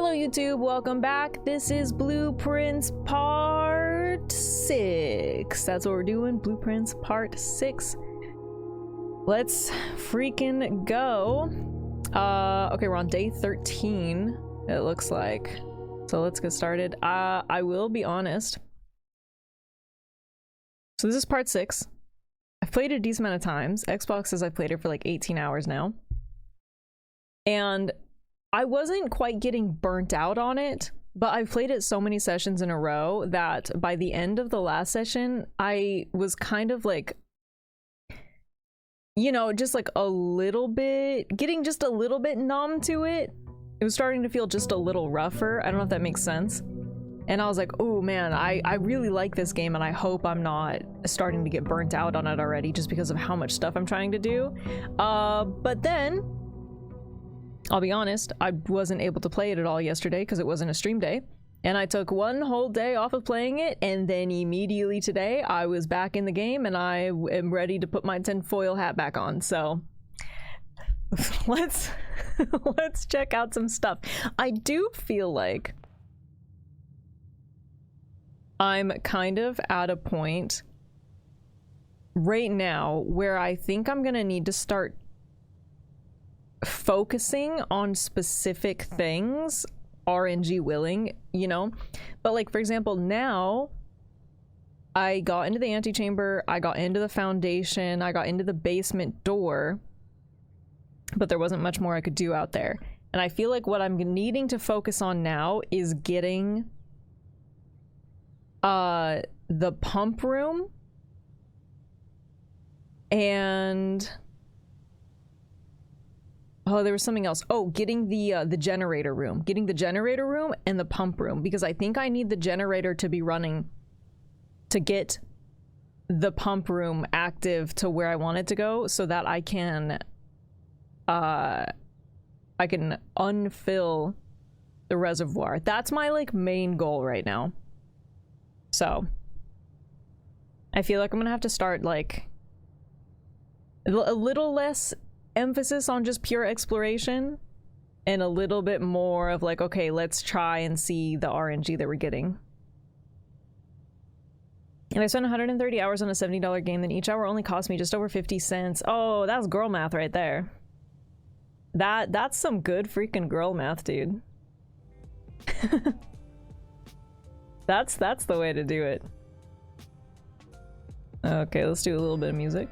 Hello YouTube, welcome back. This is Blueprints Part 6. That's what we're doing, Blueprints Part 6. Let's freaking go. Okay, we're on day 13, it looks like. So let's get started. I will be honest. So this is Part 6. I've played it a decent amount of times. Xbox says I've played it for like 18 hours now. And I wasn't quite getting burnt out on it, but I've played it so many sessions in a row that by the end of the last session, I was kind of like, you know, just like a little bit, getting just a little bit numb to it. It was starting to feel just a little rougher. I don't know if that makes sense. And I was like, oh man, I really like this game and I hope I'm not starting to get burnt out on it already just because of how much stuff I'm trying to do. But then, I'll be honest, I wasn't able to play it at all yesterday because it wasn't a stream day. And I took one whole day off of playing it, and then immediately today I was back in the game and I am ready to put my tinfoil hat back on. So let's check out some stuff. I do feel like I'm kind of at a point right now where I think I'm gonna need to start focusing on specific things, RNG willing, you know. But like, for example, now I got into the antechamber, I got into the foundation, I got into the basement door, but there wasn't much more I could do out there. And I feel like what I'm needing to focus on now is getting the pump room and oh, there was something else. Oh, getting the generator room. Getting the generator room and the pump room, because I think I need the generator to be running to get the pump room active to where I want it to go so that I can unfill the reservoir. That's my like main goal right now. So I feel like I'm gonna have to start like a little less emphasis on just pure exploration and a little bit more of like, okay, let's try and see the RNG that we're getting. And I spent 130 hours on a $70 game, then each hour only cost me just over 50 cents. Oh, that's girl math right there. That's some good freaking girl math, dude. That's the way to do it. Okay, let's do a little bit of music.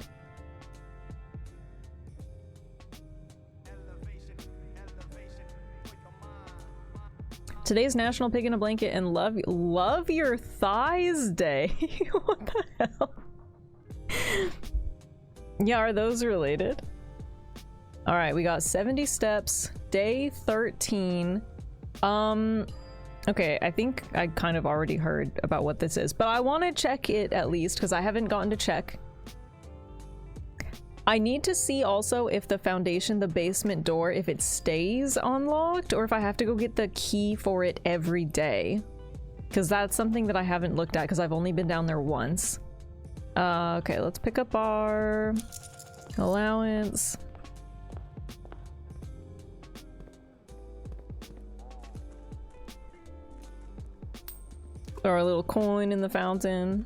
Today's National Pig in a Blanket and Love Your Thighs Day. What the hell? Yeah, are those related? All right, we got 70 steps, day 13. Okay, I think I kind of already heard about what this is, but I want to check it at least because I haven't gotten to check. I need to see also if the foundation, the basement door, if it stays unlocked or if I have to go get the key for it every day. Because that's something that I haven't looked at because I've only been down there once. Okay, let's pick up our allowance. Throw our little coin in the fountain.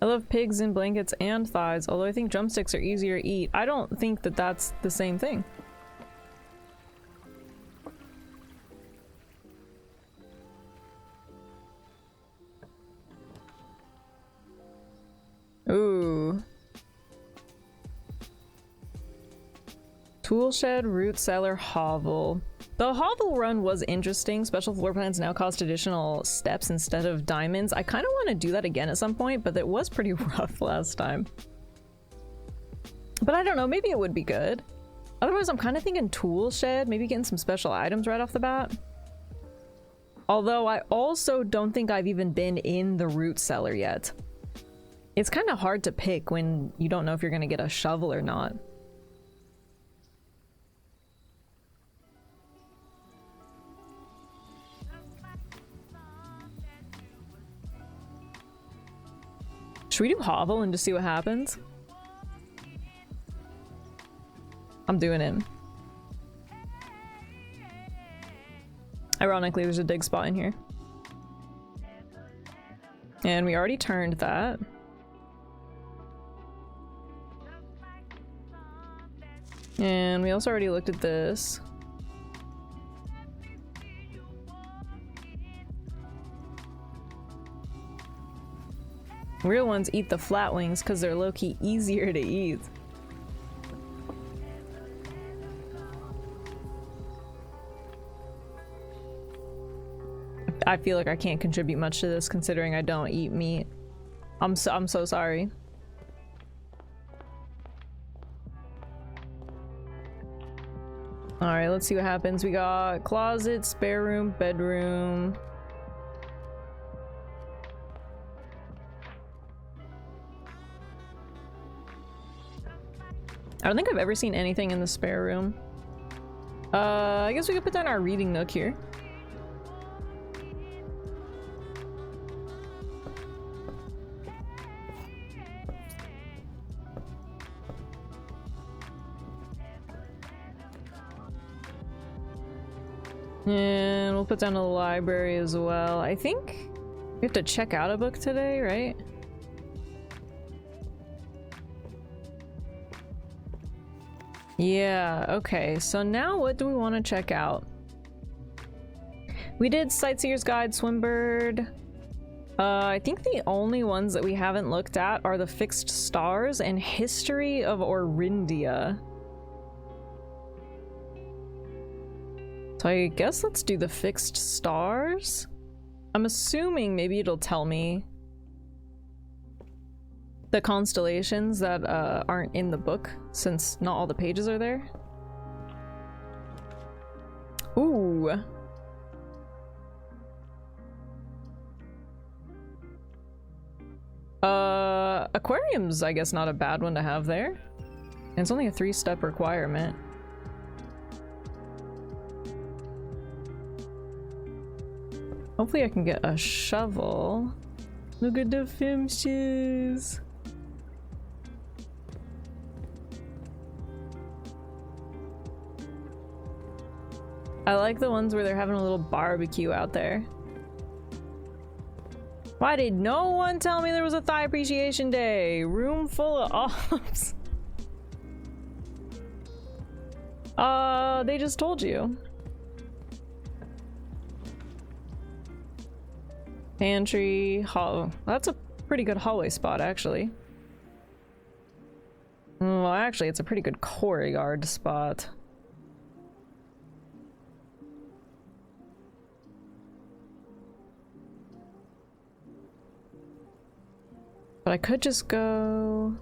I love pigs in blankets and thighs, although I think drumsticks are easier to eat. I don't think that that's the same thing. Ooh. Tool shed, root cellar, hovel. The hovel run was interesting. Special floor plans now cost additional steps instead of diamonds. I kind of want to do that again at some point, but it was pretty rough last time. But I don't know, maybe it would be good. Otherwise, I'm kind of thinking tool shed, maybe getting some special items right off the bat. Although I also don't think I've even been in the root cellar yet. It's kind of hard to pick when you don't know if you're going to get a shovel or not. Should we do hovel and just see what happens? I'm doing it. Ironically, there's a dig spot in here. And we already turned that. And we also already looked at this. Real ones eat the flatwings because they're low-key easier to eat. I feel like I can't contribute much to this considering I don't eat meat. I'm so sorry. Alright, let's see what happens. We got closet, spare room, bedroom. I don't think I've ever seen anything in the spare room. I guess we could put down our reading nook here. And we'll put down a library as well. I think we have to check out a book today, right? Yeah, okay. So now what do we want to check out? We did Sightseer's Guide, Swimbird. I think the only ones that we haven't looked at are the Fixed Stars and History of Orindia. So I guess let's do the Fixed Stars. I'm assuming maybe it'll tell me the constellations that aren't in the book, since not all the pages are there. Ooh. Aquarium's, I guess, not a bad one to have there. And it's only a 3-step requirement. Hopefully I can get a shovel. Look at the fishes. I like the ones where they're having a little barbecue out there. Why did no one tell me there was a Thigh Appreciation Day? Room full of olives. They just told you. Pantry, hall. That's a pretty good hallway spot, actually. Well, actually, it's a pretty good courtyard spot. But I could just go...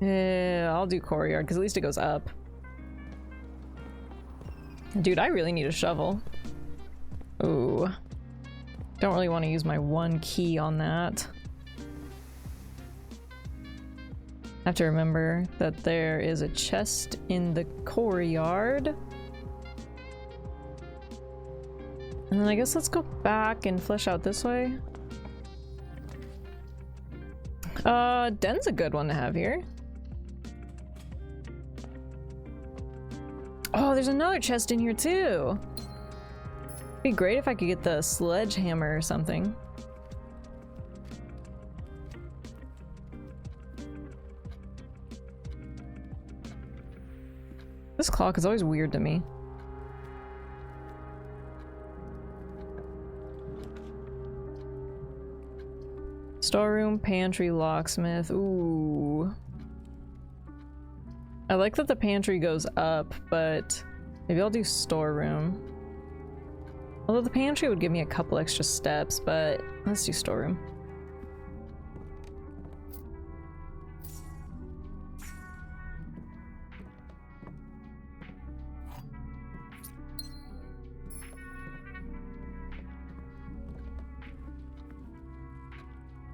Yeah, I'll do courtyard, because at least it goes up. Dude, I really need a shovel. Ooh. Don't really want to use my one key on that. I have to remember that there is a chest in the courtyard. And then I guess let's go back and flesh out this way. Den's a good one to have here. Oh, there's another chest in here too. It'd be great if I could get the sledgehammer or something. This clock is always weird to me. Storeroom, pantry, locksmith. Ooh. I like that the pantry goes up, but maybe I'll do storeroom. Although the pantry would give me a couple extra steps, but let's do storeroom.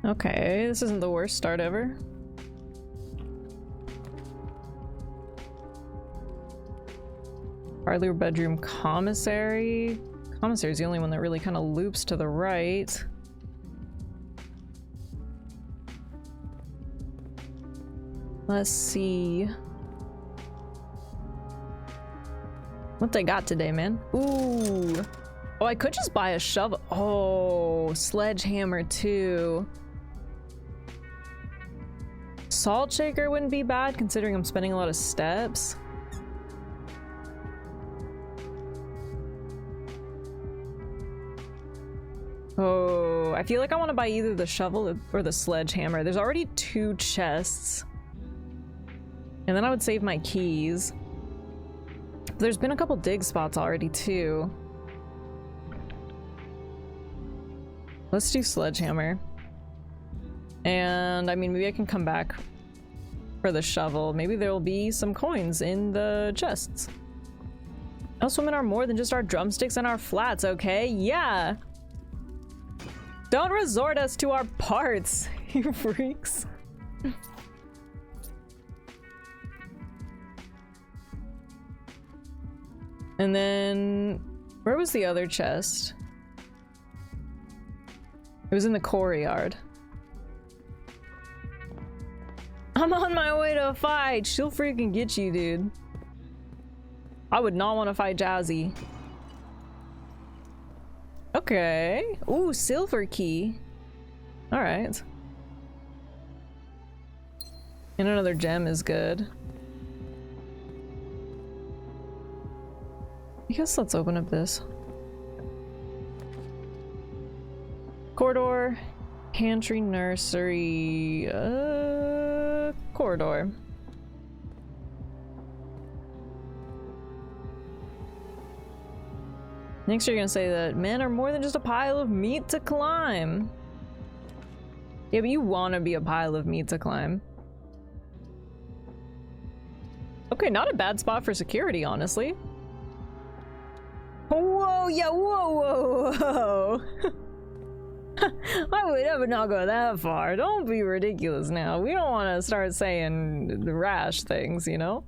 Okay, this isn't the worst start ever. Parlor, bedroom, commissary. Commissary is the only one that really kind of loops to the right. Let's see. What they got today, man? Ooh. Oh, I could just buy a shovel. Oh, sledgehammer too. Salt shaker wouldn't be bad considering I'm spending a lot of steps. Oh, I feel like I want to buy either the shovel or the sledgehammer. There's already 2 chests. And then I would save my keys. There's been a couple dig spots already too. Let's do sledgehammer. And I mean, maybe I can come back for the shovel. Maybe there will be some coins in the chests. Us women are more than just our drumsticks and our flats, okay? Yeah! Don't resort us to our parts, you freaks. And then, where was the other chest? It was in the quarry yard. I'm on my way to a fight. She'll freaking get you, dude. I would not want to fight Jazzy. Okay. Ooh, silver key. All right. And another gem is good. I guess let's open up this. Corridor, pantry, nursery, corridor. Next you're gonna say that men are more than just a pile of meat to climb. Yeah, but you wanna be a pile of meat to climb. Okay, not a bad spot for security, honestly. Whoa, yeah, whoa, whoa, whoa. I would never not go that far. Don't be ridiculous now. We don't want to start saying the rash things, you know?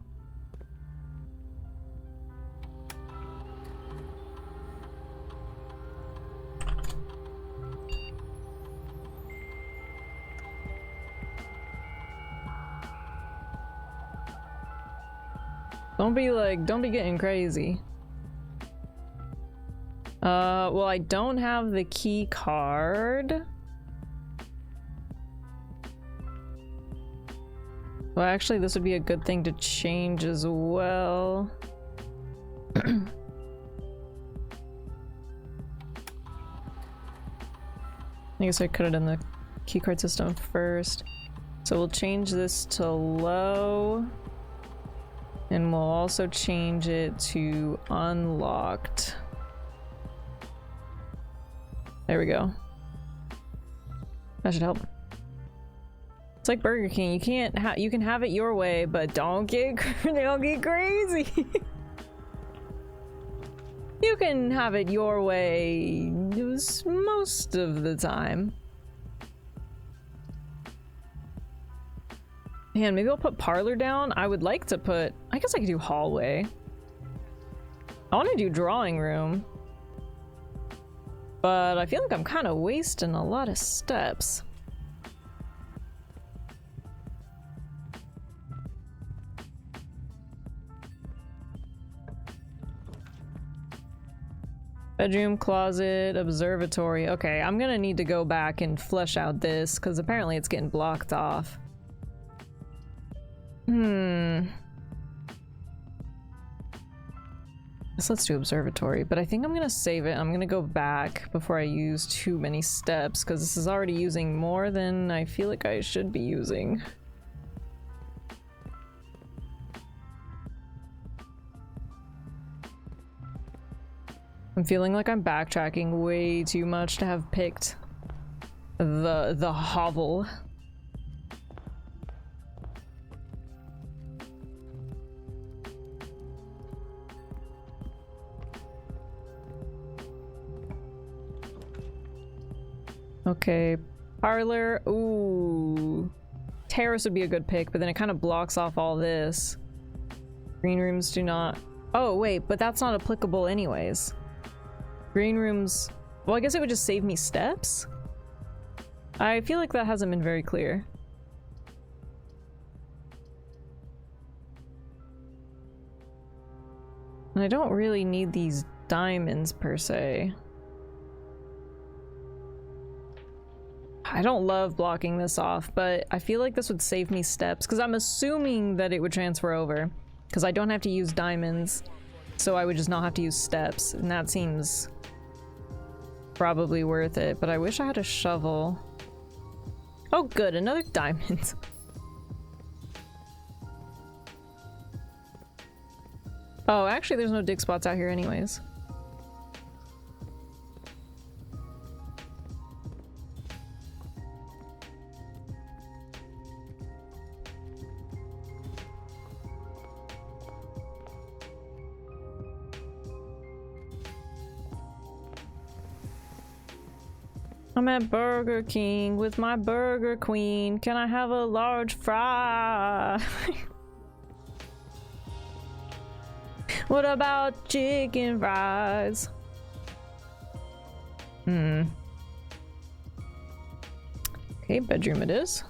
Don't be getting crazy. Well, I don't have the key card. Well, actually, this would be a good thing to change as well. I guess I could have done the keycard system first. So we'll change this to low. And we'll also change it to unlocked. There we go. That should help. It's like Burger King. You can have it your way, but don't get crazy. You can have it your way most of the time. Man, maybe I'll put parlor down. I would like to put, I guess I could do hallway. I want to do drawing room. But I feel like I'm kind of wasting a lot of steps. Bedroom, closet, observatory. Okay, I'm gonna need to go back and flesh out this because apparently it's getting blocked off. Let's do observatory, but I think I'm gonna save it. I'm gonna go back before I use too many steps because this is already using more than I feel like I should be using. I'm feeling like I'm backtracking way too much to have picked the hovel. Okay, parlor. Ooh, terrace would be a good pick, but then it kind of blocks off all this. Green rooms do not. Oh wait, but that's not applicable anyways. Green rooms. Well, I guess it would just save me steps. I feel like that hasn't been very clear. And I don't really need these diamonds per se. I don't love blocking this off, but I feel like this would save me steps because I'm assuming that it would transfer over because I don't have to use diamonds, so I would just not have to use steps, and that seems probably worth it. But I wish I had a shovel. Oh good, another diamond. Oh, actually there's no dig spots out here anyways. I'm at Burger King with my Burger Queen. Can I have a large fry? What about chicken fries? Okay, bedroom it is.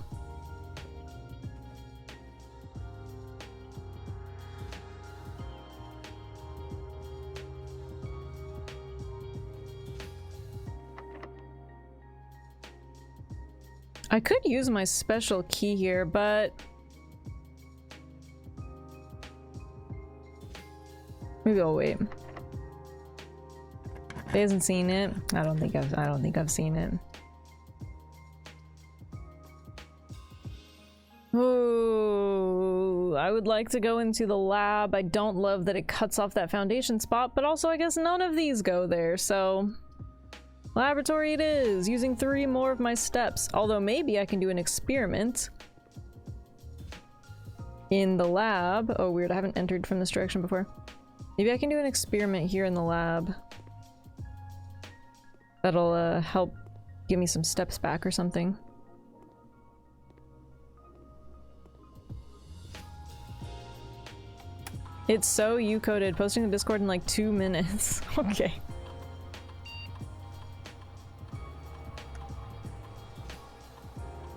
I could use my special key here, but maybe I'll wait. They hasn't seen it. I don't think I've seen it. Ooh, I would like to go into the lab. I don't love that it cuts off that foundation spot, but also I guess none of these go there, so laboratory it is, using 3 more of my steps. Although maybe I can do an experiment in the lab. Oh weird, I haven't entered from this direction before. Maybe I can do an experiment here in the lab. That'll help give me some steps back or something. It's so U-coded, posting the Discord in like 2 minutes. Okay.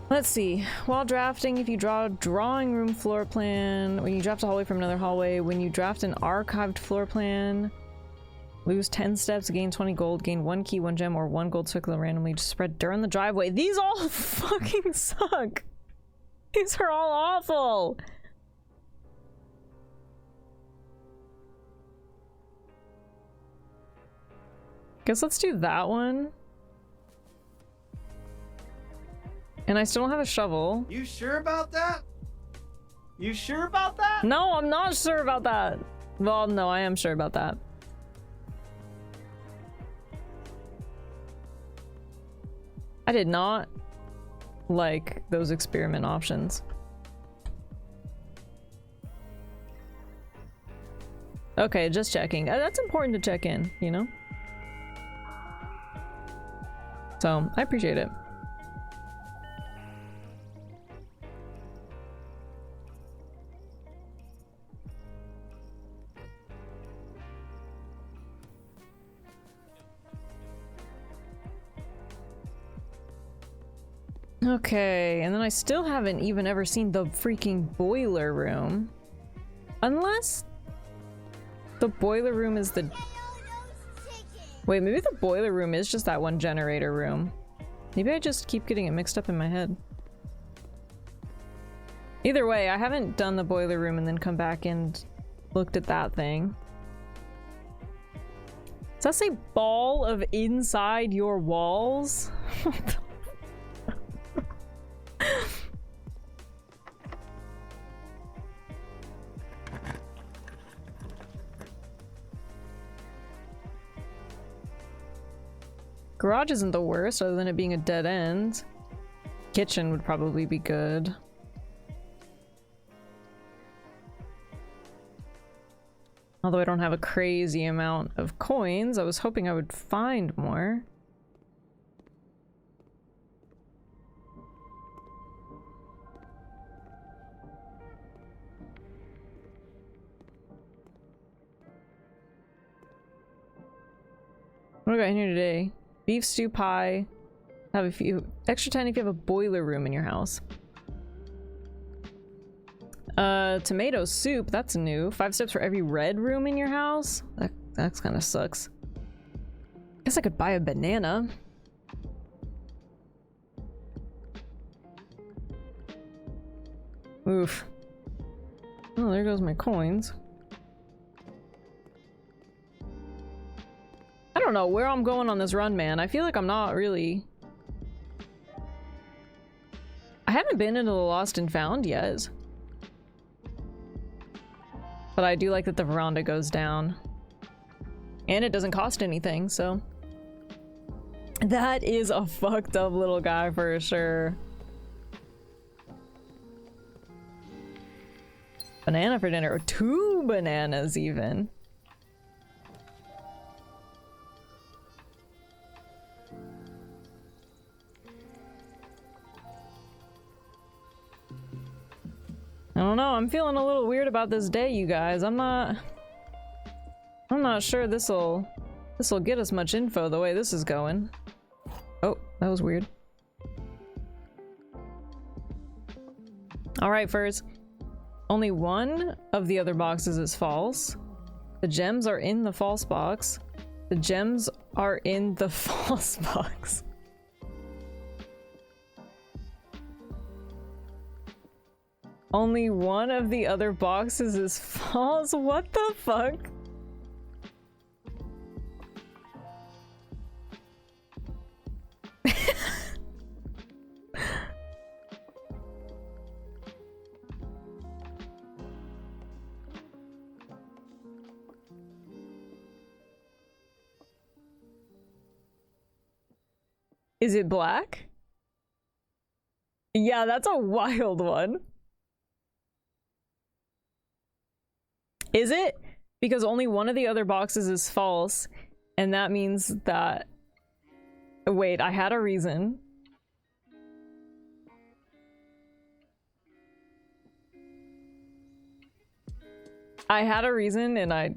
Let's see. While drafting, if you draw a drawing room floor plan, when you draft a hallway from another hallway, when you draft an archived floor plan, lose 10 steps, gain 20 gold, gain 1 key, 1 gem, or 1 gold circle randomly just spread during the driveway. These all fucking suck. These are all awful. Guess let's do that one. And I still don't have a shovel. You sure about that? You sure about that? No, I'm not sure about that. Well, no, I am sure about that. I did not like those experiment options. Okay, just checking. That's important to check in, you know? So, I appreciate it. Okay, and then I still haven't even ever seen the freaking boiler room. Unless the boiler room is the... Wait, maybe the boiler room is just that one generator room. Maybe I just keep getting it mixed up in my head. Either way, I haven't done the boiler room and then come back and looked at that thing. Does that say ball of inside your walls? Garage isn't the worst, other than it being a dead end. Kitchen would probably be good. Although I don't have a crazy amount of coins, I was hoping I would find more. What do I got in here today? Beef stew pie. Have a few extra 10 if you have a boiler room in your house. Tomato soup, that's new. 5 steps for every red room in your house? That kind of sucks. Guess I could buy a banana. Oof. Oh, there goes my coins. I don't know where I'm going on this run, man. I feel like I'm not really... I haven't been into the Lost and Found yet. But I do like that the veranda goes down. And it doesn't cost anything, so... That is a fucked up little guy for sure. Banana for dinner. 2 bananas even. I don't know, I'm feeling a little weird about this day, you guys. I'm not sure this'll get us much info the way this is going. Oh, that was weird. Alright, Furs. Only one of the other boxes is false. The gems are in the false box. The gems are in the false box. Only one of the other boxes is false? What the fuck? Is it black? Yeah, that's a wild one. Is it? Because only one of the other boxes is false, and that means that... Wait, I had a reason. I had a reason, and I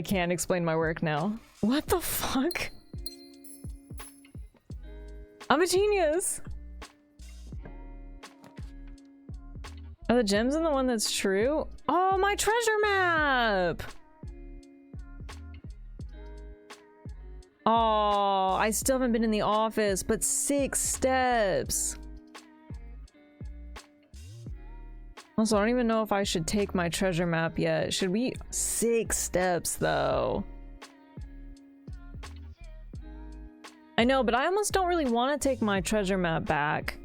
can't explain my work now. What the fuck? I'm a genius! Are the gems in the one that's true? Oh, my treasure map! Oh, I still haven't been in the office, but 6 steps. Also, I don't even know if I should take my treasure map yet. Should we? 6 steps, though. I know, but I almost don't really want to take my treasure map back.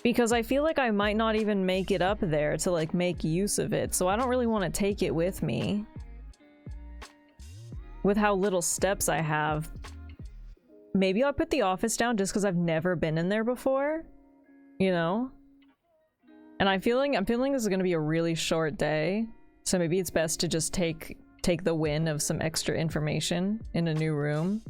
Because I feel like I might not even make it up there to, like, make use of it. So I don't really want to take it with me. With how little steps I have. Maybe I'll put the office down just because I've never been in there before. You know? And I'm feeling this is going to be a really short day. So maybe it's best to just take the win of some extra information in a new room.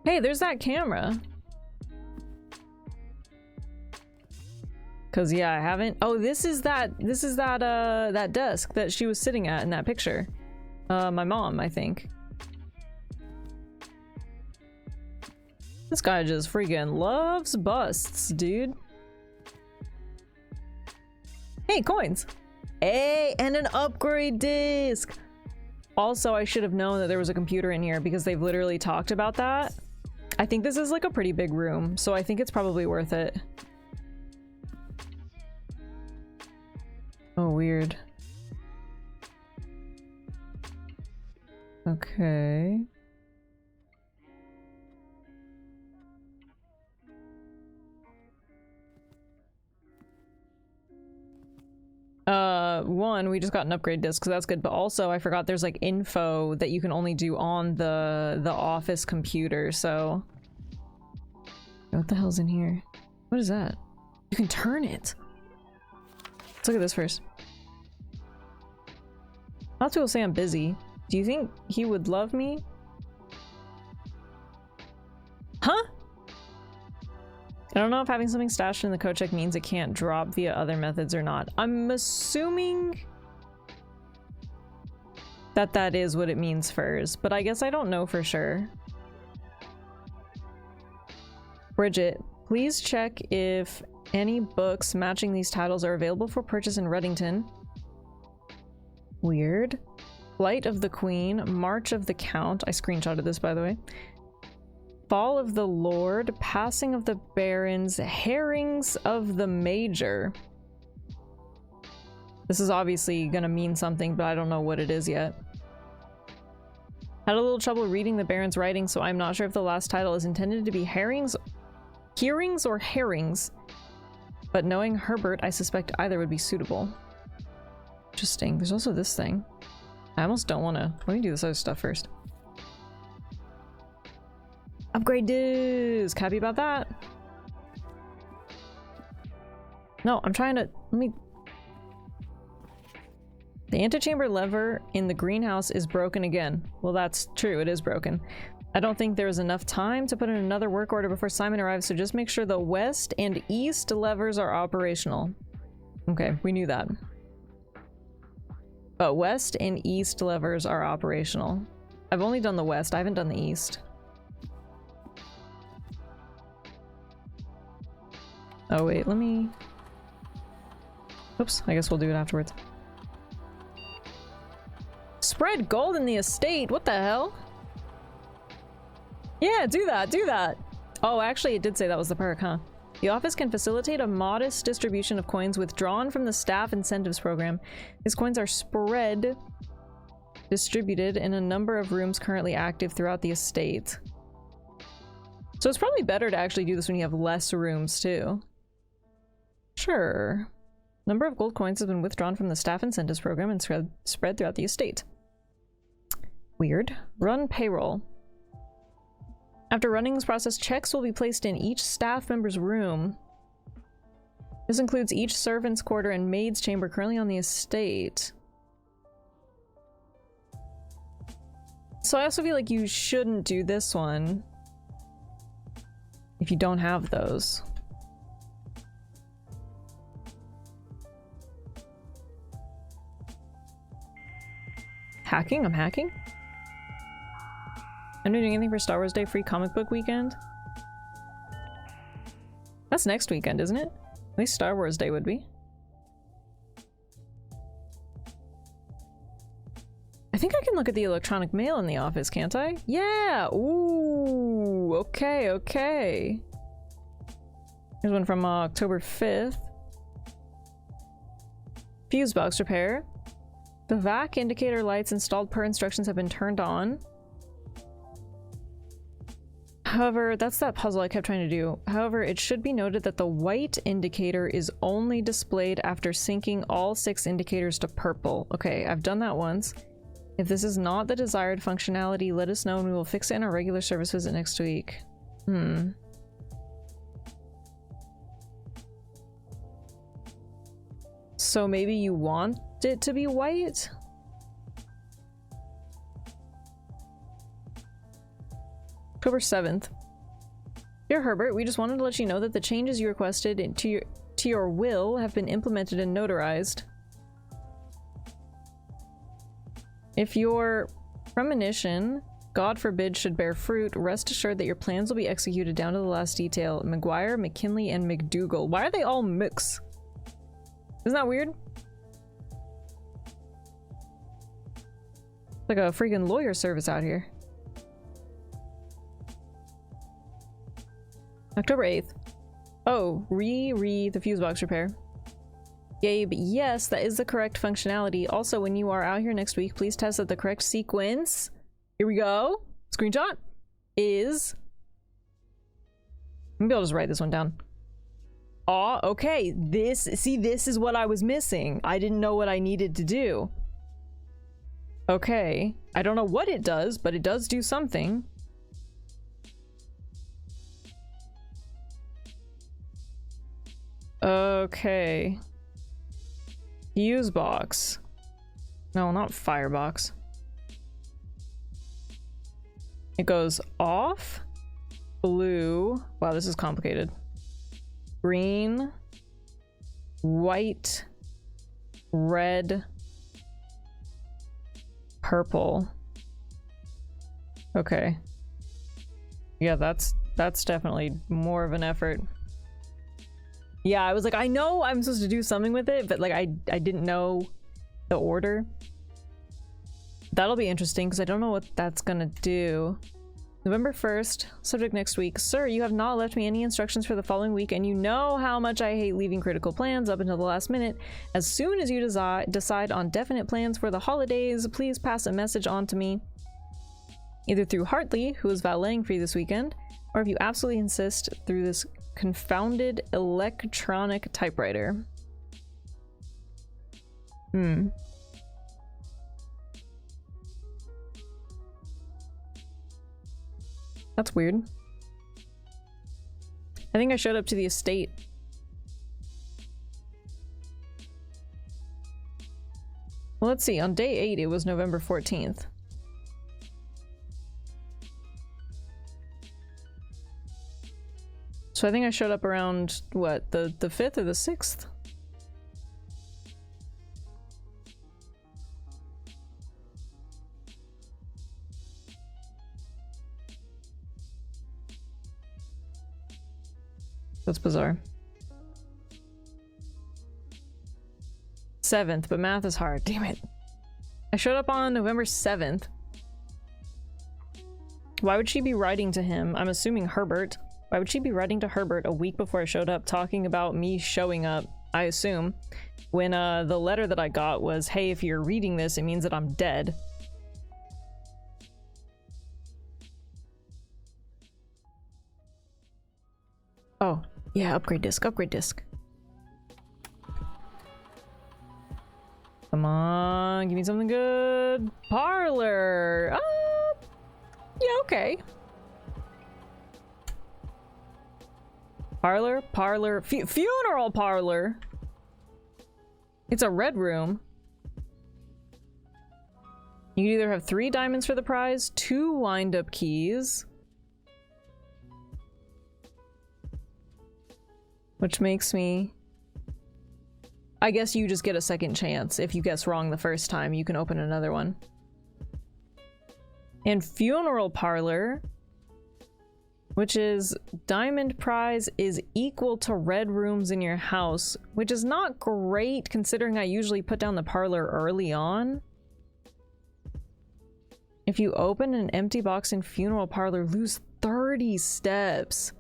Hey, there's that camera. Cause yeah, I haven't. Oh, this is that desk that she was sitting at in that picture. My mom, I think. This guy just freaking loves busts, dude. Hey, coins. Hey, and an upgrade disc. Also, I should have known that there was a computer in here because they've literally talked about that. I think this is like a pretty big room, so I think it's probably worth it. Oh, weird. Okay. One, we just got an upgrade disc, so that's good, but also I forgot there's like info that you can only do on the office computer, so... What the hell's in here? What is that? You can turn it! Let's look at this first. Lots of people say I'm busy. Do you think he would love me? Huh? I don't know if having something stashed in the code check means it can't drop via other methods or not. I'm assuming that that is what it means first, but I guess I don't know for sure. Bridget, please check if any books matching these titles are available for purchase in Reddington. Weird. Flight of the Queen, March of the Count. I screenshotted this, by the way. Fall of the Lord, Passing of the Barons, Herrings of the Major. This is obviously gonna mean something, but I don't know what it is yet. Had a little trouble reading the Baron's writing, so I'm not sure if the last title is intended to be hearings or herrings. But knowing Herbert, I suspect either would be suitable. Interesting. There's also this thing. I almost don't want to... Let me do this other stuff first. Upgrade dues! Happy about that. No, I'm trying to... Let me... The antechamber lever in the greenhouse is broken again. Well, that's true. It is broken. I don't think there is enough time to put in another work order before Simon arrives, so just make sure the west and east levers are operational. Okay, we knew that. But west and east levers are operational. I've only done the west. I haven't done the east. Oh wait, let me... Oops, I guess we'll do it afterwards. Spread gold in the estate? What the hell? Yeah, do that, do that! Oh, actually it did say that was the perk, huh? The office can facilitate a modest distribution of coins withdrawn from the staff incentives program. These coins are distributed in a number of rooms currently active throughout the estate. So it's probably better to actually do this when you have less rooms too. Sure. Number of gold coins has been withdrawn from the staff incentives program and spread throughout the estate. Weird. Run payroll. After running this process, checks will be placed in each staff member's room. This includes each servant's quarter and maid's chamber currently on the estate. So I also feel like you shouldn't do this one if you don't have those. Hacking? I'm hacking? I'm not doing anything for Star Wars Day free comic book weekend. That's next weekend, isn't it? At least Star Wars Day would be. I think I can look at the electronic mail in the office, can't I? Yeah! Ooh! Okay, okay. Here's one from October 5th. Fuse box repair. The vac indicator lights installed per instructions have been turned on. However, that's that puzzle I kept trying to do. However, it should be noted that the white indicator is only displayed after syncing all 6 indicators to purple. Okay, I've done that once. If this is not the desired functionality, let us know and we will fix it in our regular service visit next week. So maybe you want it to be white? October 7th. Dear Herbert, we just wanted to let you know that the changes you requested to your will have been implemented and notarized. If your premonition, God forbid, should bear fruit, rest assured that your plans will be executed down to the last detail. McGuire, McKinley, and McDougal. Why are they all Mcs? Isn't that weird? It's like a freaking lawyer service out here. October 8th. Oh, the fuse box repair. Gabe, yes, that is the correct functionality. Also, when you are out here next week, please test that the correct sequence. Here we go. Screenshot is... Maybe I'll just write this one down. Aw, okay. This is what I was missing. I didn't know what I needed to do. Okay. I don't know what it does, but it does do something. Okay. Fuse box. No, not firebox. It goes off, blue. Wow, this is complicated. green, white, red, purple. Okay. Yeah, that's definitely more of an effort. Yeah, I was like, I know I'm supposed to do something with it, but like I didn't know the order. That'll be interesting because I don't know what that's gonna do. November 1st, subject next week. Sir, you have not left me any instructions for the following week, and you know how much I hate leaving critical plans up until the last minute. As soon as you decide on definite plans for the holidays, please pass a message on to me. Either through Hartley, who is valeting for you this weekend, or if you absolutely insist, through this confounded electronic typewriter. That's weird. I think I showed up to the estate. Well, let's see. On day 8, it was November 14th. So I think I showed up around, what, the 5th or the 6th? That's bizarre. 7th, but math is hard. Damn it. I showed up on November 7th. Why would she be writing to him? I'm assuming Herbert. Why would she be writing to Herbert a week before I showed up, talking about me showing up, I assume, when the letter that I got was, hey, if you're reading this, it means that I'm dead. Oh, yeah, upgrade disc, upgrade disc. Come on, give me something good. Parlor! Yeah, okay. Parlor, funeral parlor! It's a red room. You can either have 3 diamonds for the prize, 2 wind-up keys. Which makes me... I guess you just get a second chance. If you guess wrong the first time, you can open another one. And funeral parlor, which is diamond prize is equal to red rooms in your house, which is not great considering I usually put down the parlor early on. If you open an empty box in funeral parlor, lose 30 steps.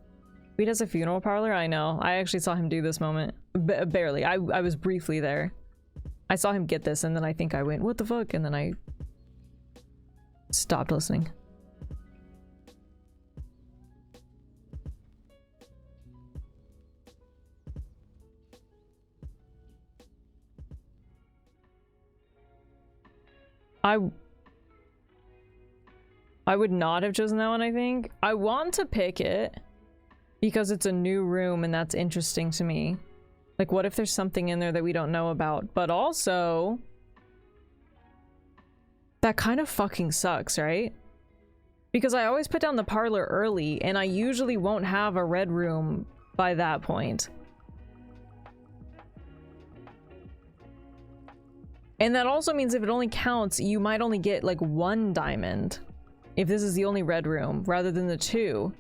Wait, has a funeral parlor? I know. I actually saw him do this moment. Barely. I was briefly there. I saw him get this and then I think I went, what the fuck? And then I stopped listening. I would not have chosen that one, I think. I want to pick it because it's a new room and that's interesting to me. Like, what if there's something in there that we don't know about? But also, that kind of fucking sucks, right? Because I always put down the parlor early and I usually won't have a red room by that point. And that also means if it only counts, you might only get like 1 diamond if this is the only red room rather than the 2.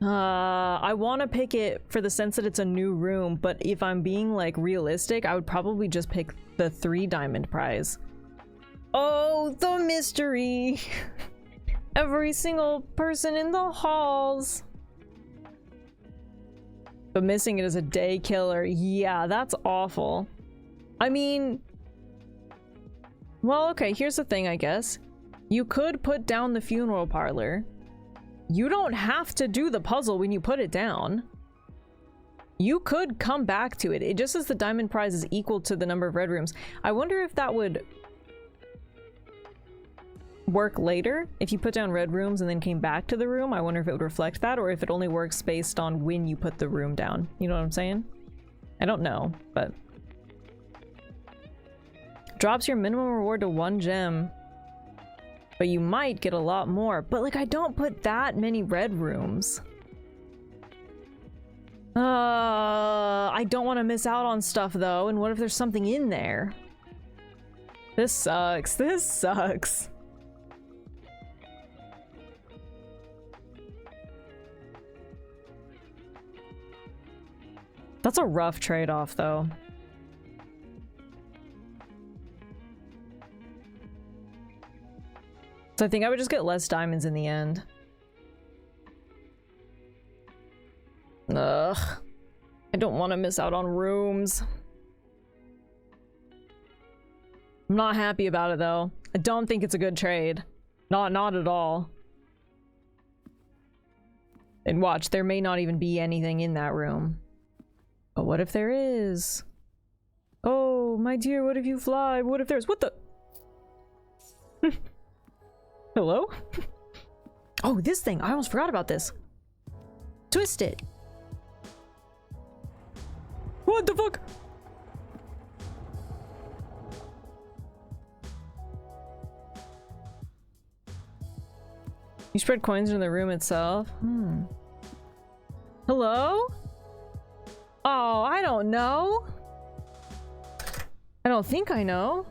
I want to pick it for the sense that it's a new room, but if I'm being like realistic, I would probably just pick the 3 diamond prize. Oh, the mystery! Every single person in the halls. But missing it is a day killer. Yeah, that's awful. I mean, well, okay, here's the thing, I guess. You could put down the funeral parlor. You don't have to do the puzzle when you put it down. You could come back to it. It just says the diamond prize is equal to the number of red rooms. I wonder if that would work later. If you put down red rooms and then came back to the room, I wonder if it would reflect that, or if it only works based on when you put the room down. You know what I'm saying? I don't know, but... Drops your minimum reward to 1 gem. But you might get a lot more. But like, I don't put that many red rooms. I don't want to miss out on stuff though, and what if there's something in there? This sucks. This sucks. That's a rough trade-off though. So I think I would just get less diamonds in the end. Ugh. I don't want to miss out on rooms. I'm not happy about it though. I don't think it's a good trade. Not at all. And watch, there may not even be anything in that room. But what if there is? Oh, my dear, what if you fly? What if there's— what the— Hello? Oh, this thing! I almost forgot about this. Twist it! What the fuck? You spread coins in the room itself? Hello? Oh, I don't know. I don't think I know.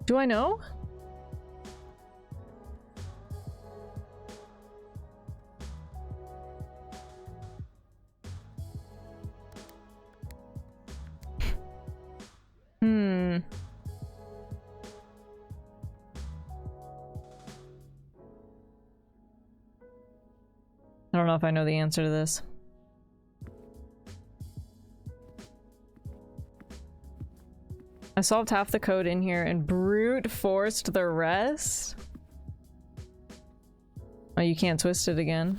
Do I know? I don't know if I know the answer to this. I solved half the code in here and brute forced the rest? Oh, you can't twist it again.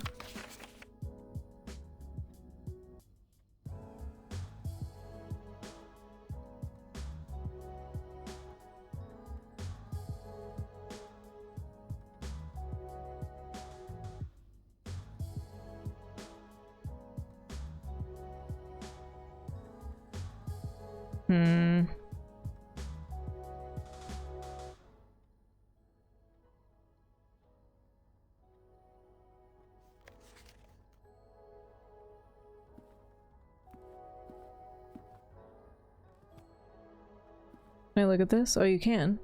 Can I look at this? Oh, you can.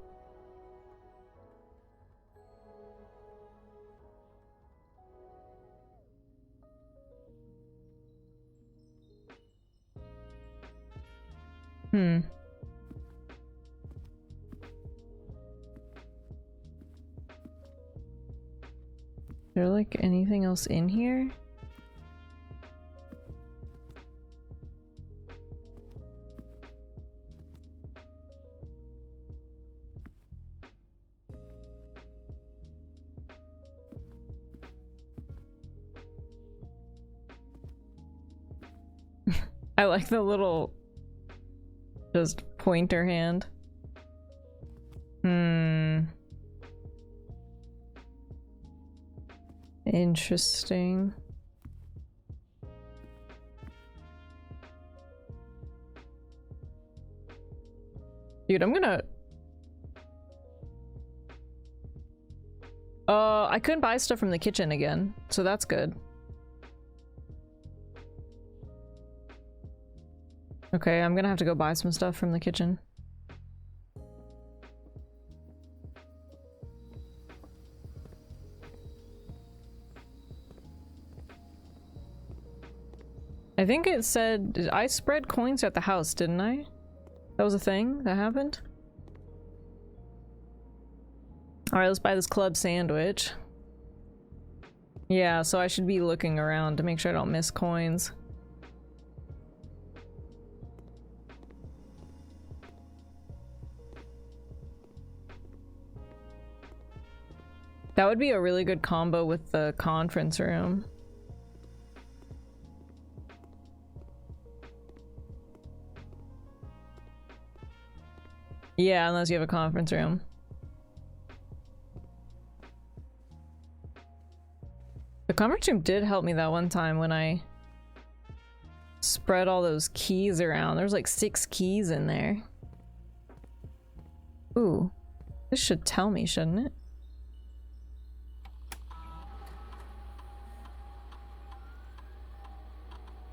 Is there like anything else in here? I like the little just pointer hand. Interesting. Dude, I'm gonna... I couldn't buy stuff from the kitchen again, so that's good. Okay, I'm gonna have to go buy some stuff from the kitchen. I think it said I spread coins at the house, didn't I? That was a thing that happened? Alright, let's buy this club sandwich. Yeah, so I should be looking around to make sure I don't miss coins. That would be a really good combo with the conference room. Yeah, unless you have a conference room. The conference room did help me that one time when I spread all those keys around. There's like 6 keys in there. Ooh, this should tell me, shouldn't it?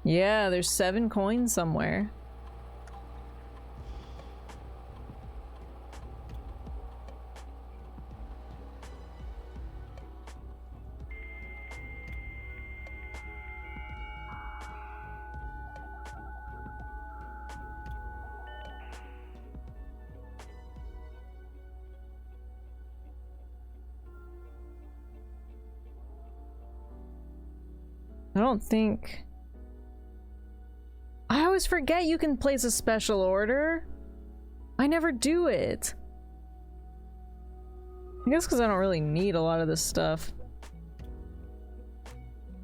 Yeah, there's 7 coins somewhere. I don't think... I always forget you can place a special order. I never do it. I guess because I don't really need a lot of this stuff.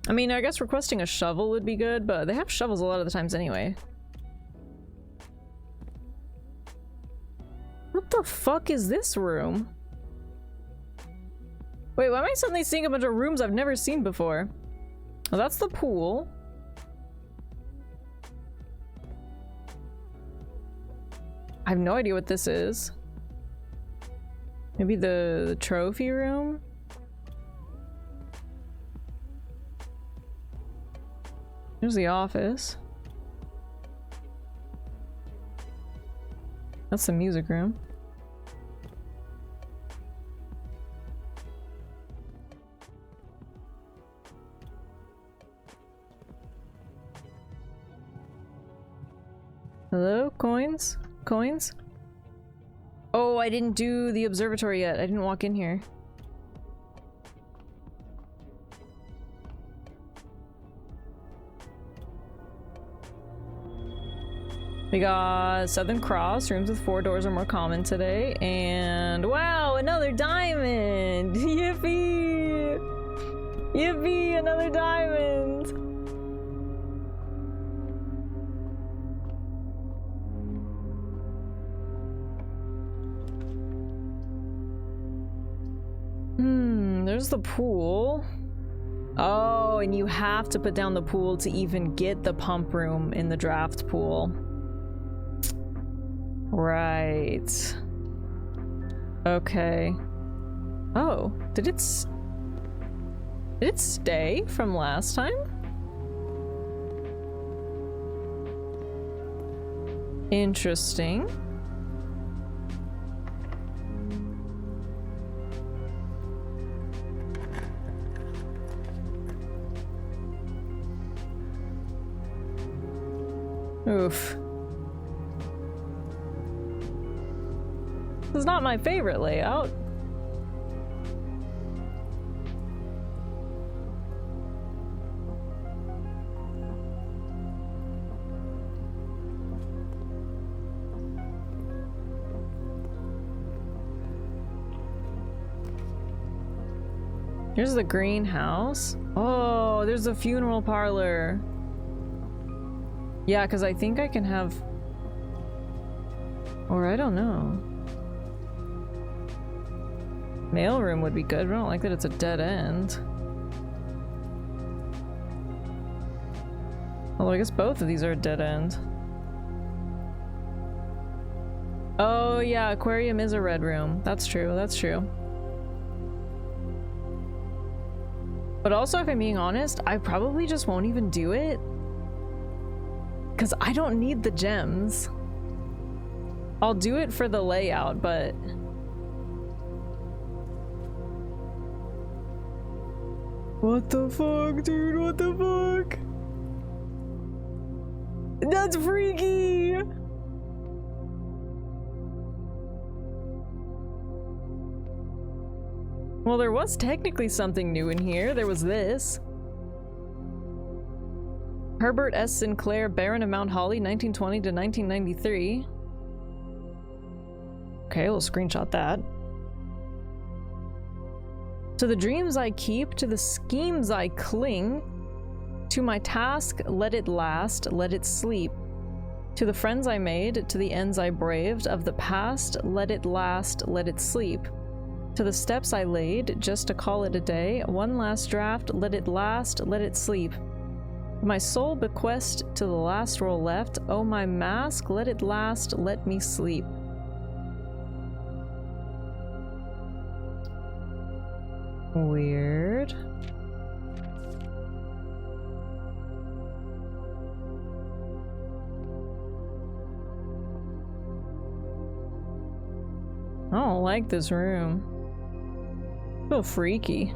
I mean, I guess requesting a shovel would be good, but they have shovels a lot of the times anyway. What the fuck is this room? Wait, why am I suddenly seeing a bunch of rooms I've never seen before? Oh, that's the pool. I have no idea what this is. Maybe the trophy room? There's the office. That's the music room. Hello? Coins? Coins? Oh, I didn't do the observatory yet. I didn't walk in here. We got Southern Cross, rooms with 4 doors are more common today, and wow, another diamond! Yippee! Yippee, another diamond! There's the pool. Oh, and you have to put down the pool to even get the pump room in the draft pool. Right. Okay. Oh, did it stay from last time? Interesting. Oof. This is not my favorite layout. Here's the greenhouse. Oh, there's a funeral parlor. Yeah, because I think I can have... Or I don't know. Mailroom would be good, but I don't like that it's a dead end. Although I guess both of these are a dead end. Oh yeah, aquarium is a red room. That's true, that's true. But also, if I'm being honest, I probably just won't even do it. Because I don't need the gems. I'll do it for the layout, but... What the fuck, dude? What the fuck? That's freaky! Well, there was technically something new in here. There was this. Herbert S. Sinclair, Baron of Mount Holly, 1920 to 1993. Okay, we'll screenshot that. To the dreams I keep, to the schemes I cling, to my task, let it last, let it sleep. To the friends I made, to the ends I braved, of the past, let it last, let it sleep. To the steps I laid, just to call it a day, one last draft, let it last, let it sleep. My soul bequest to the last roll left, oh my mask, let it last, let me sleep. Weird. I don't like this room. I feel freaky.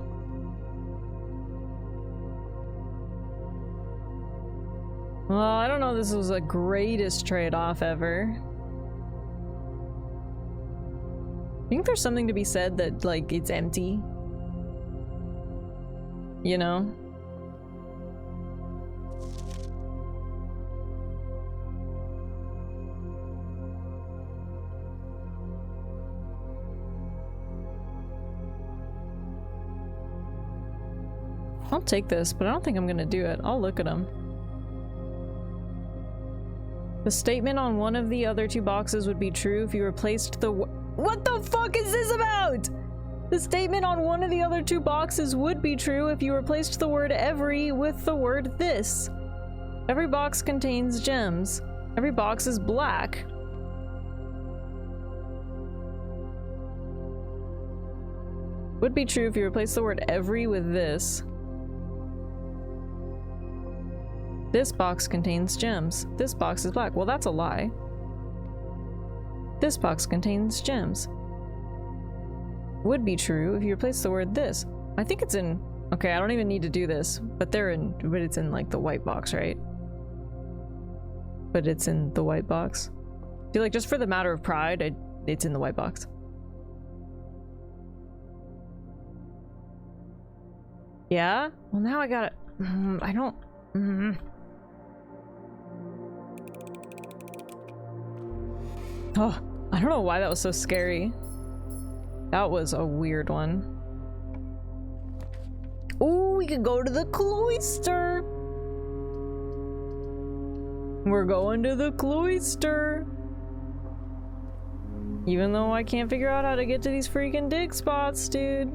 Well, I don't know if this was the greatest trade-off ever. I think there's something to be said that, like, it's empty. You know? I'll take this, but I don't think I'm gonna do it. I'll look at them. The statement on one of the other two boxes would be true if you replaced the what the fuck is this about? The statement on one of the other two boxes would be true if you replaced the word every with the word this. Every box contains gems. Every box is black. Would be true if you replaced the word every with this. This box contains gems. This box is black. Well, that's a lie. This box contains gems. Would be true if you replace the word this. I think it's in... Okay, I don't even need to do this, but it's in like the white box, right? But it's in the white box. I feel like just for the matter of pride, it's in the white box. Yeah? Well, now I gotta... I don't... Oh, I don't know why that was so scary. That was a weird one. Ooh, we could go to the cloister. We're going to the cloister. Even though I can't figure out how to get to these freaking dig spots, dude.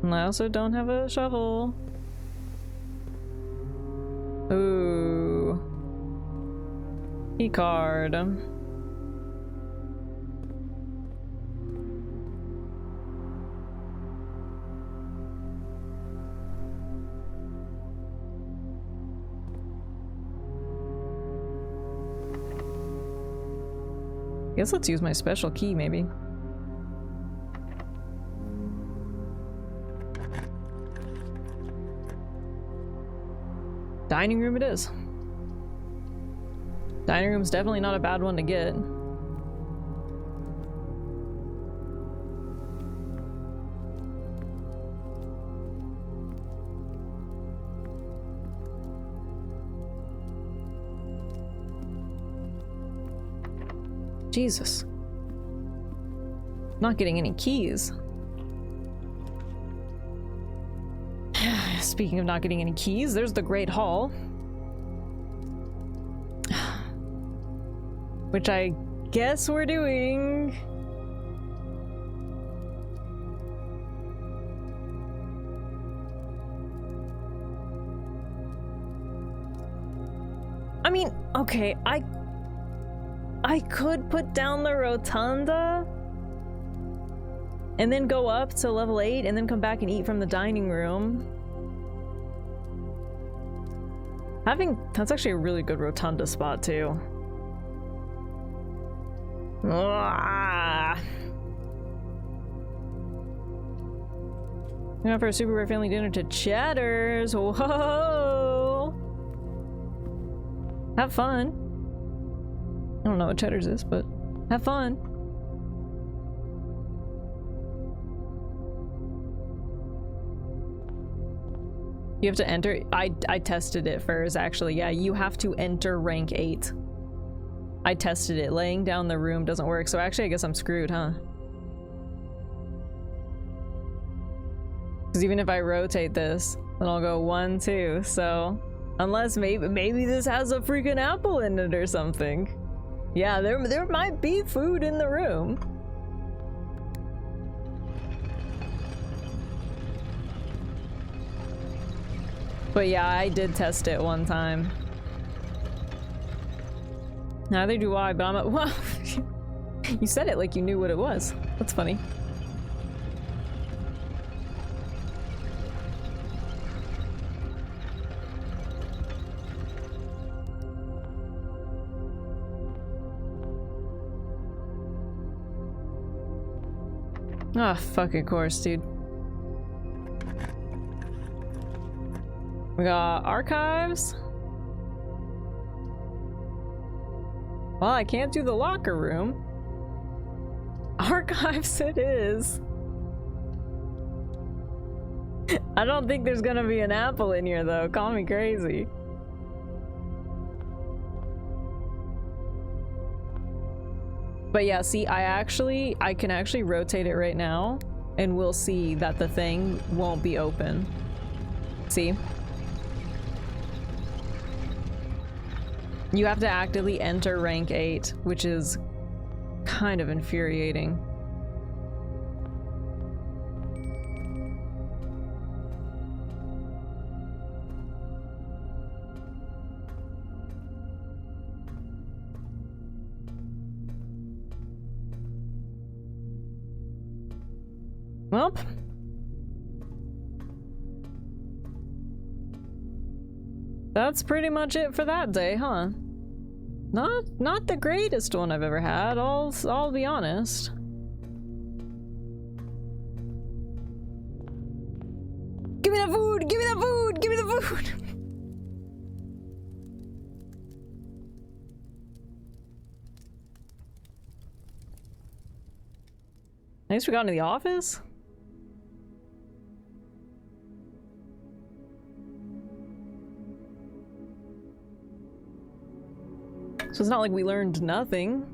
And I also don't have a shovel. Ooh. Key card. Guess let's use my special key, maybe. Dining room it is. Dining room's definitely not a bad one to get. Jesus. Not getting any keys. Speaking of not getting any keys, there's the Great Hall. Which I guess we're doing. I mean, okay, I could put down the rotunda and then go up to level 8 and then come back and eat from the dining room. That's actually a really good rotunda spot too. Going out for a super rare family dinner to Cheddar's. Whoa! Have fun. I don't know what Cheddar's is, but have fun. You have to enter. I tested it first, actually. Yeah, you have to enter rank 8. I tested it. Laying down the room doesn't work, so actually I guess I'm screwed, huh? Because even if I rotate this, then I'll go 1, 2, so... Unless maybe this has a freaking apple in it or something. Yeah, there might be food in the room. But yeah, I did test it one time. Neither do I, but I'm a- well, you said it like you knew what it was. That's funny. Ah, fucking course, dude. We got archives. Well, I can't do the locker room. Archives it is. I don't think there's gonna be an apple in here though. Call me crazy. But yeah, see, I can actually rotate it right now and we'll see that the thing won't be open. See? You have to actively enter rank 8, which is kind of infuriating. Well, that's pretty much it for that day, huh? Not the greatest one I've ever had, I'll be honest. Give me that food! Give me that food! Give me the food! At least we got into the office? So it's not like we learned nothing.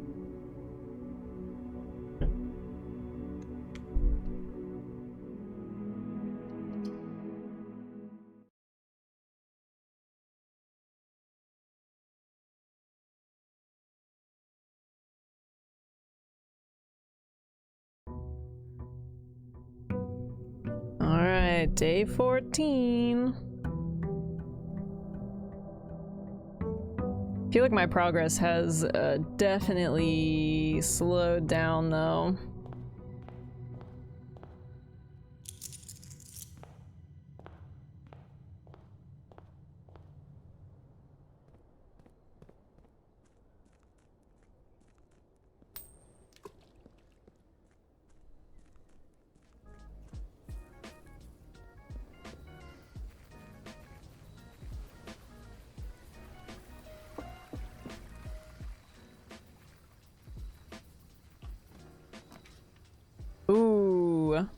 All right, day 14. I feel like my progress has definitely slowed down though. Ooh.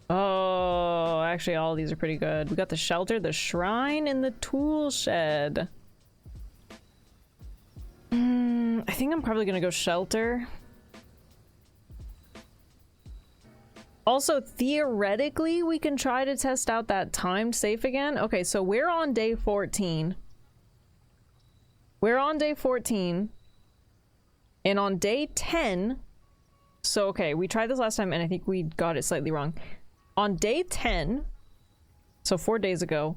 Oh, actually all of these are pretty good. We got the shelter, the shrine, and the tool shed. I think I'm probably gonna go shelter. Also, theoretically, we can try to test out that timed safe again. Okay, so we're on day 14. We're on day 14. And on day 10... So, okay, we tried this last time and I think we got it slightly wrong. On day 10, so 4 days ago,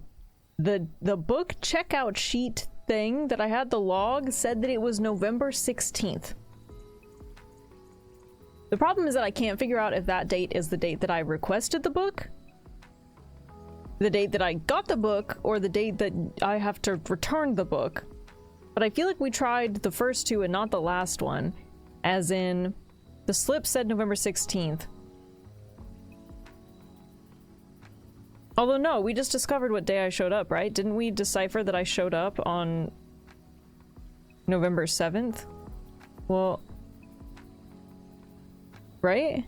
the book checkout sheet thing that I had the log said that it was November 16th. The problem is that I can't figure out if that date is the date that I requested the book, the date that I got the book, or the date that I have to return the book. But I feel like we tried the first two and not the last one, as in... The slip said November 16th. Although no, we just discovered what day I showed up, right? Didn't we decipher that I showed up on November 7th? Well, right?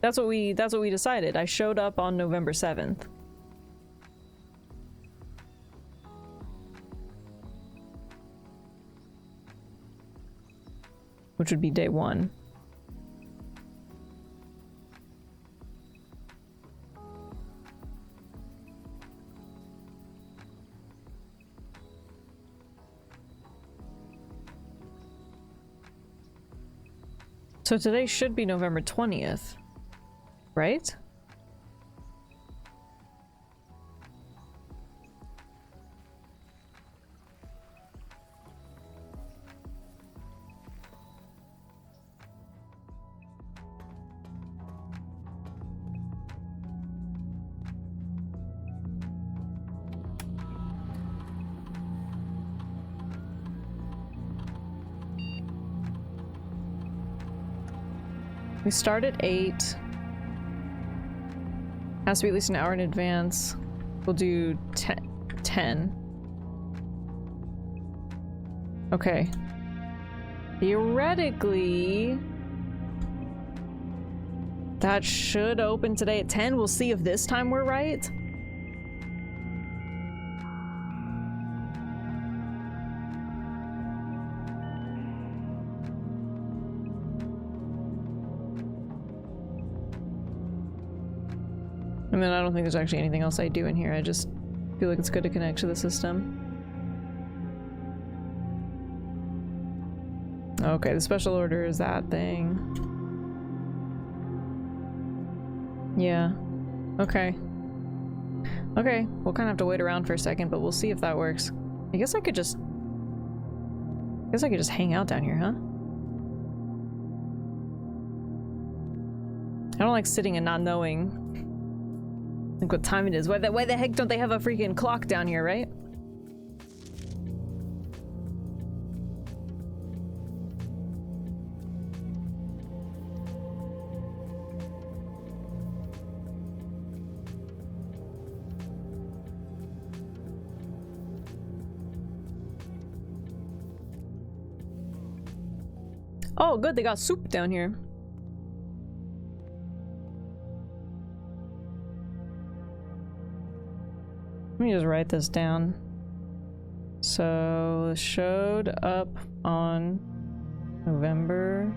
That's what we decided. I showed up on November 7th. Which would be day 1. So today should be November 20th, right? We start at 8. Has to be at least an hour in advance. We'll do 10. Okay. Theoretically, that should open today at 10. We'll see if this time we're right. I mean, I don't think there's actually anything else I do in here. I just feel like it's good to connect to the system. Okay, the special order is that thing. Yeah. Okay. Okay, we'll kind of have to wait around for a second, but we'll see if that works. I guess I could just hang out down here, huh? I don't like sitting and not knowing like what time it is. Why the heck don't they have a freaking clock down here, right? Oh, good, they got soup down here. Let me just write this down. So, showed up on November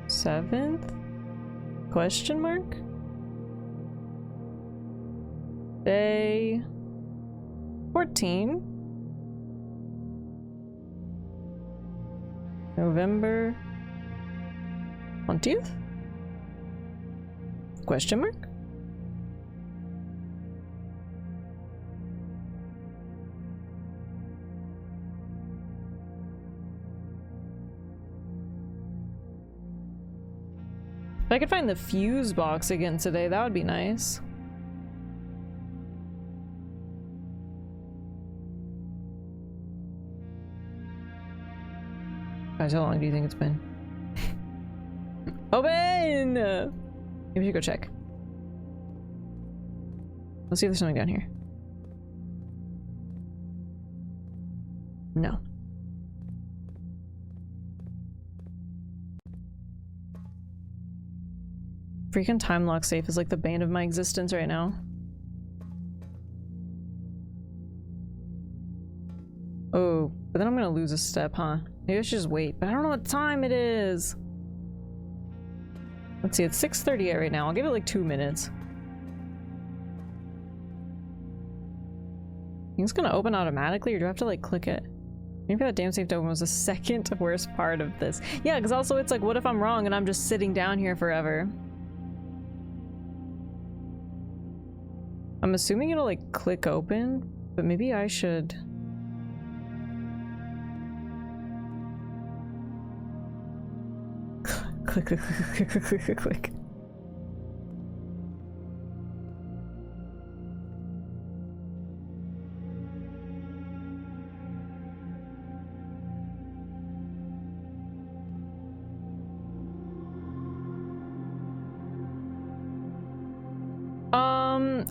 7th? Question mark? Day 14. November 20th? Question mark? If I could find the fuse box again today, that would be nice. Guys, how long do you think it's been? Open! Maybe we should go check. Let's see if there's something down here. No. Freaking time lock safe is like the bane of my existence right now. Oh, but then I'm gonna lose a step, huh? Maybe I should just wait, but I don't know what time it is. Let's see, it's 6:38 right now. I'll give it like 2 minutes. Think it's gonna open automatically, or do I have to like click it? Maybe that damn safe to open was the second worst part of this. Yeah, because also it's like, what if I'm wrong and I'm just sitting down here forever? I'm assuming it'll like click open, but maybe I should... click, click, click, click, click, click, click.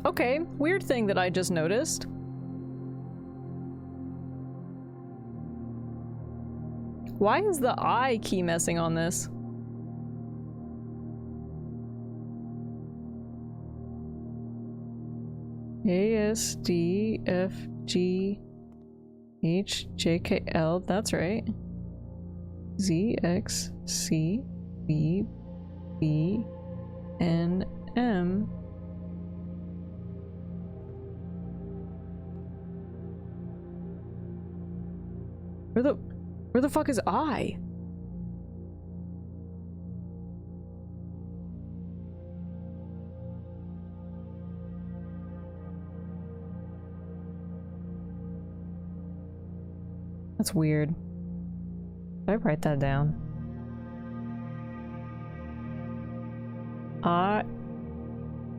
Okay, weird thing that I just noticed. Why is the I key messing on this? A, S, D, F, G, H, J, K, L, that's right. Z, X, C, B, B, N, M. Where the fuck is I? That's weird. Did I write that down?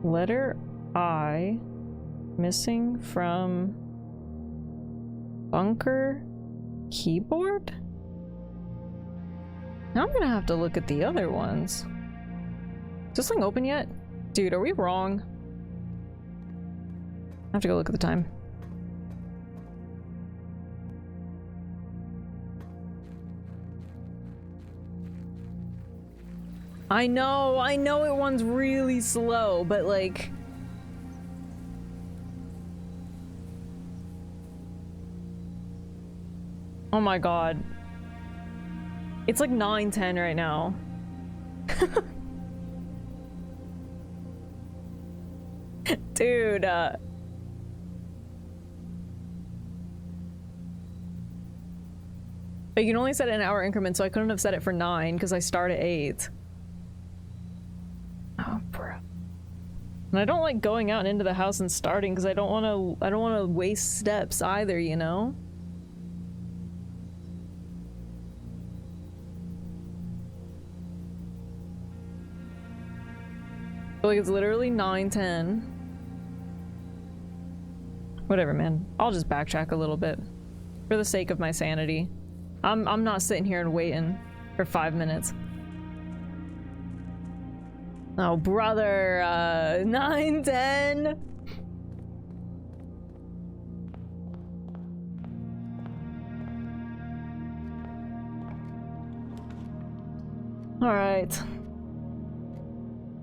Letter I missing from bunker keyboard? Now I'm gonna have to look at the other ones. Is this thing open yet? Dude, are we wrong? have to go look at the time. I know it runs really slow, but like... Oh my god. It's like 9:10 right now. Dude, but you can only set it in hour increments, so I couldn't have set it for 9 because I start at 8. Oh, bro. And I don't like going out and into the house and starting because I don't want to waste steps either, you know? Like it's literally 9:10. Whatever, man. I'll just backtrack a little bit for the sake of my sanity. I'm not sitting here and waiting for 5 minutes. Oh, brother. 9:10. All right.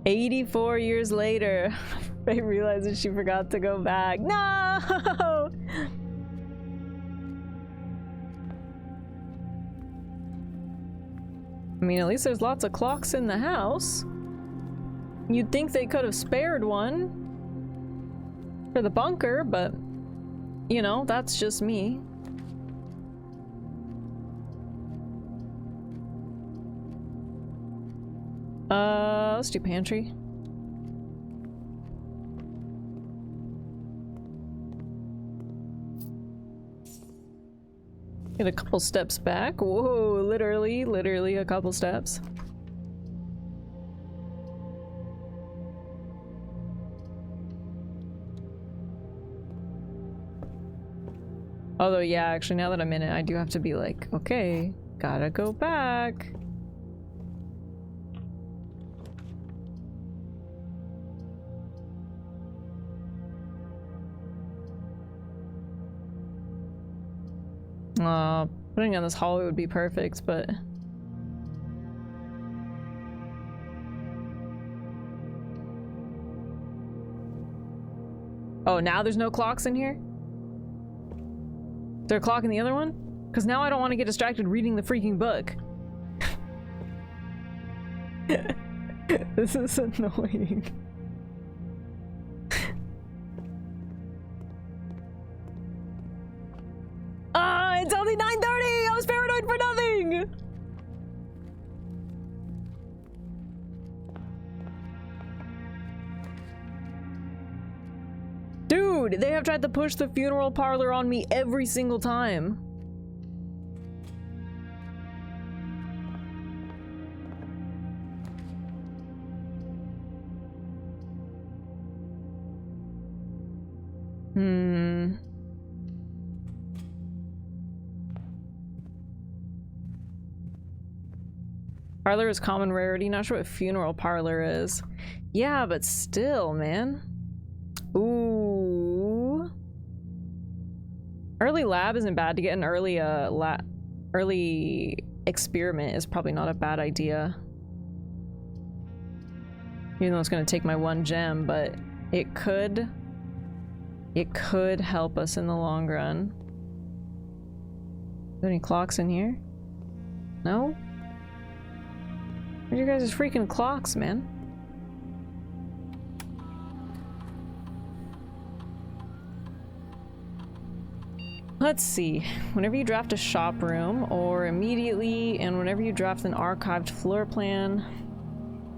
84 years later, Faye realizes she forgot to go back. No! I mean, at least there's lots of clocks in the house. You'd think they could have spared one for the bunker, but, you know, that's just me. Let's do pantry. Get a couple steps back. Whoa, literally a couple steps. Although, yeah, actually, now that I'm in it, I do have to be like, okay, gotta go back. Putting on this hallway would be perfect, but... Oh, now there's no clocks in here? Is there a clock in the other one? Because now I don't want to get distracted reading the freaking book. This is annoying. It's only 9:30! I was paranoid for nothing! Dude, they have tried to push the funeral parlor on me every single time. Parlor is common rarity. Not sure what funeral parlor is. Yeah, but still, man. Ooh. Early lab isn't bad. To get an early early experiment is probably not a bad idea. Even though it's gonna take my 1 gem, but it could help us in the long run. Are there any clocks in here? No? Where's your guys' freaking clocks, man? Let's see. Whenever you draft a shop room, or immediately, and whenever you draft an archived floor plan,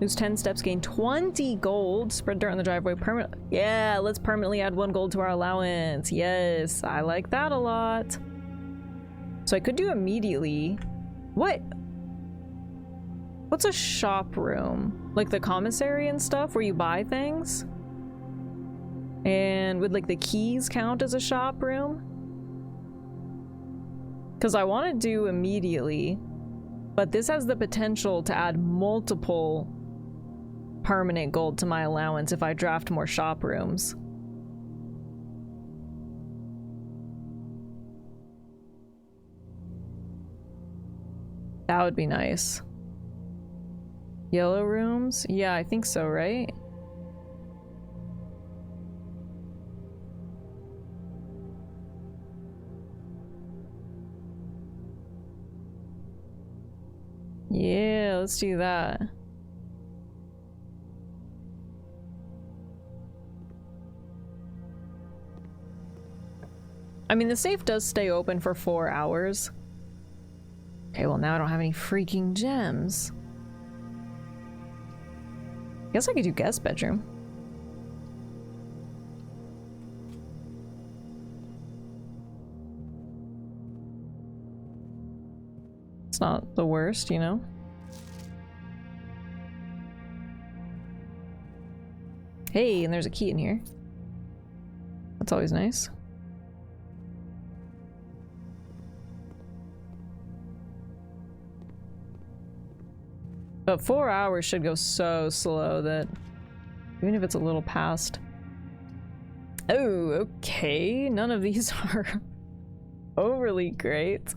lose 10 steps, gain 20 gold, spread dirt on the driveway, yeah, let's permanently add 1 gold to our allowance. Yes, I like that a lot. So I could do immediately. What? What's a shop room? Like the commissary and stuff where you buy things? And would like the keys count as a shop room? Because I want to do immediately, but this has the potential to add multiple permanent gold to my allowance if I draft more shop rooms. That would be nice. Yellow rooms? Yeah, I think so, right? Yeah, let's do that. I mean, the safe does stay open for 4 hours. Okay, well now I don't have any freaking gems. Guess I could do guest bedroom. It's not the worst, you know? Hey, and there's a key in here. That's always nice. But 4 hours should go so slow that even if it's a little past. Oh, okay. None of these are overly great.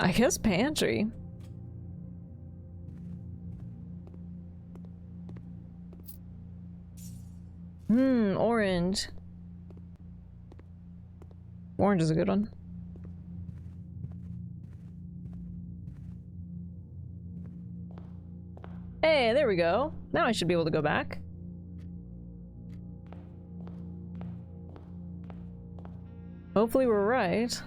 I guess pantry. Orange. Orange is a good one. Hey, there we go. Now I should be able to go back. Hopefully we're right.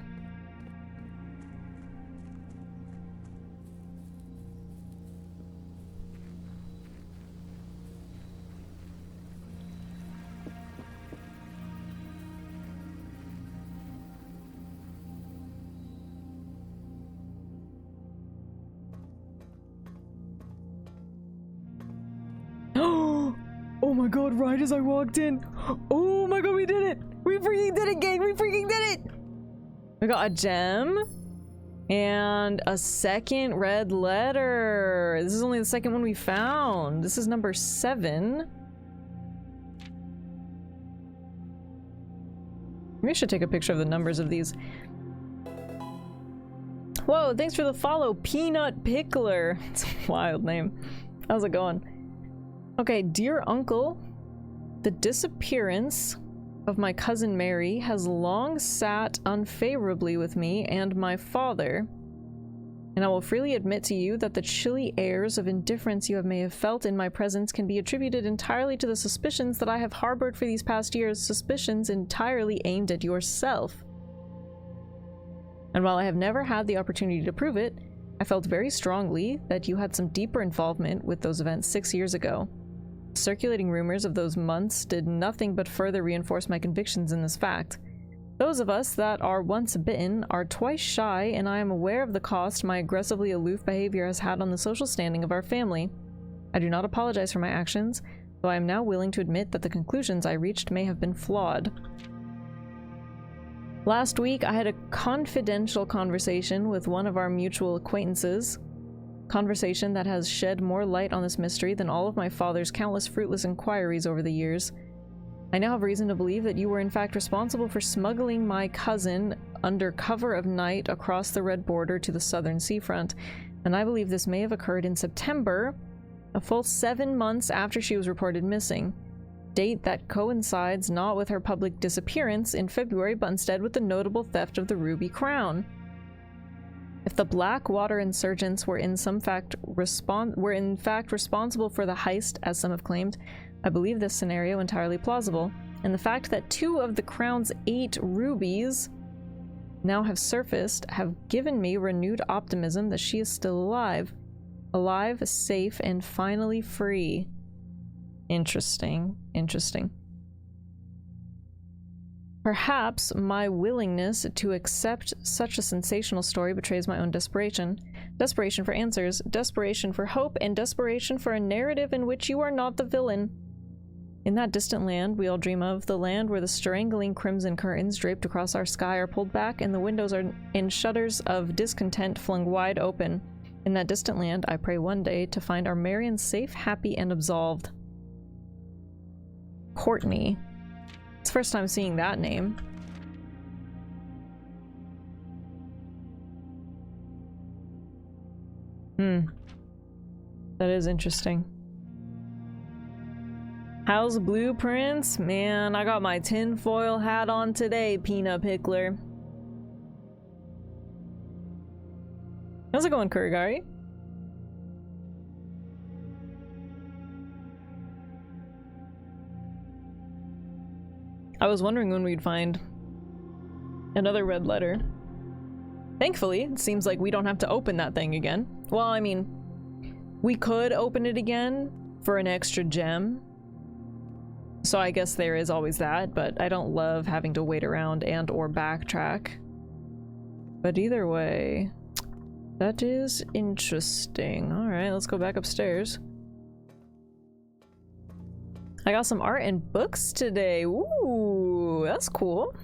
Oh my god, right as I walked in. Oh my god, we did it! We freaking did it, gang! We freaking did it! We got a gem and a second red letter. This is only the second one we found. This is number 7. Maybe I should take a picture of the numbers of these. Whoa, thanks for the follow, Peanut Pickler. It's a wild name. How's it going? Okay, dear uncle, the disappearance of my cousin Mary has long sat unfavorably with me and my father, and I will freely admit to you that the chilly airs of indifference you may have felt in my presence can be attributed entirely to the suspicions that I have harbored for these past years, suspicions entirely aimed at yourself. And while I have never had the opportunity to prove it, I felt very strongly that you had some deeper involvement with those events 6 years ago. Circulating rumors of those months did nothing but further reinforce my convictions in this fact. Those of us that are once bitten are twice shy, and I am aware of the cost my aggressively aloof behavior has had on the social standing of our family. I do not apologize for my actions, though I am now willing to admit that the conclusions I reached may have been flawed. Last week, I had a confidential conversation with one of our mutual acquaintances. Conversation that has shed more light on this mystery than all of my father's countless fruitless inquiries over the years. I now have reason to believe that you were in fact responsible for smuggling my cousin under cover of night across the red border to the southern seafront, and I believe this may have occurred in September, a full 7 months after she was reported missing. Date that coincides not with her public disappearance in February, but instead with the notable theft of the Ruby Crown. If the Blackwater insurgents were in fact responsible for the heist, as some have claimed, I believe this scenario entirely plausible, and the fact that 2 of the Crown's 8 rubies now have surfaced have given me renewed optimism that she is still alive. Alive, safe, and finally free. Interesting. Interesting. Perhaps my willingness to accept such a sensational story betrays my own desperation. Desperation for answers, desperation for hope, and desperation for a narrative in which you are not the villain. In that distant land we all dream of, the land where the strangling crimson curtains draped across our sky are pulled back and the windows are in shutters of discontent flung wide open. In that distant land, I pray one day to find our Marion safe, happy, and absolved. Courtney. It's the first time seeing that name. That is interesting. How's Blueprints? Man, I got my tinfoil hat on today, Peanut Pickler. How's it going, Kurigari? I was wondering when we'd find another red letter. Thankfully, it seems like we don't have to open that thing again. Well, I mean, we could open it again for an extra gem. So I guess there is always that, but I don't love having to wait around and or backtrack. But either way, that is interesting. All right, let's go back upstairs. I got some art and books today. Ooh, that's cool.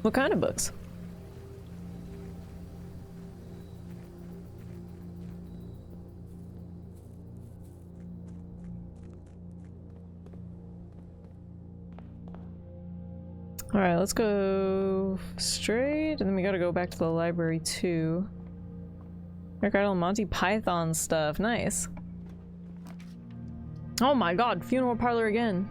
What kind of books? All right, let's go straight, and then we gotta go back to the library too. I got all Monty Python stuff. Nice. Oh my god, funeral parlor again.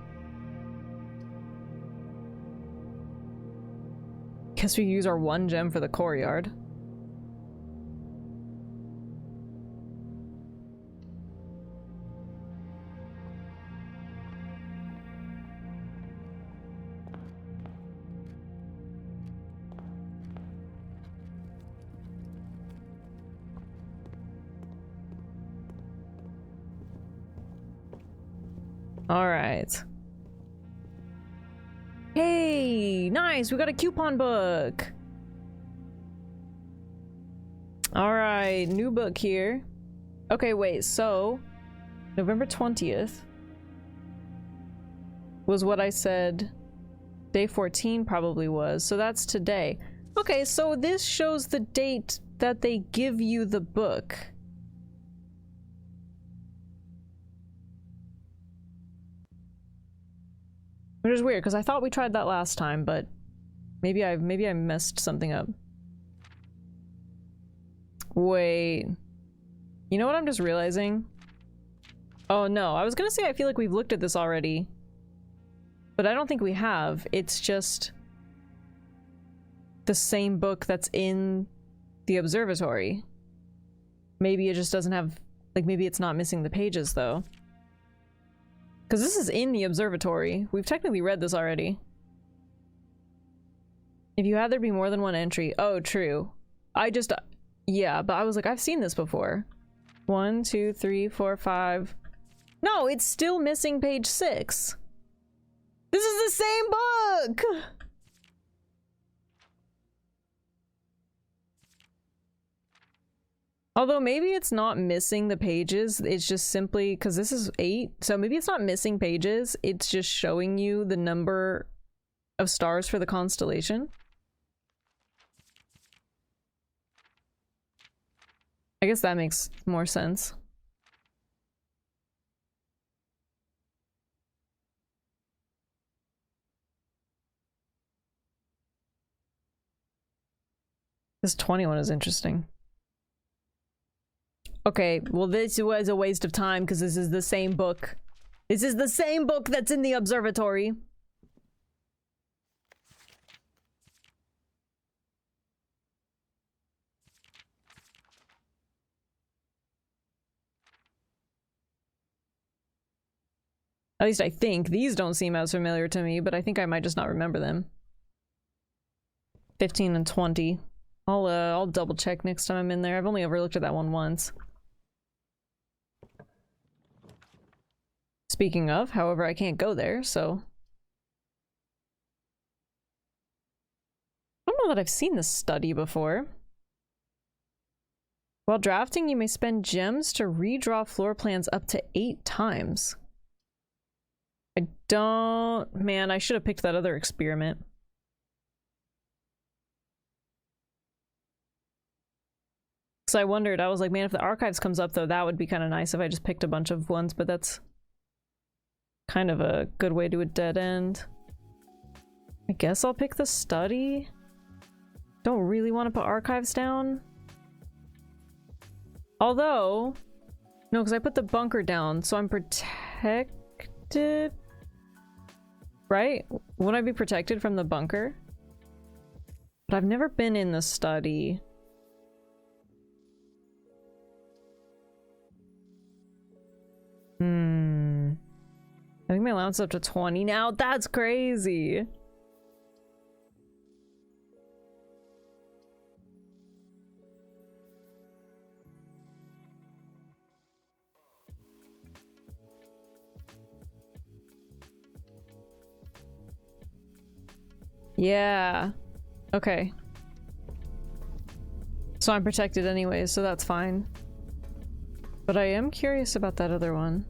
Guess we use our 1 gem for the courtyard. All right. Hey, nice. We got a coupon book. All right, new book here. Okay, wait. So, November 20th was what I said. Day 14 probably was. So that's today. Okay, so this shows the date that they give you the book. Which is weird, because I thought we tried that last time, but maybe I messed something up. Wait. You know what I'm just realizing? Oh no, I was gonna say I feel like we've looked at this already. But I don't think we have. It's just the same book that's in the observatory. Maybe it just doesn't have, like, maybe it's not missing the pages though. Because this is in the observatory. We've technically read this already. If you had there be more than 1 entry. Oh, true. Yeah, but I was like, I've seen this before. 1, 2, 3, 4, 5. No, it's still missing page 6. This is the same book! Although maybe it's not missing the pages, it's just simply, because this is 8, so maybe it's not missing pages, it's just showing you the number of stars for the constellation. I guess that makes more sense. This 21 is interesting. Okay, well this was a waste of time because this is the same book. This is the same book that's in the observatory. At least I think. These don't seem as familiar to me, but I think I might just not remember them. 15 and 20. I'll double check next time I'm in there. I've only ever looked at that one once. Speaking of, however, I can't go there, so... I don't know that I've seen this study before. While drafting, you may spend gems to redraw floor plans up to 8 times. I don't... Man, I should have picked that other experiment. Because So I wondered, I was like, man, if the archives comes up though, that would be kind of nice if I just picked a bunch of ones, but that's kind of a good way to a dead end. I guess I'll pick the study. Don't really want to put archives down. Although, no, because I put the bunker down, so I'm protected. Right? Wouldn't I be protected from the bunker? But I've never been in the study. I think my allowance is up to 20 now. That's crazy. Yeah. Okay. So I'm protected anyways, so that's fine. But I am curious about that other one.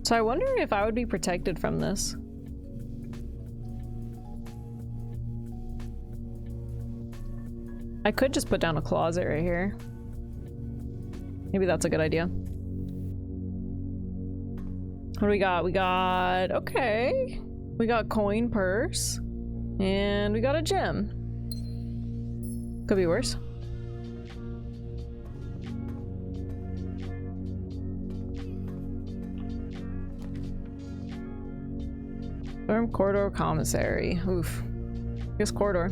So I wonder if I would be protected from this. I could just put down a closet right here. Maybe that's a good idea. What do we got? We got... okay. We got coin purse. And we got a gem. Could be worse. Storm corridor commissary. Oof. I guess corridor.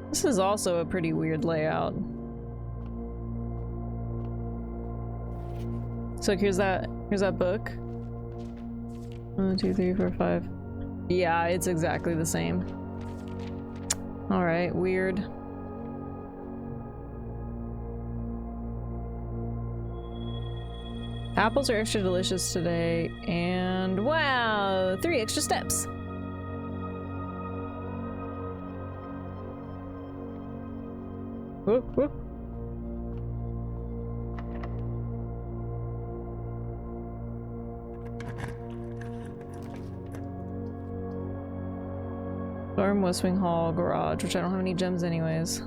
This is also a pretty weird layout. So here's that book. 1, 2, 3, 4, 5. Yeah, it's exactly the same. All right, weird. Apples are extra delicious today, and wow, 3 extra steps. Whoop, whoop. Storm, West Wing Hall, Garage, which I don't have any gems anyways.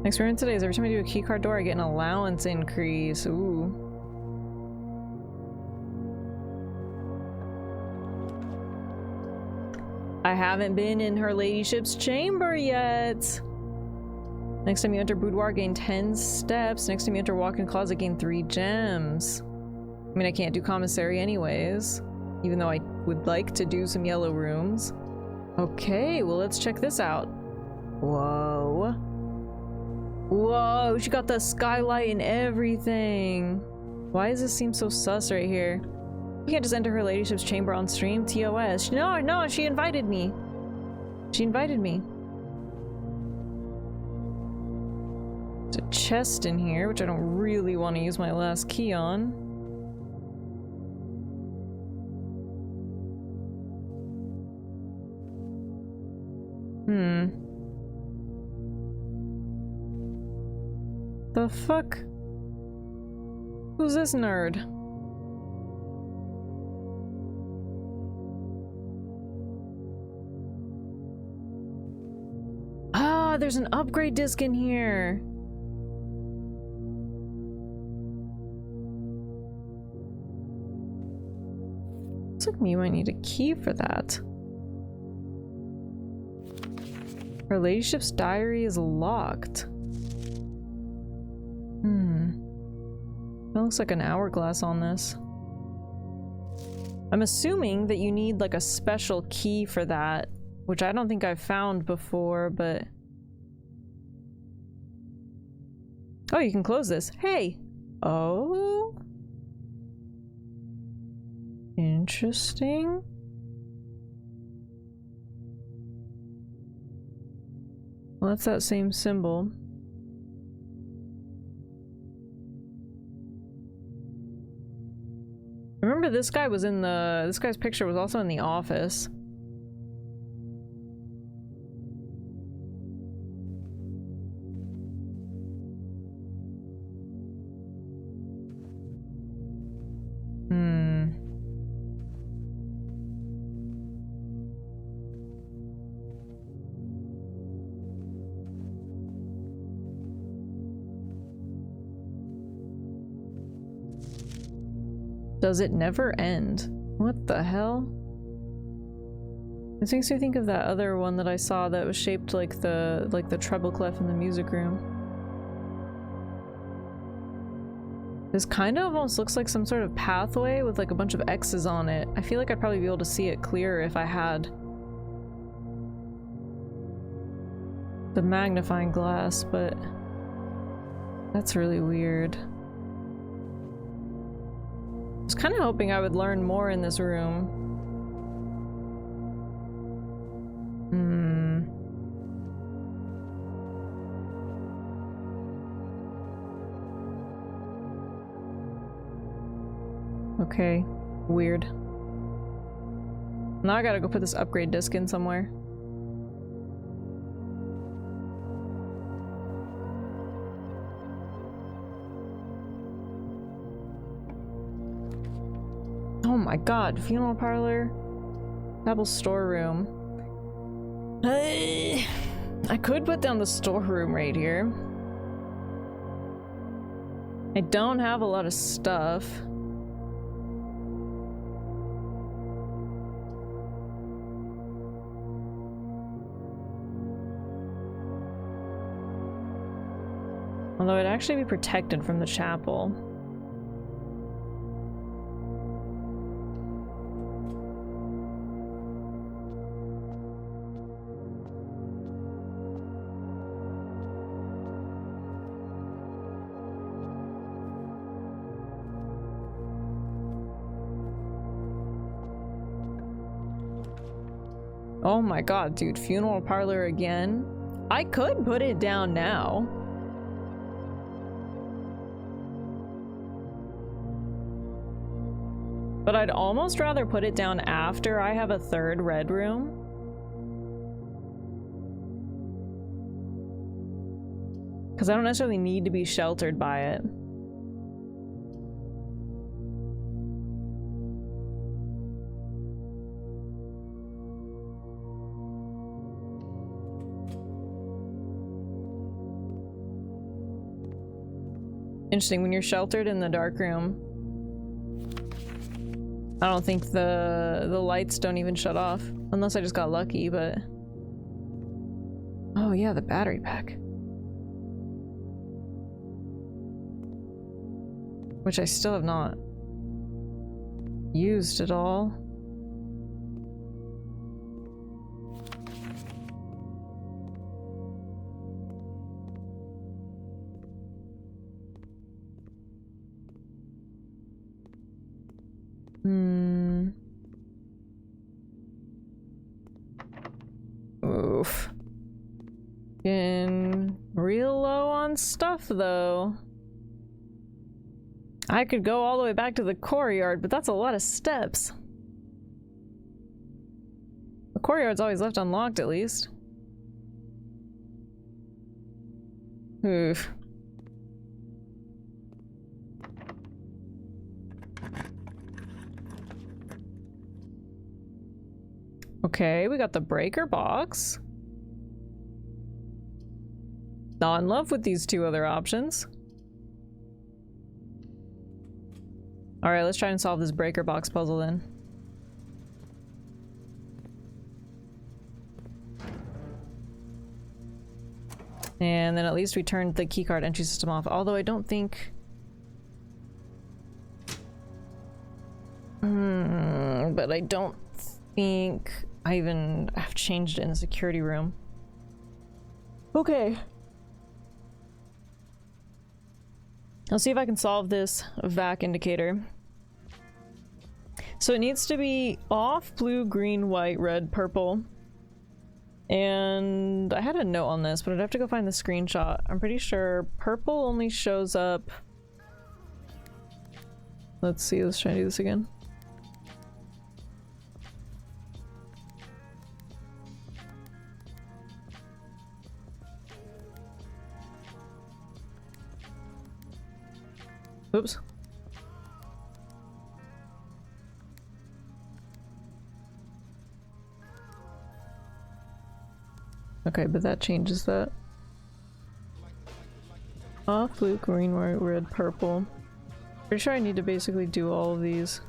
Experiment today is every time I do a keycard door, I get an allowance increase. Ooh. I haven't been in her ladyship's chamber yet. Next time you enter boudoir, gain 10 steps. Next time you enter walk-in closet, gain 3 gems. I mean, I can't do commissary anyways, even though I would like to do some yellow rooms. Okay, well, let's check this out. Whoa. Whoa, she got the skylight and everything. Why does this seem so sus right here? You can't just enter her ladyship's chamber on stream. TOS. No, she invited me. She invited me. There's a chest in here, which I don't really want to use my last key on. The fuck? Who's this nerd? Ah, there's an upgrade disc in here. Looks like me might need a key for that. Her ladyship's diary is locked. That looks like an hourglass on this. I'm assuming that you need like a special key for that, which I don't think I've found before, but... oh, you can close this. Hey! Oh? Interesting. Well, that's that same symbol. Remember this guy was in the... this guy's picture was also in the office. Does it never end? What the hell? This makes me think of that other one that I saw that was shaped like the treble clef in the music room. This kind of almost looks like some sort of pathway with like a bunch of X's on it. I feel like I'd probably be able to see it clearer if I had the magnifying glass, but that's really weird. I was kind of hoping I would learn more in this room. Okay, weird. Now I gotta go put this upgrade disc in somewhere. Oh my god, funeral parlor, Apple storeroom. I could put down the storeroom right here. I don't have a lot of stuff. Although it'd actually be protected from the chapel. Oh my god, dude, funeral parlor again? I could put it down now. But I'd almost rather put it down after I have a third red room. Because I don't necessarily need to be sheltered by it. Interesting, when you're sheltered in the dark room, I don't think the lights don't even shut off. Unless I just got lucky, but... Oh yeah, the battery pack. Which I still have not used at all. Oof. Getting real low on stuff, though. I could go all the way back to the courtyard, but that's a lot of steps. The courtyard's always left unlocked, at least. Oof. Okay, we got the breaker box. Not in love with these two other options. Alright, let's try and solve this breaker box puzzle then. And then at least we turned the keycard entry system off, although I don't think... but I don't think I even have changed it in the security room. Okay. I'll see if I can solve this vac indicator. So it needs to be off, blue, green, white, red, purple. And I had a note on this, but I'd have to go find the screenshot. I'm pretty sure purple only shows up. Let's see, let's try to do this again. Oops. Okay, but that changes that. Off, blue, green, white, red, purple. Pretty sure I need to basically do all of these.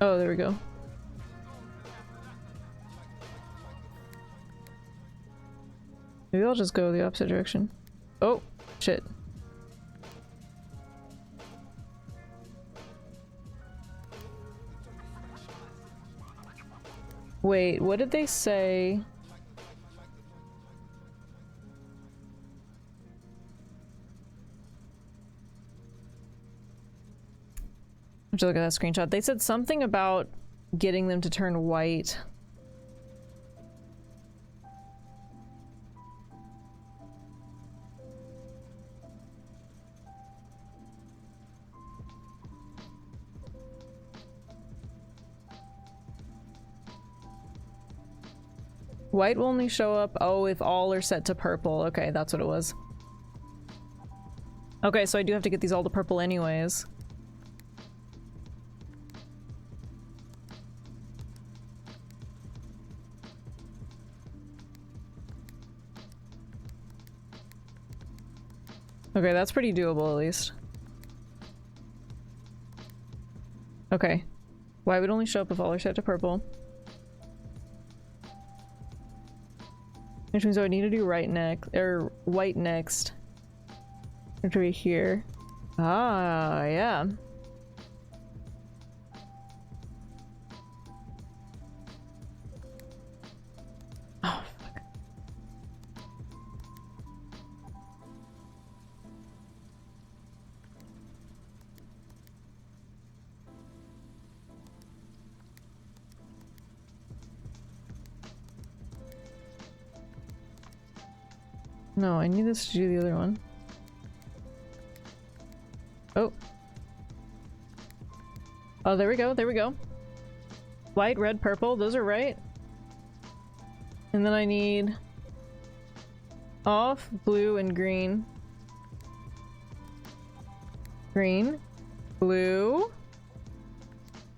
Oh, there we go. Maybe I'll just go the opposite direction. Oh, shit. Wait, what did they say? I have to look at that screenshot. They said something about getting them to turn white. White will only show up, oh, if all are set to purple. Okay, that's what it was. Okay, so I do have to get these all to purple anyways. Okay, that's pretty doable at least. Okay. White would only show up if all are set to purple. Which means I would need to do right next, or white next. Which would be here. Ah, yeah. Oh, fuck. No, I need this to do the other one. Oh. Oh, there we go, there we go. White, red, purple, those are right. And then I need off, blue, and green. Green, blue.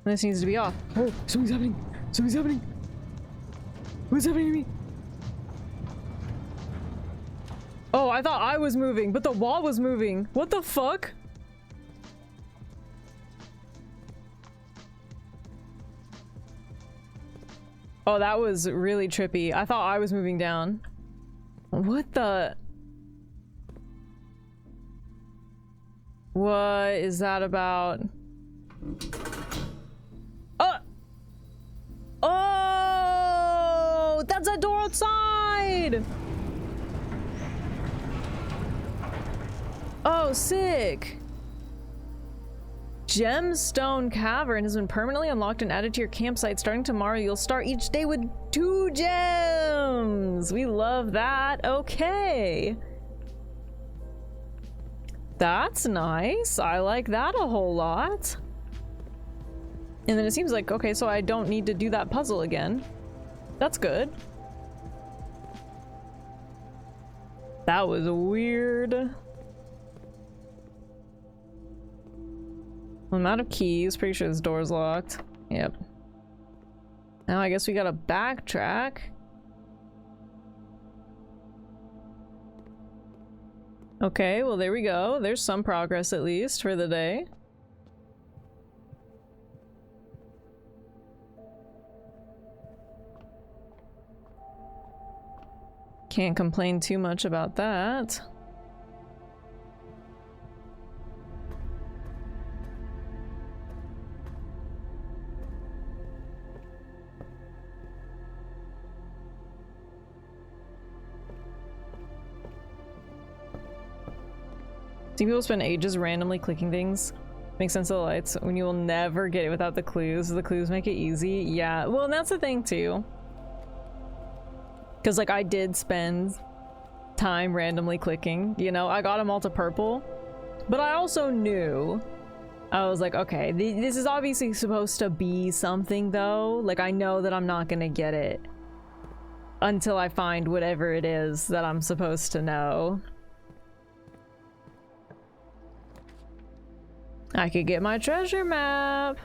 And this needs to be off. Oh, something's happening! Something's happening! What's happening to me? Oh, I thought I was moving, but the wall was moving. What the fuck? Oh, that was really trippy. I thought I was moving down. What the? What is that about? Oh! That's a door outside! Oh, sick! Gemstone Cavern has been permanently unlocked and added to your campsite. Starting tomorrow, you'll start each day with 2 gems! We love that. Okay. That's nice. I like that a whole lot. And then it seems like, okay, so I don't need to do that puzzle again. That's good. That was weird. I'm out of keys. Pretty sure this door's locked. Yep. Now I guess we gotta backtrack. Okay, well there we go. There's some progress at least for the day. Can't complain too much about that. See people spend ages randomly clicking things. Makes sense of the lights when you will never get it without the clues. The clues make it easy. Yeah, well, and that's the thing too. Because like I did spend time randomly clicking, you know, I got them all to purple, but I also knew, I was like, okay, this is obviously supposed to be something though. Like I know that I'm not gonna get it until I find whatever it is that I'm supposed to know. I could get my treasure map.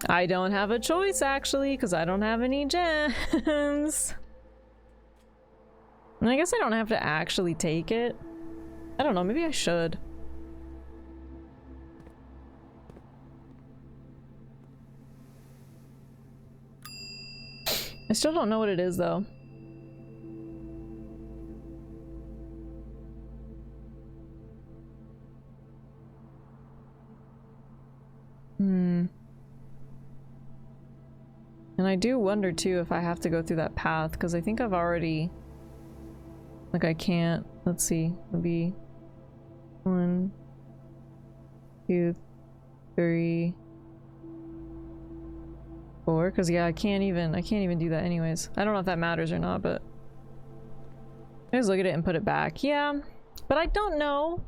I don't have a choice actually, because I don't have any gems. And I guess I don't have to actually take it. I don't know, maybe I should. I still don't know what it is though. And I do wonder too if I have to go through that path, because I think I've already... Like I can't... Let's see. It'll be... 1, 2, 3, 4. Because yeah, I can't even do that anyways. I don't know if that matters or not, but... I just look at it and put it back. Yeah, but I don't know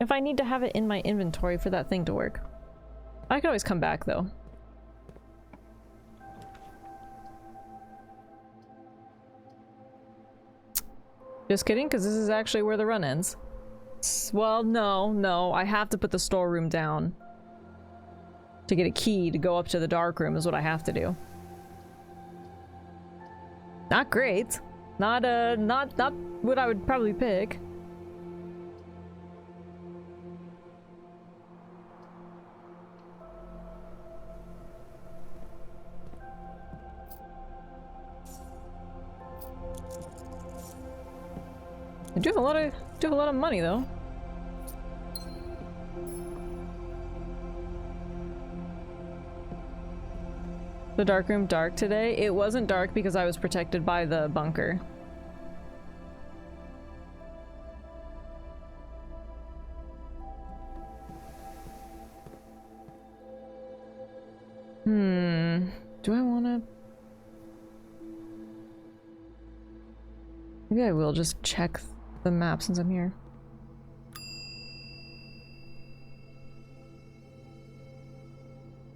if I need to have it in my inventory for that thing to work. I could always come back though. Just kidding, because this is actually where the run ends. Well, no, I have to put the storeroom down. To get a key to go up to the dark room is what I have to do. Not great. Not what I would probably pick. I do have a lot of money though. The dark room dark today? It wasn't dark because I was protected by the bunker. Do I wanna... Maybe I will just check the map since I'm here.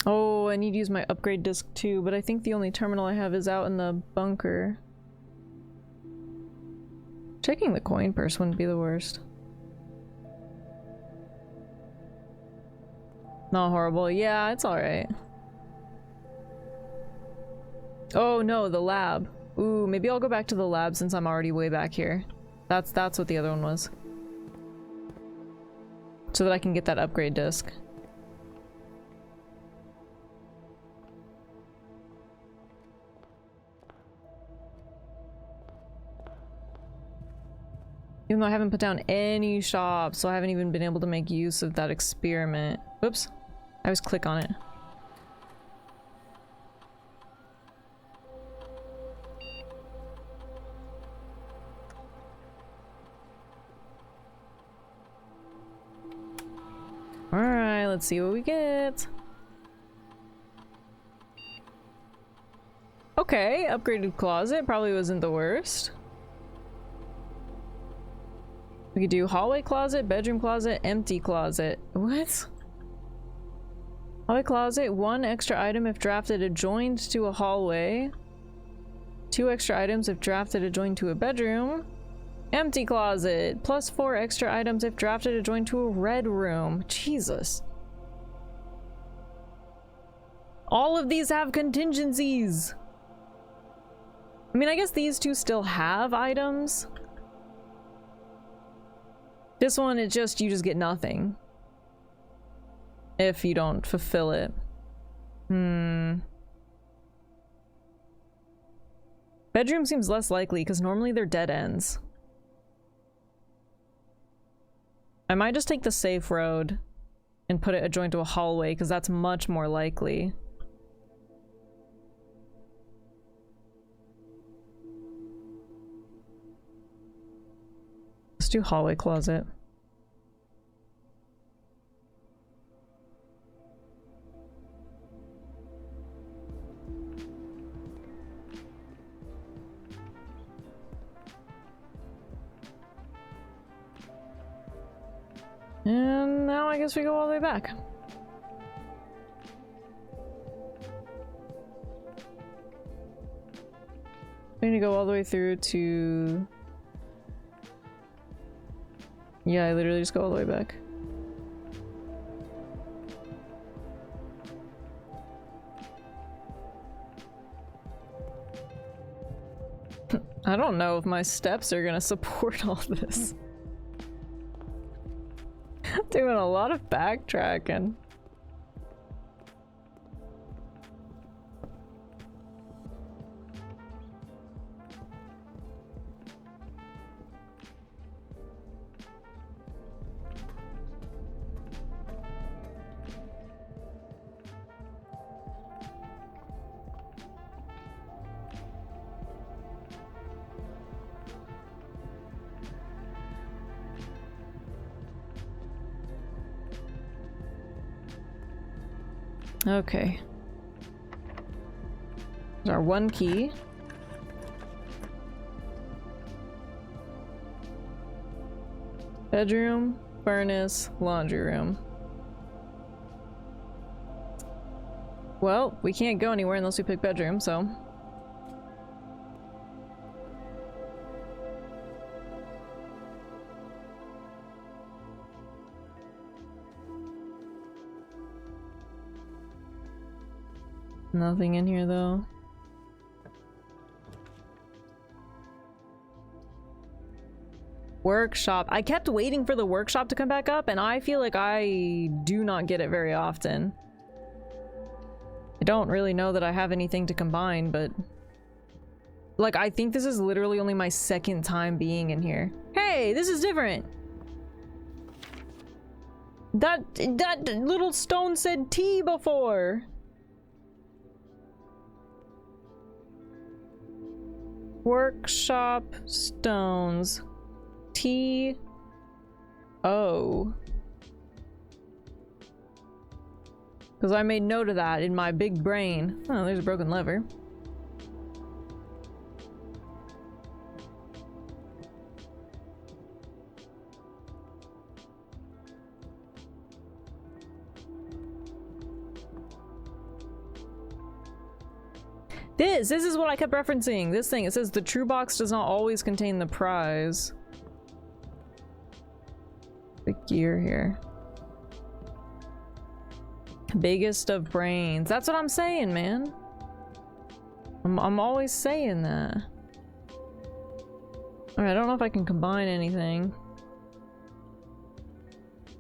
Oh, I need to use my upgrade disc too, but I think the only terminal I have is out in the bunker. Checking the coin purse wouldn't be the worst. Not horrible. Yeah, it's alright. Oh no, the lab. Ooh, maybe I'll go back to the lab since I'm already way back here. That's what the other one was. So that I can get that upgrade disc. Even though I haven't put down any shops, so I haven't even been able to make use of that experiment. Whoops. I always click on it. Alright, let's see what we get. Okay, upgraded closet probably wasn't the worst. We could do hallway closet, bedroom closet, empty closet. What? Hallway closet, 1 extra item if drafted adjoined to a hallway. 2 extra items if drafted adjoined to a bedroom. Empty closet, plus 4 extra items if drafted adjoined to a red room. Jesus. All of these have contingencies. I mean, I guess these two still have items. This one, you just get nothing. If you don't fulfill it. Bedroom seems less likely, because normally they're dead ends. I might just take the safe road and put it adjoined to a hallway, because that's much more likely. Let's do hallway closet. And now I guess we go all the way back. We need to go all the way through to... Yeah, I literally just go all the way back. I don't know if my steps are gonna support all this. I'm doing a lot of backtracking. Okay. There's our one key. Bedroom, furnace, laundry room. Well, we can't go anywhere unless we pick bedroom, so... Nothing in here though. Workshop. I kept waiting for the workshop to come back up and I feel like I do not get it very often. I don't really know that I have anything to combine, but... Like, I think this is literally only my second time being in here. Hey, this is different! That little stone said T before! Workshop stones. T O. Because I made note of that in my big brain. Oh, there's a broken lever. This is what I kept referencing. This thing, it says the true box does not always contain the prize. The gear here. Biggest of brains. That's what I'm saying, man. I'm always saying that. Alright, I don't know if I can combine anything.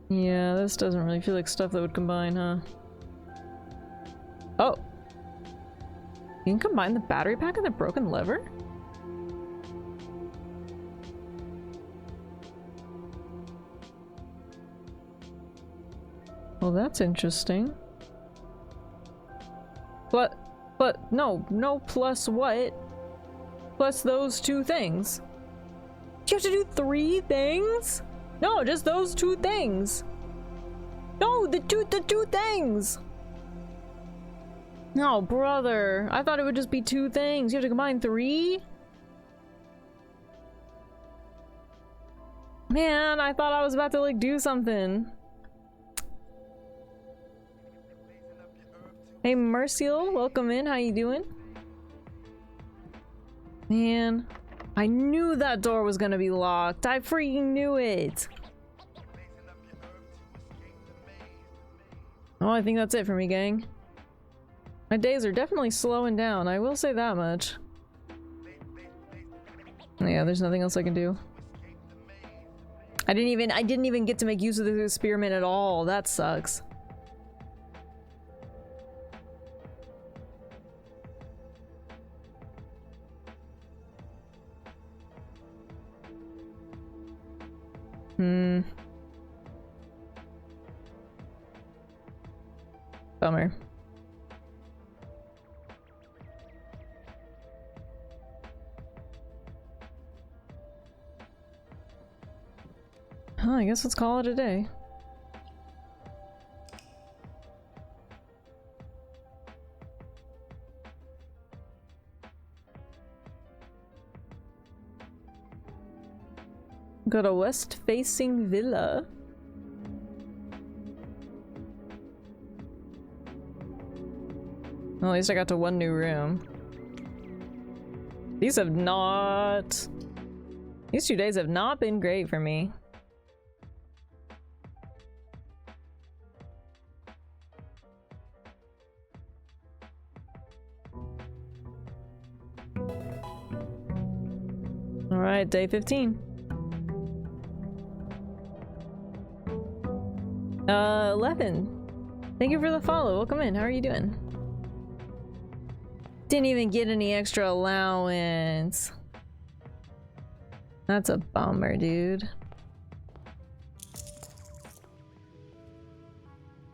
Yeah, this doesn't really feel like stuff that would combine, huh? Oh! You can combine the battery pack and the broken lever? Well, that's interesting. But no plus what? Plus those two things. You have to do 3 things? No, just those 2 things. No, the two things. No, brother. I thought it would just be 2 things. You have to combine 3? Man, I thought I was about to like do something. Hey Mercial, welcome in. How you doing? Man, I knew that door was gonna be locked. I freaking knew it. Oh, I think that's it for me, gang. My days are definitely slowing down, I will say that much. Yeah, there's nothing else I can do. I didn't even get to make use of this experiment at all. That sucks. Bummer. Well, I guess let's call it a day. Got a west-facing villa. Well, at least I got to one new room. These 2 days have not been great for me. All right, day 15. 11. Thank you for the follow. Welcome in. How are you doing? Didn't even get any extra allowance. That's a bummer, dude.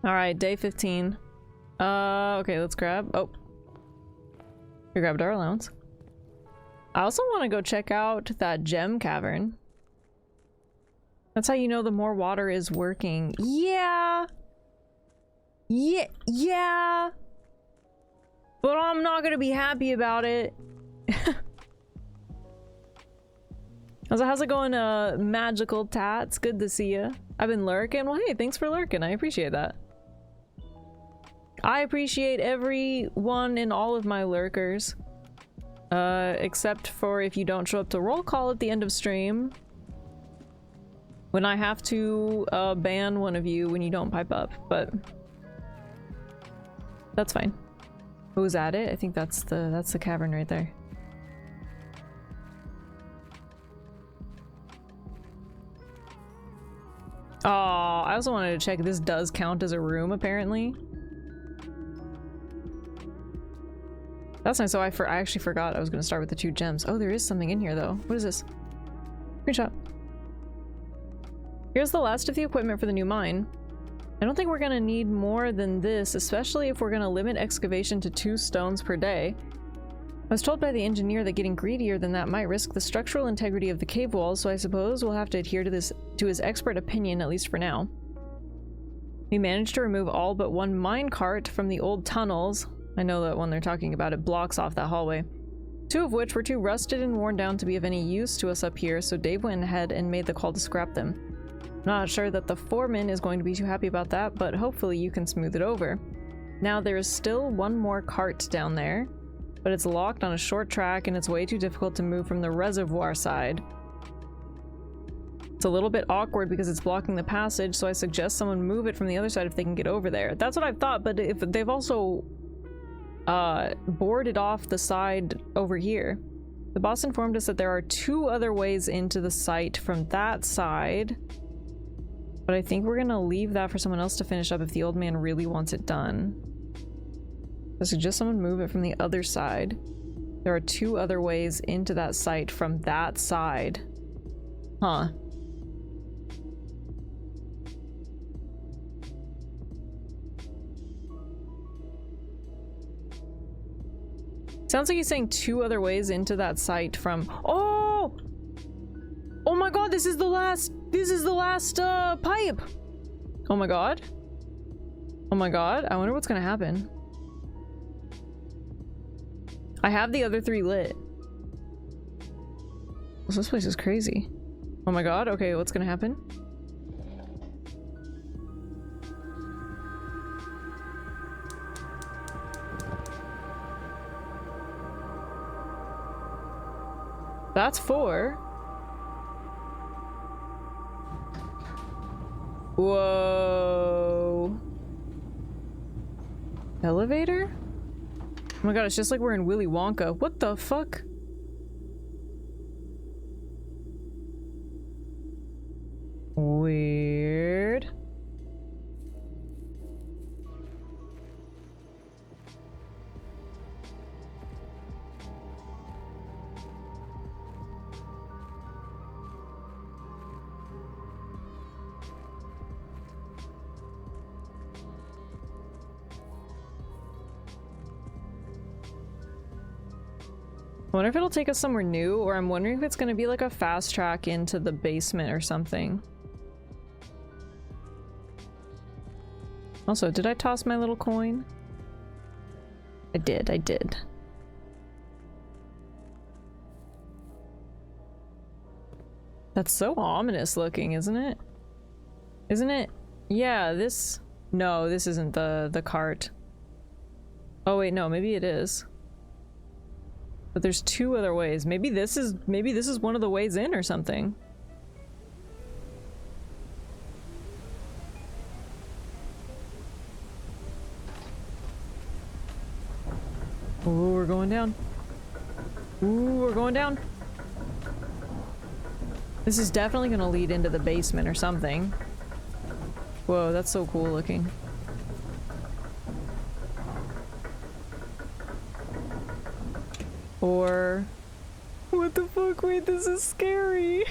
Alright, day 15. Okay, let's grab... Oh. We grabbed our allowance. I also want to go check out that gem cavern. That's how you know the more water is working. Yeah! Yeah! But I'm not gonna be happy about it. How's it going, Magical Tats? Good to see ya. I've been lurking. Well, hey, thanks for lurking. I appreciate that. I appreciate everyone and all of my lurkers. Except for if you don't show up to roll call at the end of stream. When I have to, ban one of you when you don't pipe up, but... That's fine. Who's at it? I think that's the cavern right there. Oh, I also wanted to check. This does count as a room, apparently. That's nice. So I actually forgot I was going to start with the 2 gems. Oh, there is something in here, though. What is this? Screenshot. Here's the last of the equipment for the new mine. I don't think we're going to need more than this, especially if we're going to limit excavation to 2 stones per day. I was told by the engineer that getting greedier than that might risk the structural integrity of the cave walls, so I suppose we'll have to adhere to his expert opinion, at least for now. We managed to remove all but 1 minecart from the old tunnels. I know that one they're talking about, it blocks off that hallway. 2 of which were too rusted and worn down to be of any use to us up here, so Dave went ahead and made the call to scrap them. I'm not sure that the foreman is going to be too happy about that, but hopefully you can smooth it over. Now there is still 1 more cart down there, but it's locked on a short track and it's way too difficult to move from the reservoir side. It's a little bit awkward because it's blocking the passage, so I suggest someone move it from the other side if they can get over there. That's what I thought, but if they've also boarded off the side over here. The boss informed us that there are 2 other ways into the site from that side, but I think we're gonna leave that for someone else to finish up if the old man really wants it done. I suggest someone move it from the other side. There are 2 other ways into that site from that side. Huh. Sounds like he's saying 2 other ways into that site from— Oh! Oh my god, this is the last pipe! Oh my god. Oh my god, I wonder what's gonna happen. I have the other 3 lit. This place is crazy. Oh my god, okay, what's gonna happen? That's 4. Whoa. Elevator? Oh my god, it's just like we're in Willy Wonka. What the fuck? Weird. I wonder if it'll take us somewhere new, or I'm wondering if it's gonna be like a fast track into the basement or something. Also, did I toss my little coin? I did, I did. That's so ominous looking, isn't it? Isn't it? Yeah, this... No, this isn't the cart. Oh wait, no, maybe it is. But there's two other ways. Maybe this is one of the ways in or something. Ooh, we're going down. Ooh, we're going down. This is definitely gonna lead into the basement or something. Whoa, that's so cool looking. Or... What the fuck? Wait, this is scary.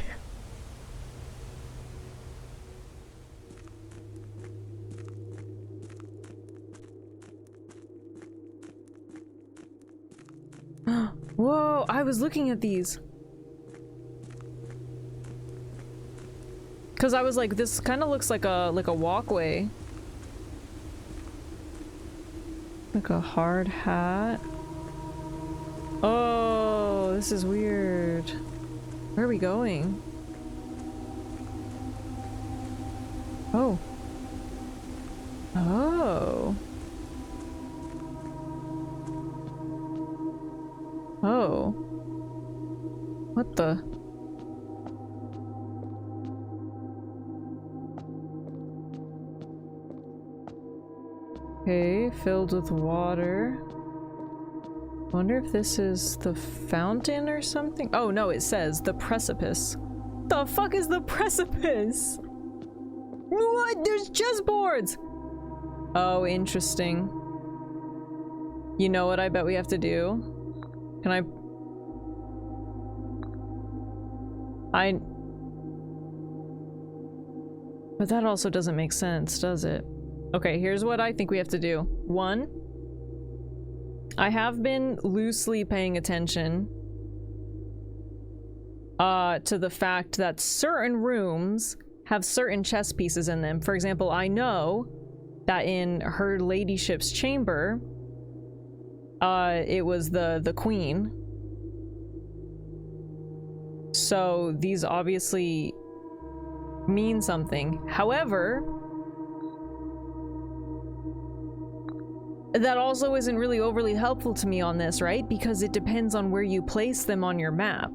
Whoa, I was looking at these. Cause I was like, this kind of looks like a walkway. Like a hard hat. Oh, this is weird. Where are we going? Oh. Oh. Oh. What the? Okay, filled with water. Wonder if this is the fountain or something? Oh no, it says the precipice. The fuck is the precipice? What? There's chessboards! Oh, interesting. You know what I bet we have to do? Can I... But that also doesn't make sense, does it? Okay, here's what I think we have to do. One, I have been loosely paying attention to the fact that certain rooms have certain chess pieces in them. For example, I know that in her ladyship's chamber, it was the queen. So these obviously mean something. However, that also isn't really overly helpful to me on this, right? Because it depends on where you place them on your map.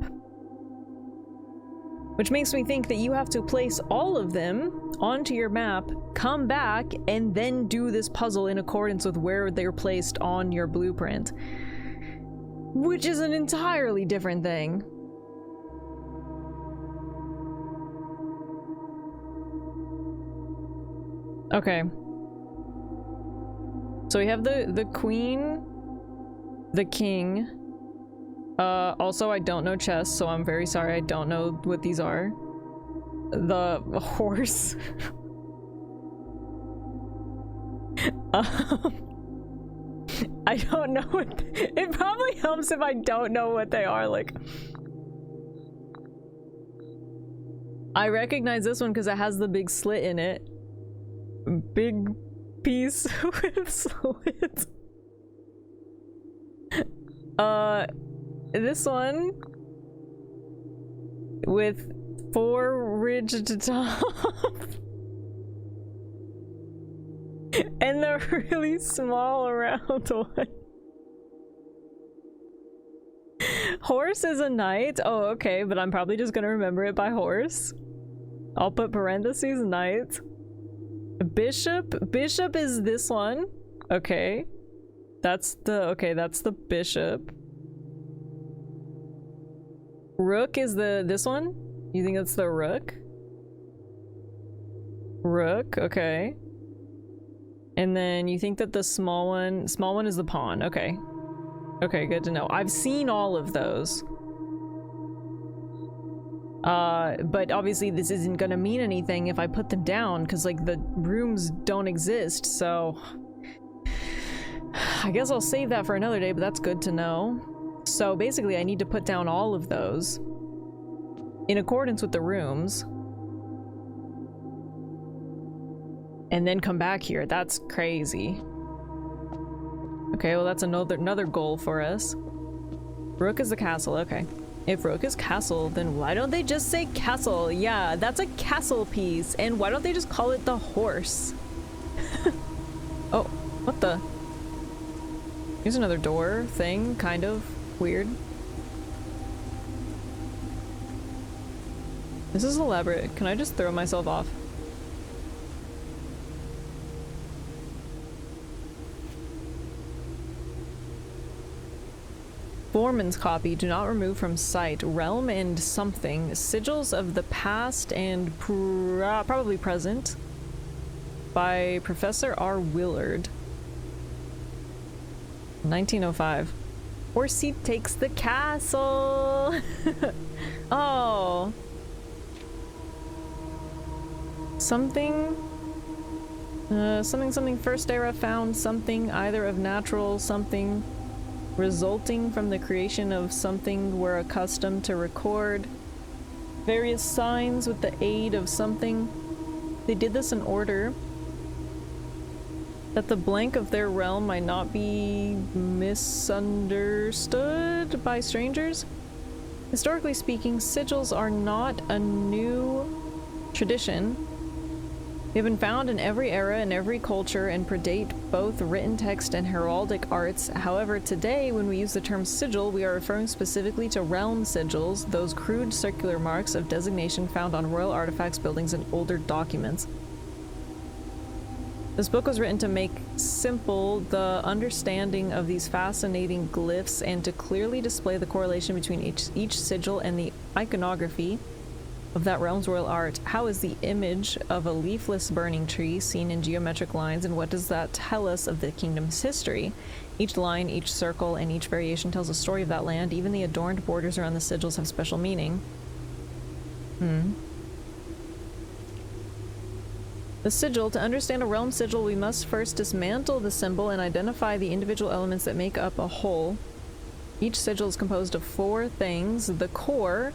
Which makes me think that you have to place all of them onto your map, come back, and then do this puzzle in accordance with where they're placed on your blueprint. Which is an entirely different thing. Okay. So we have the queen, the king. Also I don't know chess, so I'm very sorry, I don't know what these are. The horse. I don't know what... It probably helps if I don't know what they are, like... I recognize this one because it has the big slit in it. Big piece with slit. This one with 4 ridge at the top. And the really small round one. Horse is a knight. Oh, okay, but I'm probably just gonna remember it by horse. I'll put parentheses knight. Bishop. Bishop is this one. Okay. That's the bishop. Rook is this one? You think it's the rook? Rook, okay. And then you think that the small one is the pawn. Okay. Okay, good to know. I've seen all of those. But obviously this isn't gonna mean anything if I put them down, because like the rooms don't exist, so I guess I'll save that for another day, but that's good to know. So basically I need to put down all of those in accordance with the rooms. and then come back here. That's crazy. Okay, well that's another goal for us. Rook is the castle, okay. If Rook is castle, then why don't they just say castle? Yeah, that's a castle piece. And why don't they just call it the horse? Oh, what the? Here's another door thing, kind of weird. This is elaborate. Can I just throw myself off? Foreman's copy. Do not remove from sight. Realm and something. Sigils of the past and probably present. By Professor R. Willard. 1905. Horsey takes the castle! Oh. Something. Something first era found something either of natural something resulting from the creation of something we're accustomed to record. Various signs with the aid of something. They did this in order that the blank of their realm might not be misunderstood by strangers. Historically speaking, sigils are not a new tradition. They have been found in every era and every culture and predate both written text and heraldic arts. However, today, when we use the term sigil, we are referring specifically to realm sigils, those crude circular marks of designation found on royal artifacts, buildings, and older documents. This book was written to make simple the understanding of these fascinating glyphs and to clearly display the correlation between each sigil and the iconography of that realm's royal art. How is the image of a leafless burning tree seen in geometric lines, and what does that tell us of the kingdom's history? Each line, each circle, and each variation tells a story of that land. Even the adorned borders around the sigils have special meaning. The sigil. To understand a realm sigil, we must first dismantle the symbol and identify the individual elements that make up a whole. Each sigil is composed of 4 things: the core,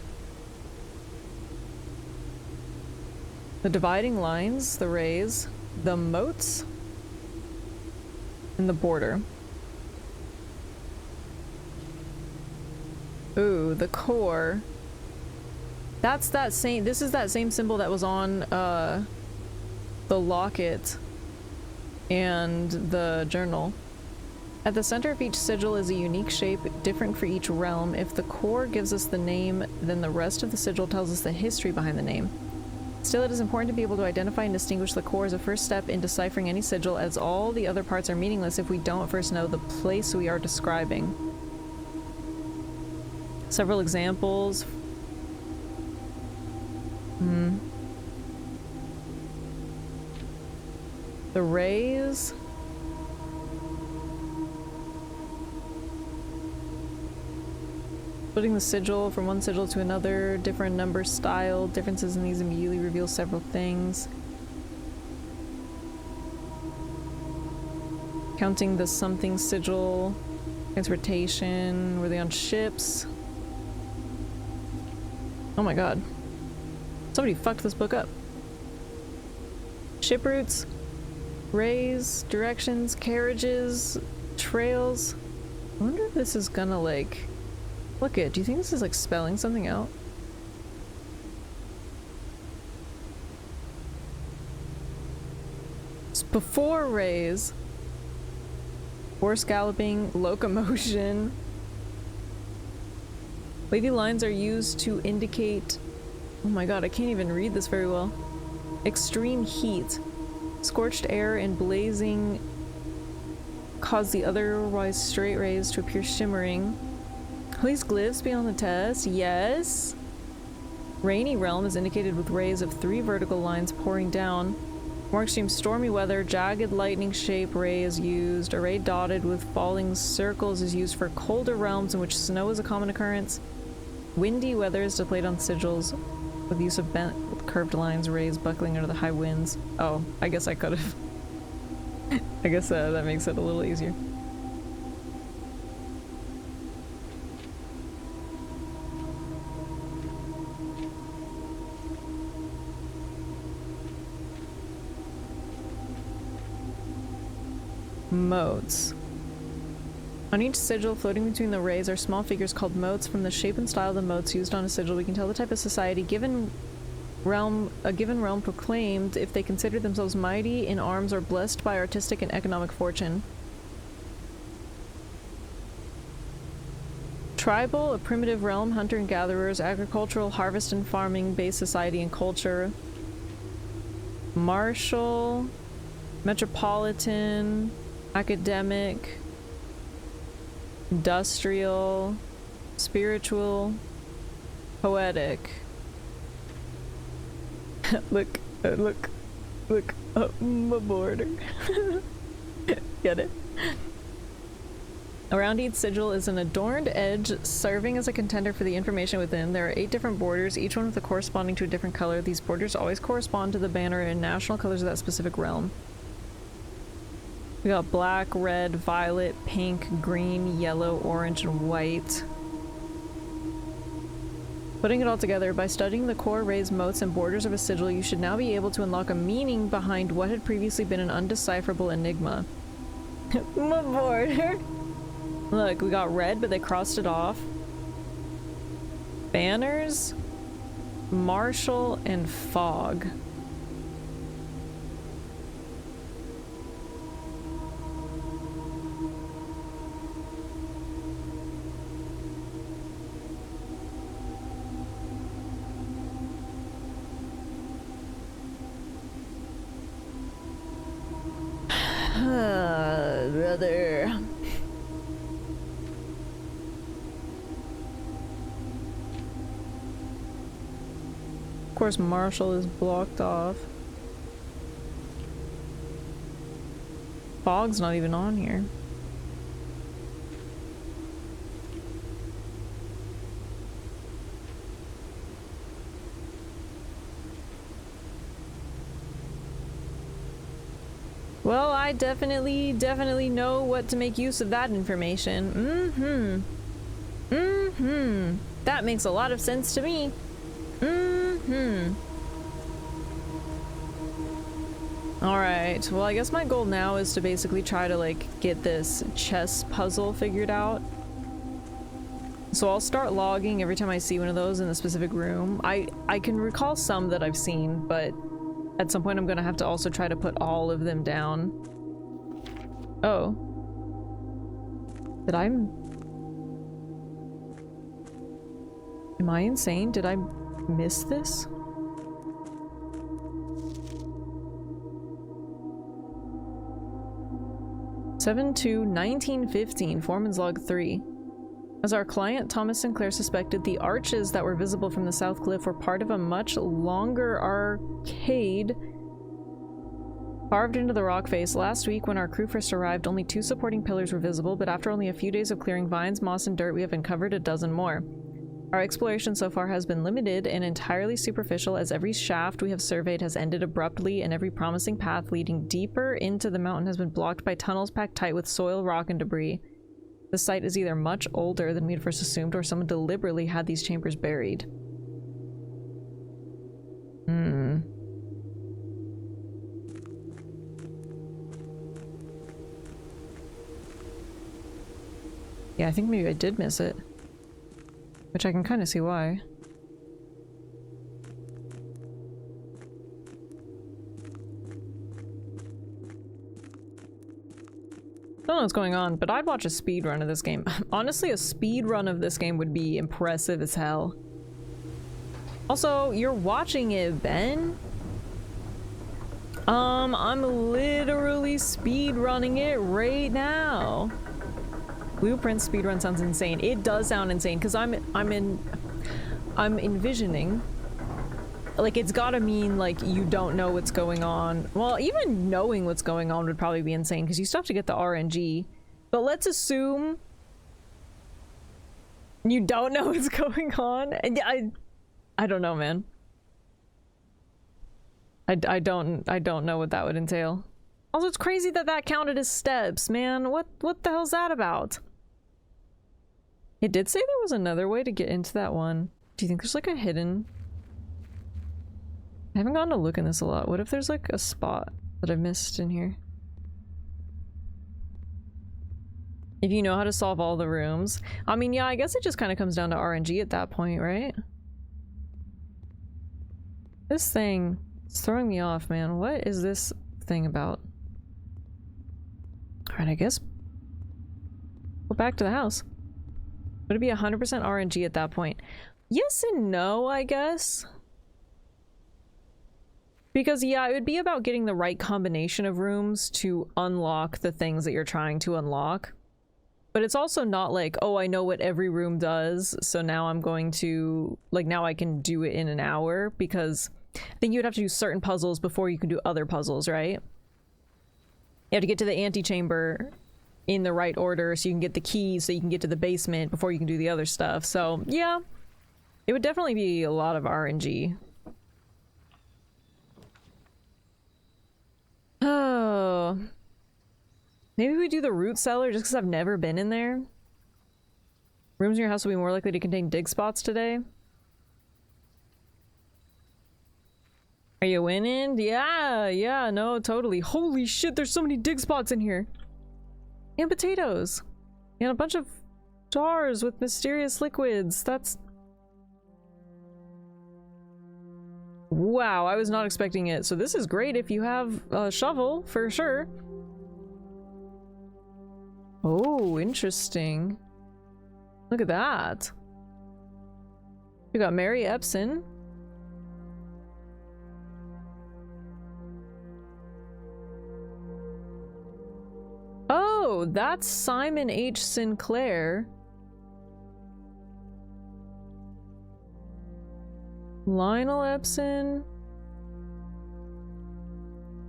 the dividing lines, the rays, the moats, and the border. Ooh, the core. That's that same, this is that same symbol that was on the locket and the journal. At the center of each sigil is a unique shape, different for each realm. If the core gives us the name, then the rest of the sigil tells us the history behind the name. Still, it is important to be able to identify and distinguish the core as a first step in deciphering any sigil, as all the other parts are meaningless if we don't first know the place we are describing. Several examples. The rays. Putting the sigil from one sigil to another, different number style, differences in these immediately reveal several things. Counting the something sigil, transportation, were they on ships? Oh my god. Somebody fucked this book up. Ship routes, rays, directions, carriages, trails. I wonder if this is gonna like... Look it, do you think this is like spelling something out? It's before rays. Horse galloping, locomotion. Wavy lines are used to indicate... Oh my god, I can't even read this very well. Extreme heat. Scorched air and blazing cause the otherwise straight rays to appear shimmering. Will these glyphs be on the test? Yes. Rainy realm is indicated with rays of 3 vertical lines pouring down. More extreme stormy weather, jagged lightning shape ray is used. A ray dotted with falling circles is used for colder realms in which snow is a common occurrence. Windy weather is displayed on sigils with use of bent with curved lines, rays buckling under the high winds. Oh, I guess I could have. I guess that makes it a little easier. Motes. On each sigil floating between the rays are small figures called motes. From the shape and style of the motes used on a sigil, we can tell the type of society a given realm proclaimed if they consider themselves mighty in arms or blessed by artistic and economic fortune. Tribal, a primitive realm, hunter and gatherers, agricultural, harvest and farming based society and culture. Martial, metropolitan, academic, industrial, spiritual, poetic. Look up my border. Get it? Around each sigil is an adorned edge serving as a contender for the information within. There are 8 different borders, each one with a corresponding to a different color. These borders always correspond to the banner and national colors of that specific realm. We got black, red, violet, pink, green, yellow, orange, and white. Putting it all together, by studying the core rays, motes, and borders of a sigil, you should now be able to unlock a meaning behind what had previously been an undecipherable enigma. My border! Look, we got red, but they crossed it off. Banners, martial, and fog. Brother. Of course, Marshall is blocked off. Fog's not even on here. Well, I definitely know what to make use of that information. That makes a lot of sense to me. Alright, well I guess my goal now is to basically try to like get this chess puzzle figured out. So I'll start logging every time I see one of those in a specific room. I can recall some that I've seen, but at some point I'm gonna have to also try to put all of them down. Oh. Am I insane? Did I miss this? (7/2/1915) Foreman's Log 3. As our client Thomas Sinclair suspected, the arches that were visible from the south cliff were part of a much longer arcade carved into the rock face. Last week, when our crew first arrived, only 2 supporting pillars were visible, but after only a few days of clearing vines, moss, and dirt, we have uncovered a dozen more. Our exploration so far has been limited and entirely superficial, as every shaft we have surveyed has ended abruptly, and every promising path leading deeper into the mountain has been blocked by tunnels packed tight with soil, rock, and debris. The site is either much older than we had first assumed, or someone deliberately had these chambers buried. Yeah, I think maybe I did miss it. Which I can kind of see why. I don't know what's going on, but I'd watch a speed run of this game. Honestly, a speed run of this game would be impressive as hell. Also, you're watching it, Ben? I'm literally speed running it right now. Blueprint speedrun sounds insane. It does sound insane because I'm envisioning, like, it's gotta mean like you don't know what's going on. Well, even knowing what's going on would probably be insane because you still have to get the RNG. But let's assume you don't know what's going on. And I don't know, man. I don't know what that would entail. Also, it's crazy that that counted as steps, man. What the hell's that about? It did say there was another way to get into that one. Do you think there's like a hidden... I haven't gotten to look in this a lot. What if there's like a spot that I missed in here? If you know how to solve all the rooms. I mean, yeah, I guess it just kind of comes down to RNG at that point, right? This thing is throwing me off, man. What is this thing about? Alright, I guess go back to the house. Would it be 100% RNG at that point? Yes and no, I guess. Because, yeah, it would be about getting the right combination of rooms to unlock the things that you're trying to unlock. But it's also not like, oh, I know what every room does, so now I'm going to... like, now I can do it in an hour, because I think you'd have to do certain puzzles before you can do other puzzles, right? You have to get to the antechamber in the right order so you can get the keys so you can get to the basement before you can do the other stuff. So, yeah. It would definitely be a lot of RNG. Oh. Maybe we do the root cellar just because I've never been in there. Rooms in your house will be more likely to contain dig spots today. Are you winning? Yeah, no, totally. Holy shit, there's so many dig spots in here. And potatoes. And a bunch of jars with mysterious liquids. That's... wow, I was not expecting it. So this is great if you have a shovel, for sure. Oh, interesting. Look at that. We got Mary Epson. Oh, that's Simon H. Sinclair. Lionel Epson.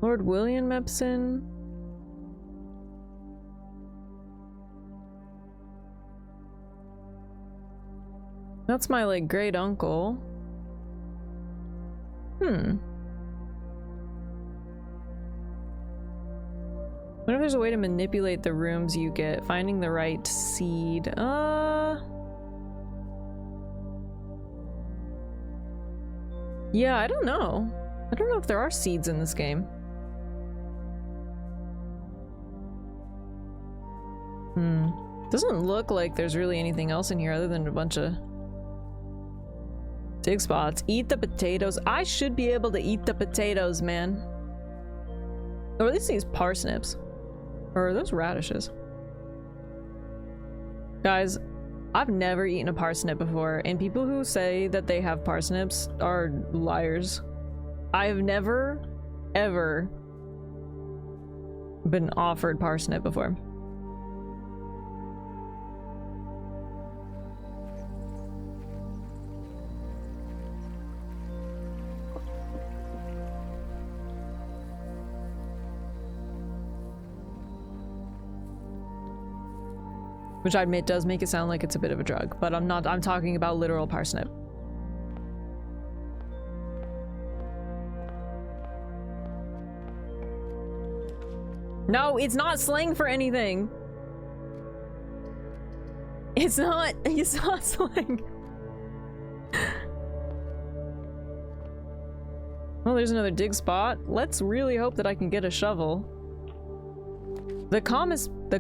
Lord William Epson. That's my, like, great uncle. I wonder if there's a way to manipulate the rooms you get. Finding the right seed. Yeah, I don't know. I don't know if there are seeds in this game. Doesn't look like there's really anything else in here other than a bunch of dig spots. Eat the potatoes. I should be able to eat the potatoes, man. Or at least these parsnips. Or are those radishes? Guys, I've never eaten a parsnip before, and people who say that they have parsnips are liars. I've never, ever been offered parsnip before. Which I admit does make it sound like it's a bit of a drug, but I'm not, I'm talking about literal parsnip. No, it's not slang for anything. It's not slang. Well, there's another dig spot. Let's really hope that I can get a shovel. The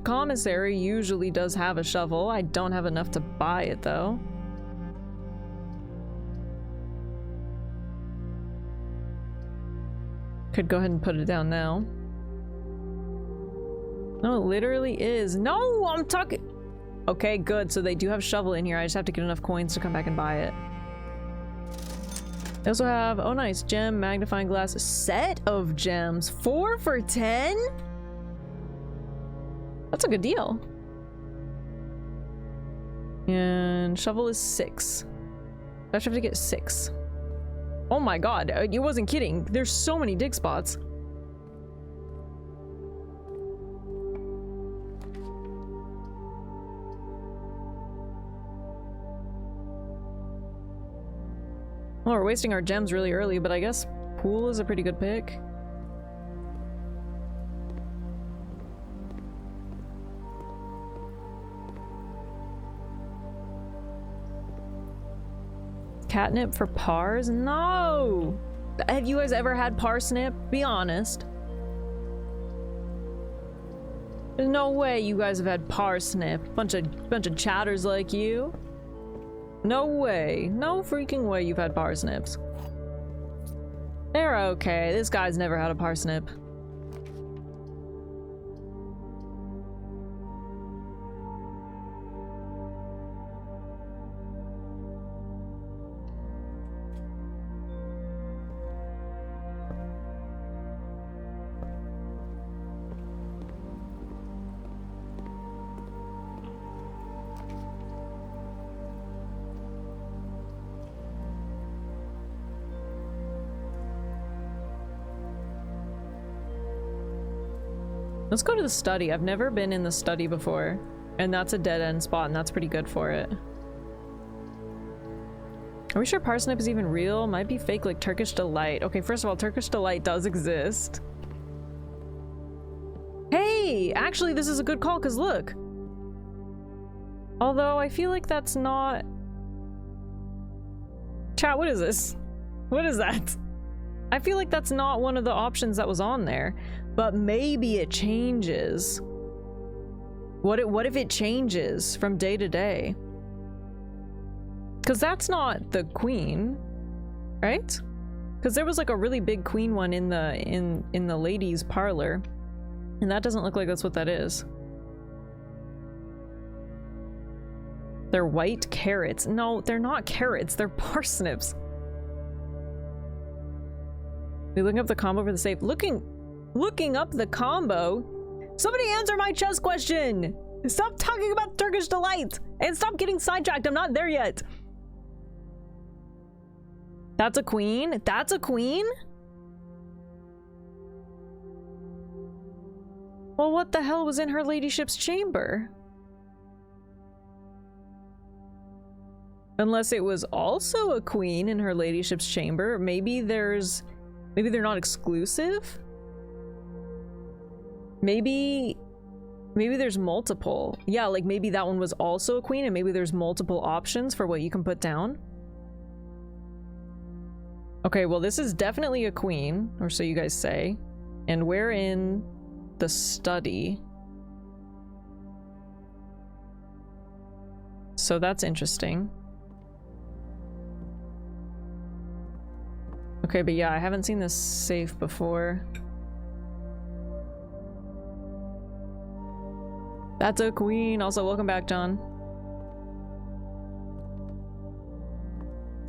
commissary usually does have a shovel. I don't have enough to buy it, though. Could go ahead and put it down now. No, it literally is. No, I'm talking... Okay, good. So they do have a shovel in here. I just have to get enough coins to come back and buy it. They also have, oh nice, gem, magnifying glass, set of gems. 4 for 10? That's a good deal. And shovel is 6. I should have to get 6. Oh my god, you wasn't kidding. There's so many dig spots. Well, we're wasting our gems really early, but I guess pool is a pretty good pick. Catnip for pars? No! Have you guys ever had parsnip? Be honest. There's no way you guys have had parsnip. Bunch of chatters like you. No way. No freaking way you've had parsnips. They're okay. This guy's never had a parsnip. Let's go to the study. I've never been in the study before, and that's a dead-end spot, and that's pretty good for it. Are we sure parsnip is even real? Might be fake like Turkish Delight. Okay, first of all, Turkish Delight does exist. Hey! Actually, this is a good call, because look. Although, I feel like that's not... Chat, what is this? What is that? I feel like that's not one of the options that was on there. But maybe it changes. What if it changes from day to day? Because that's not the queen, right? Because there was like a really big queen one in the ladies' parlor, and that doesn't look like that's what that is. They're white carrots. No, they're not carrots. They're parsnips. We looking up the combo for the safe. Looking up the combo? Somebody answer my chess question! Stop talking about Turkish Delight! And stop getting sidetracked, I'm not there yet! That's a queen? That's a queen? Well, what the hell was in her ladyship's chamber? Unless it was also a queen in her ladyship's chamber. Maybe they're not exclusive? Maybe there's multiple. Yeah, like maybe that one was also a queen and maybe there's multiple options for what you can put down. Okay, well this is definitely a queen, or so you guys say. And we're in the study. So that's interesting. Okay, but yeah, I haven't seen this safe before. That's a queen. Also, welcome back, John.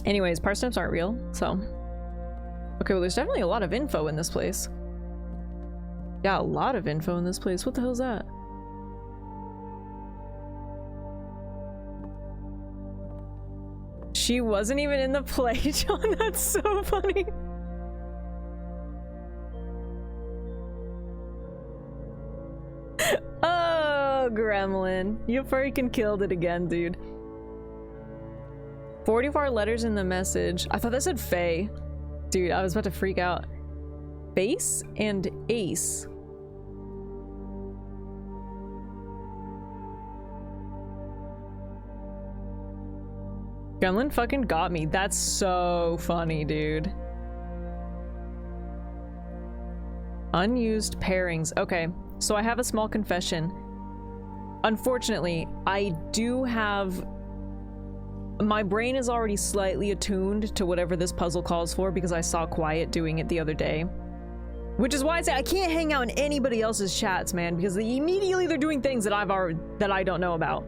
Anyways, parsnips aren't real, so. Okay, well there's definitely a lot of info in this place. Yeah, a lot of info in this place. What the hell is that? She wasn't even in the play, John. That's so funny. Oh, Gremlin. You freaking killed it again, dude. 44 letters in the message. I thought that said Faye. Dude, I was about to freak out. Face and ace. Gremlin fucking got me. That's so funny, dude. Unused pairings. Okay, so I have a small confession. Unfortunately, I do have... My brain is already slightly attuned to whatever this puzzle calls for because I saw Quiet doing it the other day. Which is why I say I can't hang out in anybody else's chats, man, because immediately they're doing things that I don't know about.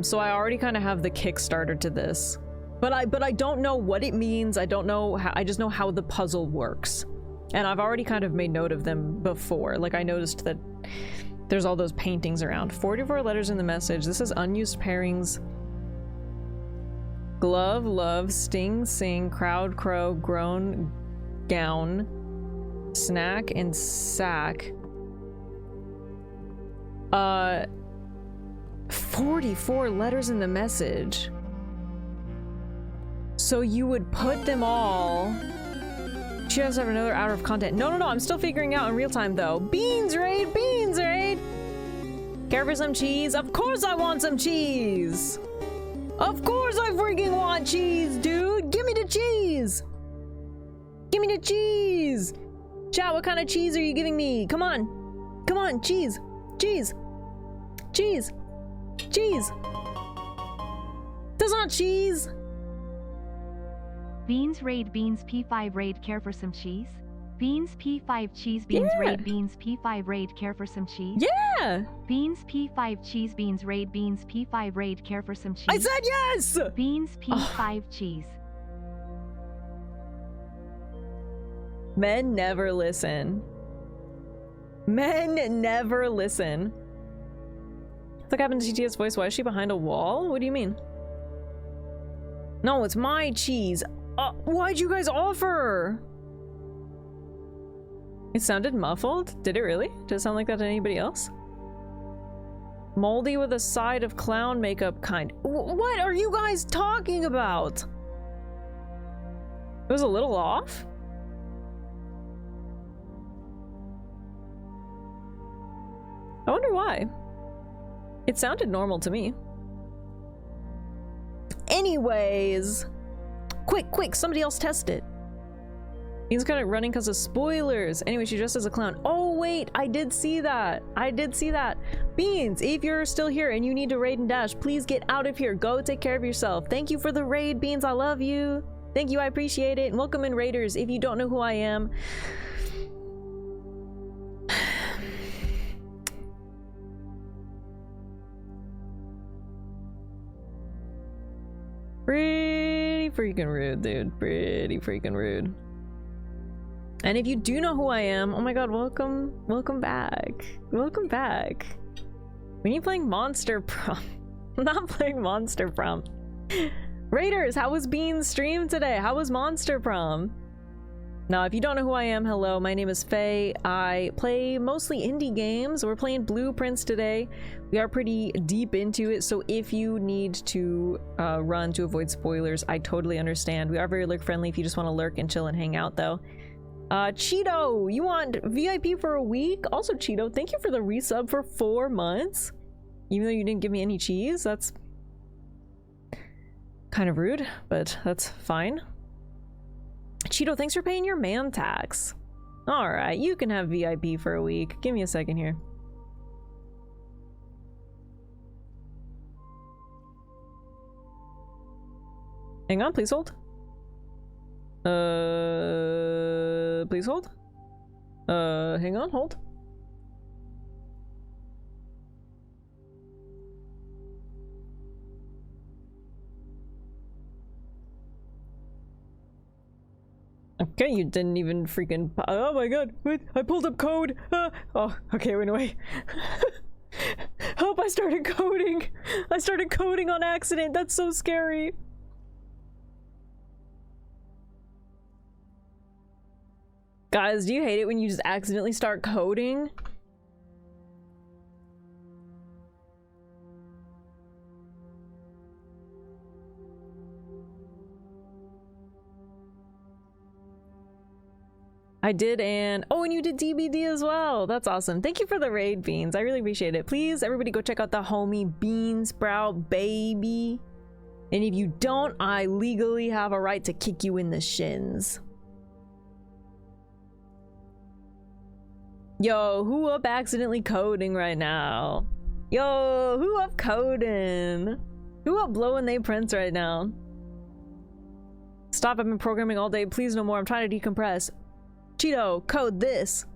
So I already kind of have the Kickstarter to this. But I don't know what it means. I don't know how, I just know how the puzzle works. And I've already kind of made note of them before. Like I noticed that there's all those paintings around. 44 letters in the message. This is unused pairings. Glove, love, sting, sing, crowd, crow, groan, gown, snack, and sack. 44 letters in the message. So you would put them all. She has to have another hour of content. No, I'm still figuring out in real time though. Beans raid, beans raid. Care for some cheese? Of course I want some cheese. Of course I freaking want cheese, dude. Give me the cheese. Give me the cheese. Chat, what kind of cheese are you giving me? Come on. Come on, cheese. Cheese. Cheese. Cheese. That's not cheese. Beans raid beans P5 raid care for some cheese? Beans P5 cheese beans raid beans P5 raid care for some cheese? Yeah. Beans P5 cheese beans raid beans P5 raid care for some cheese? I said yes. Beans P5 cheese. Men never listen. Men never listen. Look what happened to GTS voice. Why is she behind a wall? What do you mean? No, it's my cheese. Why'd you guys offer? It sounded muffled. Did it really? Did it sound like that to anybody else? Moldy with a side of clown makeup kind. What are you guys talking about? It was a little off. I wonder why. It sounded normal to me. Anyways, quick, somebody else test it. He's kind of running because of spoilers. Anyway, she dressed as a clown. Oh wait, I did see that. Beans, if you're still here and you need to raid and dash, please get out of here. Go take care of yourself. Thank you for the raid, Beans. I love you. Thank you, I appreciate it. And welcome in, raiders. If you don't know who I am, pretty freaking rude, dude. Pretty freaking rude. And if you do know who I am, oh my god, welcome back. Welcome back. When you playing Monster Prom? I'm not playing Monster Prom. Raiders, how was Bean's stream today? How was Monster Prom? Now, if you don't know who I am, hello, my name is Faye. I play mostly indie games. We're playing Blueprints today. We are pretty deep into it, so if you need to run to avoid spoilers, I totally understand. We are very lurk friendly if you just want to lurk and chill and hang out, though. Cheeto, you want VIP for a week? Also, Cheeto, thank you for the resub for 4 months. Even though you didn't give me any cheese, that's kind of rude, but that's fine. Cheeto, thanks for paying your man tax. Alright, you can have VIP for a week. Give me a second here. Hang on, please hold. Please hold. Hang on, hold. Okay, you didn't even freaking. Oh my god, wait, I pulled up code. Oh, okay, wait, wait. Help, I started coding. I started coding on accident. That's so scary. Guys, do you hate it when you just accidentally start coding? I did, and oh, and you did DBD as well. That's awesome. Thank you for the raid, Beans. I really appreciate it. Please, everybody go check out the homie Bean Sprout baby. And if you don't, I legally have a right to kick you in the shins. Yo, who up accidentally coding right now? Yo, who up coding? Who up blowing they prints right now? Stop, I've been programming all day. Please no more, I'm trying to decompress. Cheeto, code this.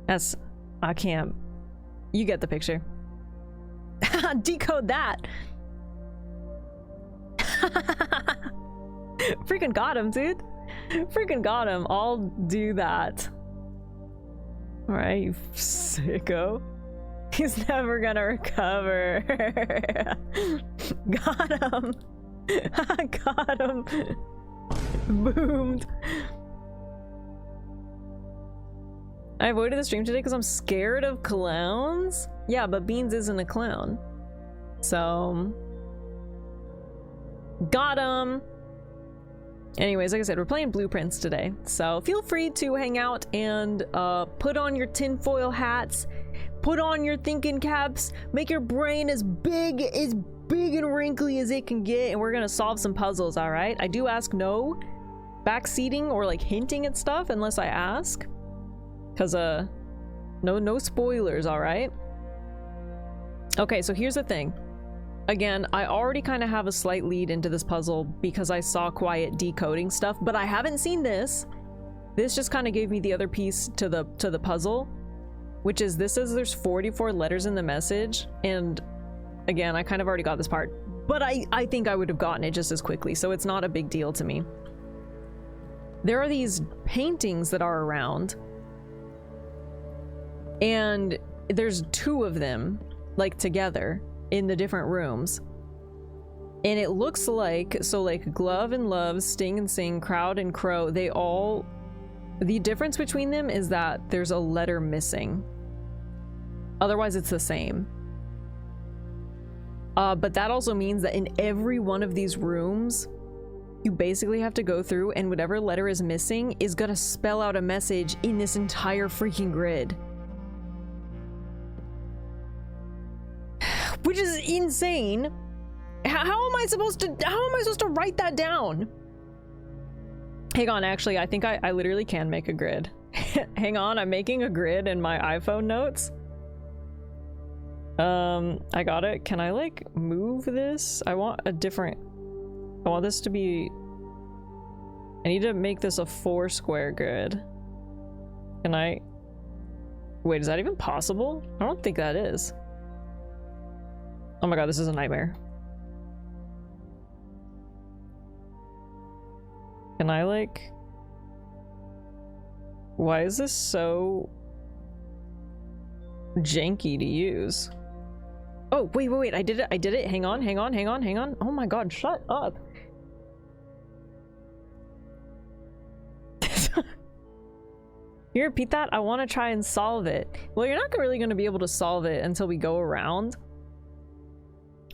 That's... I can't... You get the picture. Decode that. Freaking got him, dude. Freaking got him. I'll do that. Alright, you sicko. He's never gonna recover. Got him. Got him. Boomed. I avoided the stream today because I'm scared of clowns. Yeah, but Beans isn't a clown. So... Got him! Anyways, like I said, we're playing Blueprints today, so feel free to hang out and put on your tinfoil hats, put on your thinking caps, make your brain as big and wrinkly as it can get, and we're gonna solve some puzzles, alright? I do ask no backseating or like hinting at stuff unless I ask. Cause no spoilers, all right? Okay, so here's the thing. Again, I already kind of have a slight lead into this puzzle because I saw Quiet decoding stuff, but I haven't seen this. This just kind of gave me the other piece to the puzzle, which is this says there's 44 letters in the message, and again, I kind of already got this part, but I think I would have gotten it just as quickly, so it's not a big deal to me. There are these paintings that are around, and there's 2 of them, like, together in the different rooms. And it looks like, so like glove and love, sting and sing, crowd and crow, they all, the difference between them is that there's a letter missing. Otherwise it's the same. But that also means that in every one of these rooms, you basically have to go through and whatever letter is missing is gonna spell out a message in this entire freaking grid. Which is insane. How am I supposed to write that down? Hang on, actually, I think I literally can make a grid. Hang on, I'm making a grid in my iPhone notes. I got it. Can I like move this? I want this to be, I need to make this a 4 square grid. Can I, wait, is that even possible? I don't think that is. Oh my god, this is a nightmare. Can I like... Why is this so janky to use? Oh, wait, I did it. Hang on. Oh my god, shut up. You repeat that? I want to try and solve it. Well, you're not really going to be able to solve it until we go around.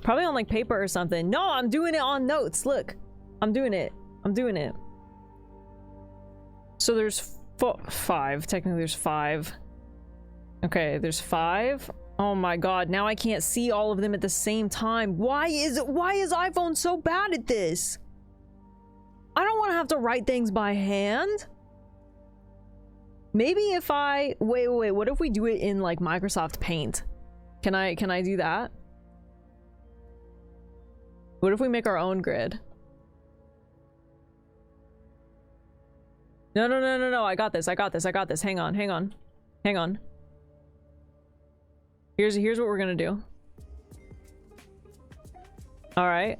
Probably on like paper or something. No, I'm doing it on notes. Look, I'm doing it. So there's 5. Technically there's 5. Okay, there's 5. Oh my god, now I can't see all of them at the same time. Why is iPhone so bad at this? I don't want to have to write things by hand. Maybe if I wait, what if we do it in like Microsoft Paint? Can I do that? What if we make our own grid? No, I got this. Hang on. Here's what we're gonna do. All right.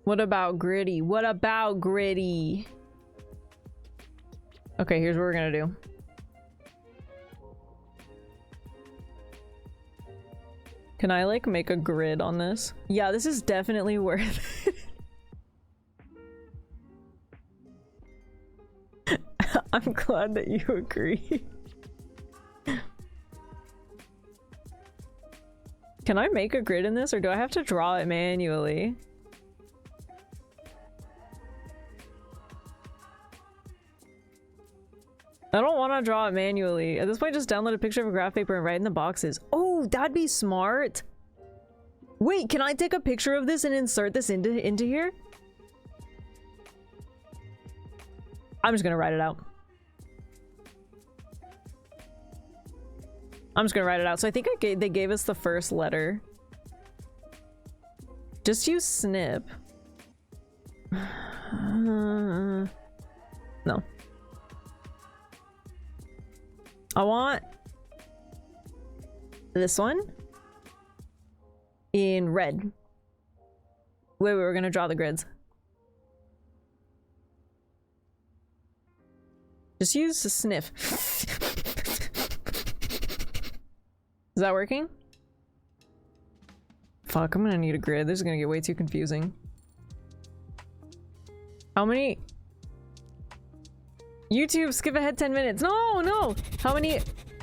What about gritty? Okay, here's what we're gonna do. Can I like make a grid on this? Yeah, this is definitely worth it. I'm glad that you agree. Can I make a grid in this, or do I have to draw it manually? I don't want to draw it manually. At this point, just download a picture of a graph paper and write in the boxes. Oh, that'd be smart. Wait, can I take a picture of this and insert this into here? I'm just gonna write it out. So I think they gave us the first letter. Just use snip. No. I want this one in red. Wait, we're gonna draw the grids. Just use a sniff. Is that working? Fuck, I'm gonna need a grid. This is gonna get way too confusing. How many? YouTube, skip ahead 10 minutes. No!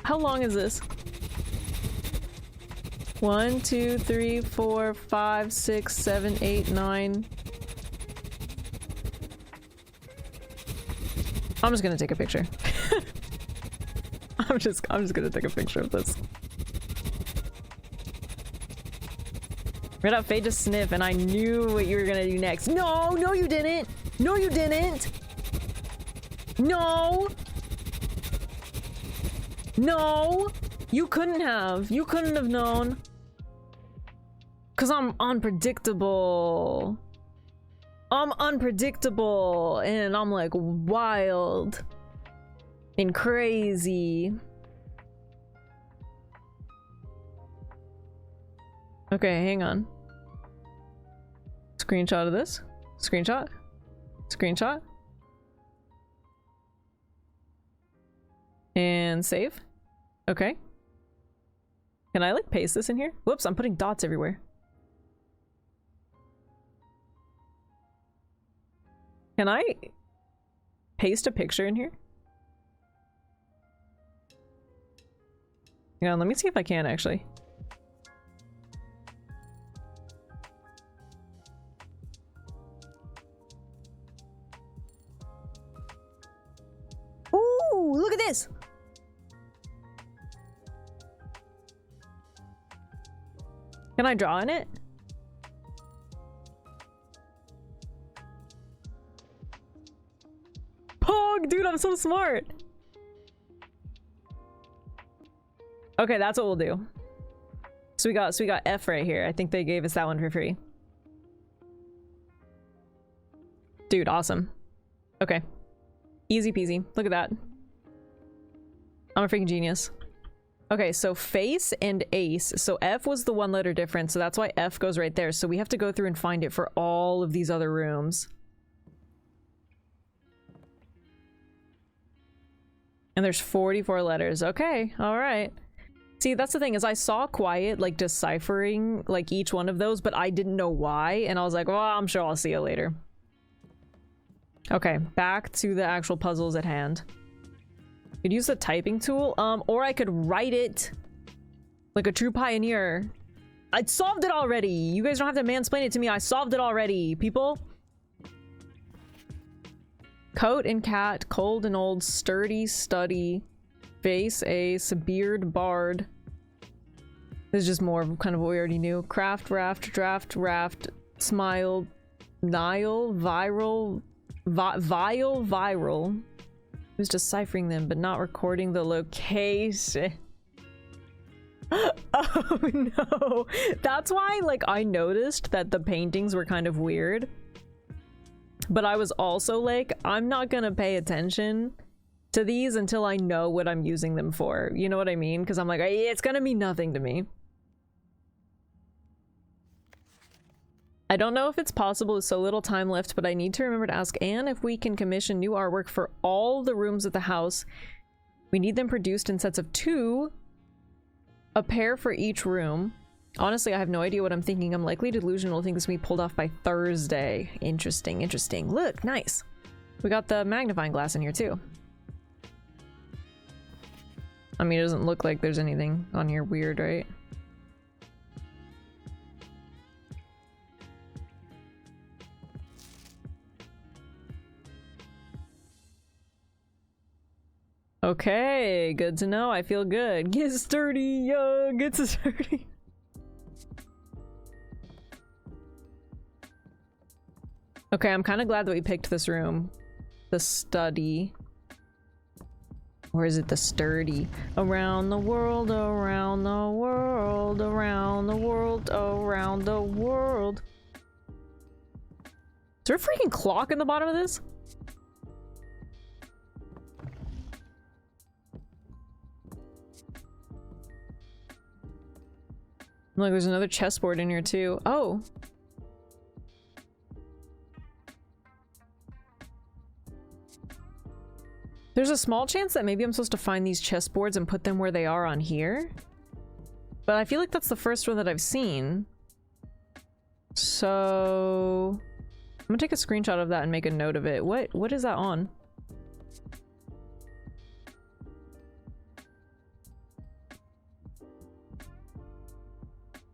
How long is this? 1, 2, 3, 4, 5, 6, 7, 8, 9. I'm just gonna take a picture. I'm just gonna take a picture of this. Read out Fade to Sniff, and I knew what you were gonna do next. No, no you didn't! No you didn't! No! No! You couldn't have. You couldn't have known. Cause I'm unpredictable. I'm unpredictable, and I'm like wild and crazy. Okay, hang on. Screenshot of this. Screenshot. Screenshot. And save. Okay. Can I like paste this in here? Whoops, I'm putting dots everywhere. Can I paste a picture in here? Hang on, let me see if I can actually. Ooh, look at this! Can I draw in it? Pog, dude, I'm so smart. Okay, that's what we'll do. So we got F right here. I think they gave us that one for free. Dude, awesome. Okay. Easy peasy. Look at that. I'm a freaking genius. Okay, so face and ace. So F was the one letter difference, so that's why F goes right there. So we have to go through and find it for all of these other rooms. And there's 44 letters. Okay, alright. See, that's the thing, is I saw Quiet, like, deciphering, like, each one of those, but I didn't know why, and I was like, well, I'm sure I'll see it later. Okay, back to the actual puzzles at hand. Could use the typing tool, or I could write it like a true pioneer. I solved it already! You guys don't have to mansplain it to me, I solved it already, people! Coat and cat, cold and old, sturdy, study, face, ace, beard, bard. This is just more of kind of what we already knew. Craft, raft, draft, raft, smile, Nile, viral, vile, viral. Who's deciphering them but not recording the location? Oh no! That's why, like, I noticed that the paintings were kind of weird. But I was also like, I'm not gonna pay attention to these until I know what I'm using them for. You know what I mean? Because I'm like, it's gonna mean nothing to me. I don't know if it's possible with so little time left, but I need to remember to ask Anne if we can commission new artwork for all the rooms of the house. We need them produced in sets of 2, a pair for each room. Honestly, I have no idea what I'm thinking. I'm likely delusional to think this will be pulled off by Thursday. Interesting, interesting. Look, nice. We got the magnifying glass in here too. I mean, it doesn't look like there's anything on here weird, right? Okay, good to know. I feel good. Get sturdy, get sturdy. Okay, I'm kind of glad that we picked this room. The study. Or is it the sturdy? Around the world, around the world, around the world, around the world. Is there a freaking clock in the bottom of this? Look, there's another chessboard in here too. Oh. There's a small chance that maybe I'm supposed to find these chessboards and put them where they are on here. But I feel like that's the first one that I've seen. So I'm gonna take a screenshot of that and make a note of it. What is that on?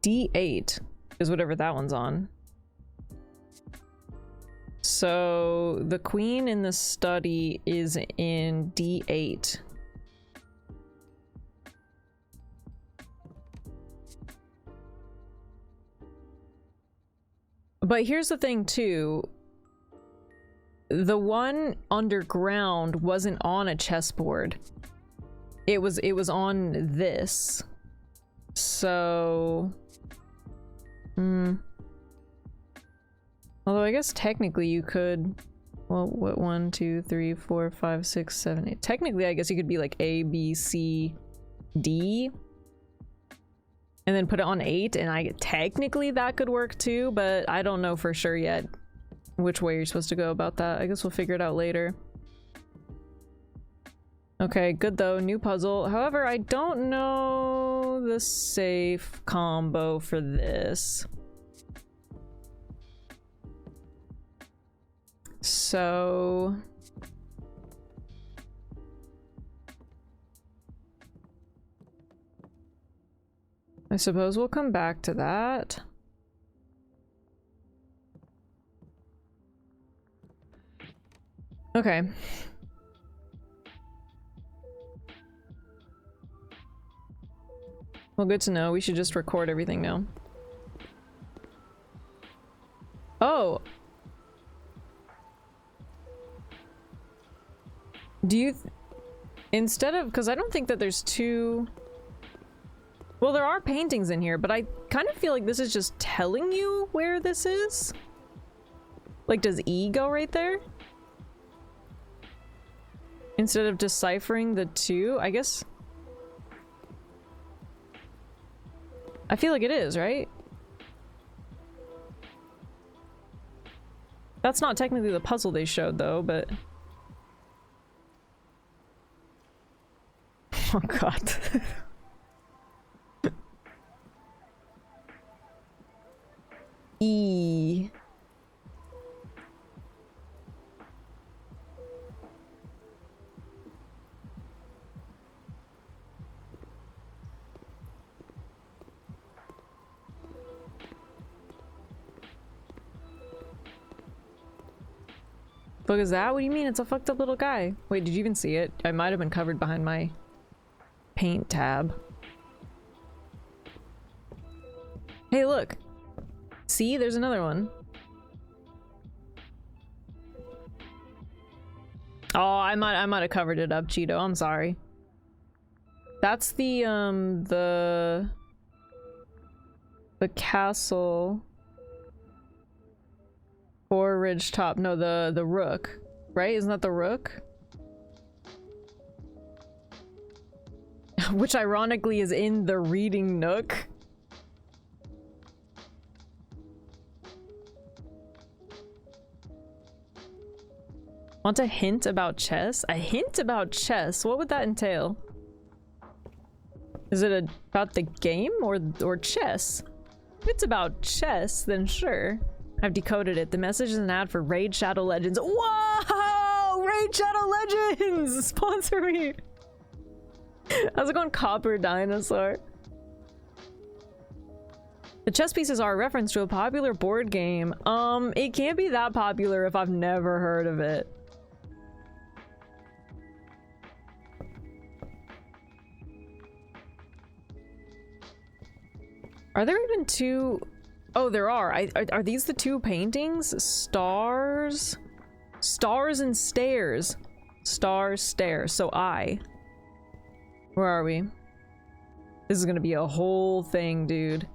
D8 is whatever that one's on. So the queen in the study is in D8. But here's the thing too. The one underground wasn't on a chessboard. It was on this. So although I guess technically you could, well, what, 1, 2, 3, 4, 5, 6, 7, 8. Technically I guess you could be like A, B, C, D. And then put it on 8, and technically that could work too, but I don't know for sure yet which way you're supposed to go about that. I guess we'll figure it out later. Okay, good though. New puzzle. However, I don't know the safe combo for this. So... I suppose we'll come back to that. Okay. Well, good to know. We should just record everything now. Oh! Do you... instead of... because I don't think that there's two... well, there are paintings in here, but I kind of feel like this is just telling you where this is. Like, does E go right there? Instead of deciphering the two, I guess... I feel like it is, right? That's not technically the puzzle they showed, though, but... oh god. E. What is that? What do you mean? It's a fucked up little guy. Wait, did you even see it? I might have been covered behind my paint tab. Hey, look. See? There's another one. Oh, I might have covered it up, Cheeto. I'm sorry. That's the castle. Or ridge top. No, the rook. Right? Isn't that the rook? Which ironically is in the reading nook. Want a hint about chess? A hint about chess? What would that entail? Is it about the game or chess? If it's about chess, then sure. I've decoded it. The message is an ad for Raid Shadow Legends. Whoa! Raid Shadow Legends! Sponsor me! How's it going, Copper Dinosaur? The chess pieces are a reference to a popular board game. It can't be that popular if I've never heard of it. Are there even two? Oh, there are. Are these the two paintings? Stars? Stars and stairs. Stars, stairs. So where are we? This is gonna be a whole thing, dude.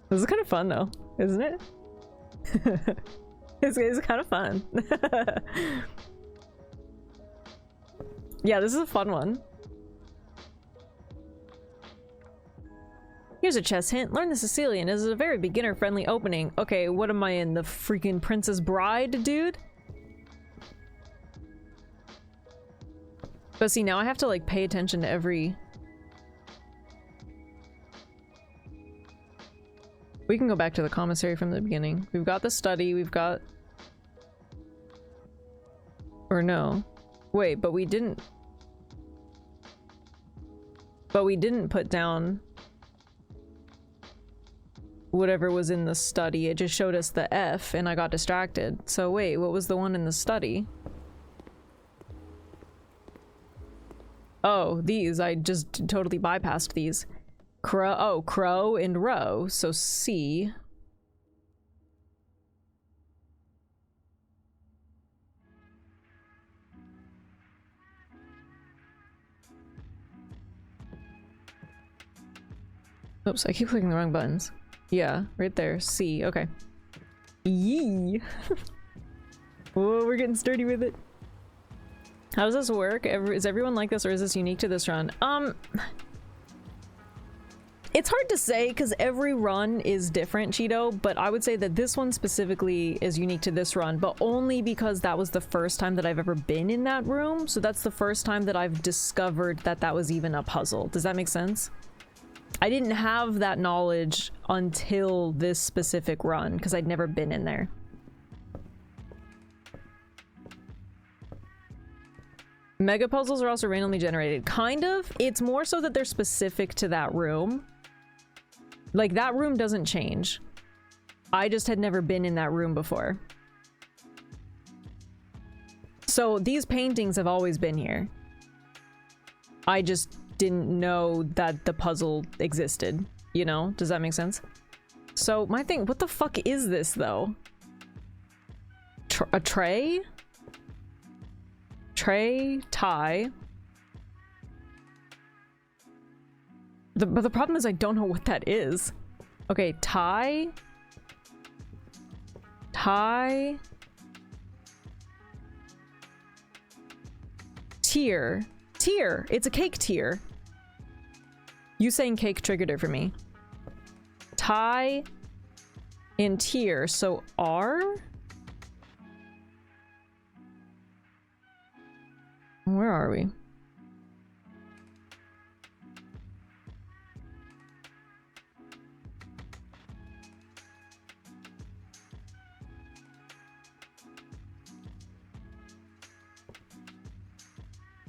This is kind of fun though, isn't it? It's kind of fun. Yeah, this is a fun one. Here's a chess hint. Learn the Sicilian. This is a very beginner-friendly opening. Okay, what am I in? The freaking Princess Bride, dude? But see, now I have to, like, pay attention to every... We can go back to the commissary from the beginning. We've got the study, we've got Or no. Wait, but we didn't... But we didn't put down whatever was in the study. It just showed us the F and I got distracted. So wait, what was the one in the study? Oh, these. I just totally bypassed these. Crow. Oh, crow and row. So C. Oops, I keep clicking the wrong buttons. Yeah, right there. C. Okay. Yee. Whoa, we're getting sturdy with it. How does this work? Is everyone like this, or is this unique to this run? It's hard to say because every run is different, Cheeto, but I would say that this one specifically is unique to this run, but only because that was the first time that I've ever been in that room. So that's the first time that I've discovered that that was even a puzzle. Does that make sense? I didn't have that knowledge until this specific run because I'd never been in there. Mega puzzles are also randomly generated. Kind of. It's more so that they're specific to that room. Like, that room doesn't change. I just had never been in that room before. So these paintings have always been here. I just didn't know that the puzzle existed, you know? Does that make sense? So my thing, what the fuck is this though? A tray? Tray, tie. But the problem is I don't know what that is. Okay, tie. Tie. Tier. Tier. It's a cake tier. You saying cake triggered it for me. Tie and tier. So R? Where are we?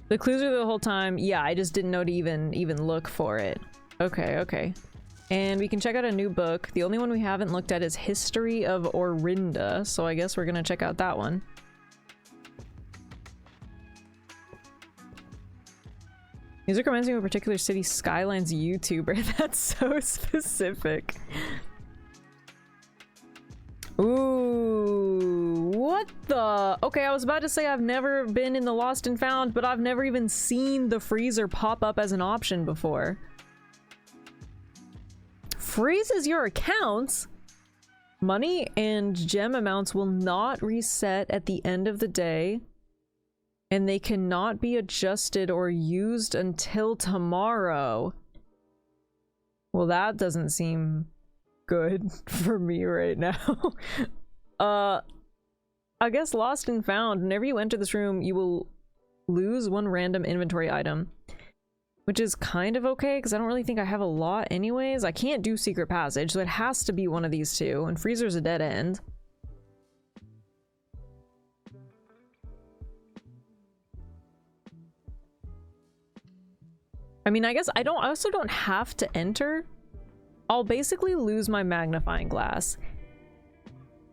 The clues are the whole time. Yeah, I just didn't know to even look for it. Okay, okay. And we can check out a new book. The only one we haven't looked at is History of Orinda, so I guess we're gonna check out that one. Music reminds me of a particular city skylines YouTuber. That's so specific. Ooh, what the? Okay, I was about to say I've never been in the Lost and Found, but I've never even seen the freezer pop up as an option before. Freezes your accounts? Money and gem amounts will not reset at the end of the day, and they cannot be adjusted or used until tomorrow. Well, that doesn't seem good for me right now. I guess Lost and Found, whenever you enter this room, you will lose one random inventory item, which is kind of okay because I don't really think I have a lot anyways. I can't do secret passage, so it has to be one of these two, and freezer's a dead end. I mean, I guess I also don't have to enter. I'll basically lose my magnifying glass,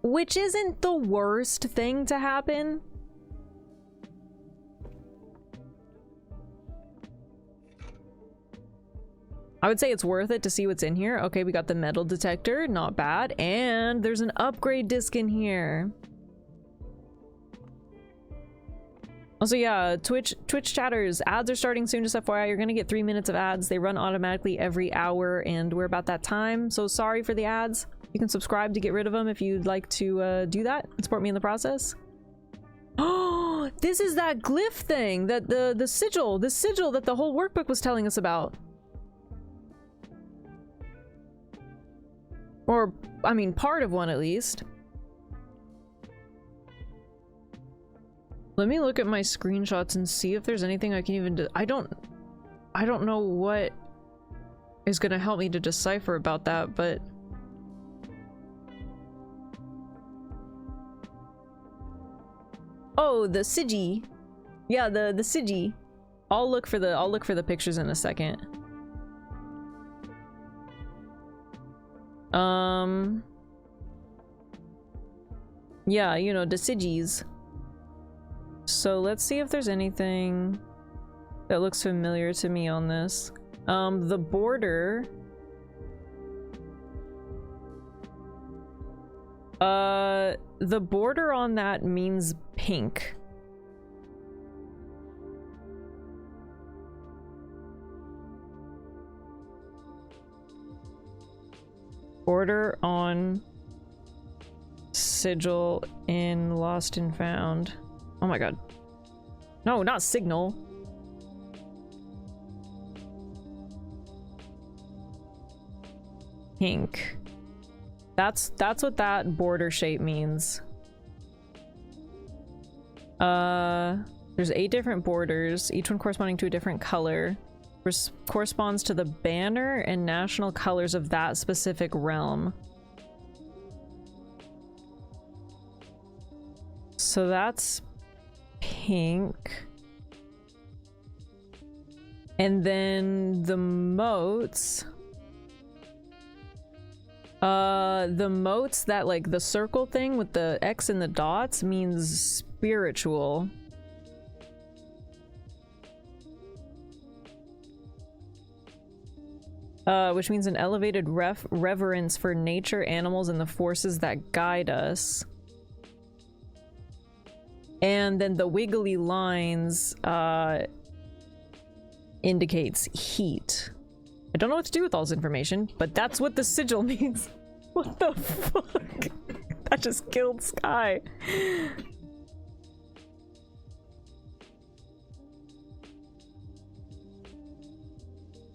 which isn't the worst thing to happen. I would say it's worth it to see what's in here. Okay, we got the metal detector, not bad. And there's an upgrade disc in here. Also, yeah, Twitch chatters, ads are starting soon, just FYI. You're gonna get 3 minutes of ads. They run automatically every hour, and we're about that time, so sorry for the ads. You can subscribe to get rid of them if you'd like to do that and support me in the process. Oh, this is that glyph thing, that the sigil that the whole workbook was telling us about. Or, I mean, part of one at least. Let me look at my screenshots and see if there's anything I can even do. I don't know what is gonna help me to decipher about that, but Oh, the Sigi. Yeah, the Sigi. I'll look for the pictures in a second. Yeah, you know, the Sigis. So let's see if there's anything that looks familiar to me on this. The border. The border on that means pink. Border on sigil in Lost and Found. Oh my god. No, not signal. Pink. That's what that border shape means. There's 8 different borders, each one corresponding to a different color. Corresponds to the banner and national colors of that specific realm. So that's pink. And then the moats. The moats, that like the circle thing with the X and the dots, means spiritual. Which means an elevated reverence for nature, animals, and the forces that guide us. And then the wiggly lines indicates heat. I don't know what to do with all this information, but that's what the sigil means. What the fuck? That just killed Sky.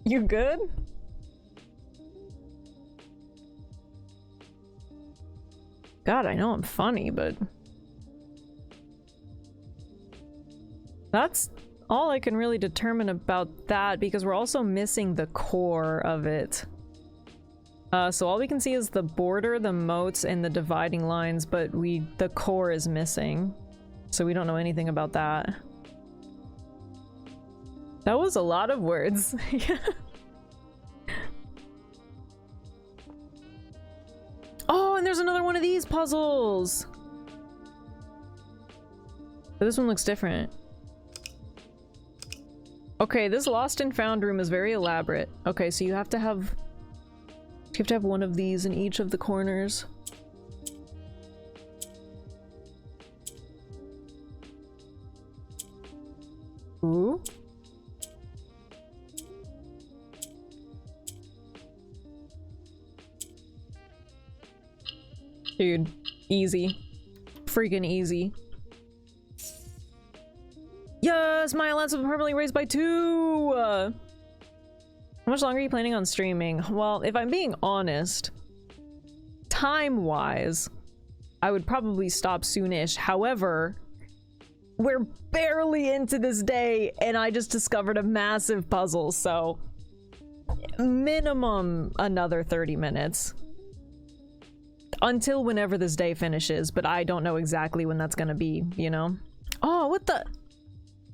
You good? God, I know I'm funny, but that's all I can really determine about that, because we're also missing the core of it. So all we can see is the border, the moats, and the dividing lines, but the core is missing. So we don't know anything about that. That was a lot of words. Oh, and there's another one of these puzzles! But this one looks different. Okay, this Lost and Found room is very elaborate. Okay, so you have to have one of these in each of the corners. Ooh. Dude, easy. Freaking easy. Yes, my allowance has been permanently raised by 2! How much longer are you planning on streaming? Well, if I'm being honest, time-wise, I would probably stop soonish. However, we're barely into this day, and I just discovered a massive puzzle, so minimum another 30 minutes. Until whenever this day finishes, but I don't know exactly when that's gonna be, you know? Oh, what the?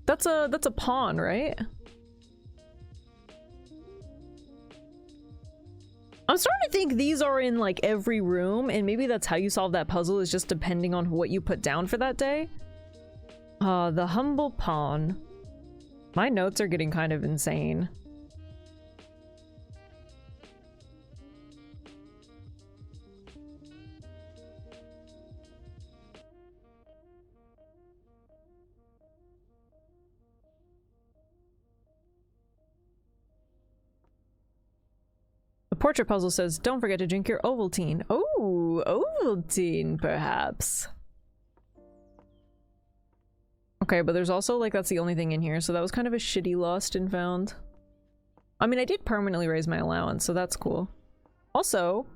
That's a pawn, right? I'm starting to think these are in like every room, and maybe that's how you solve that puzzle, is just depending on what you put down for that day. The humble pawn. My notes are getting kind of insane. The portrait puzzle says, don't forget to drink your Ovaltine. Oh, Ovaltine, perhaps. Okay, but there's also, like, that's the only thing in here, so that was kind of a shitty Lost and Found. I mean, I did permanently raise my allowance, so that's cool. Also,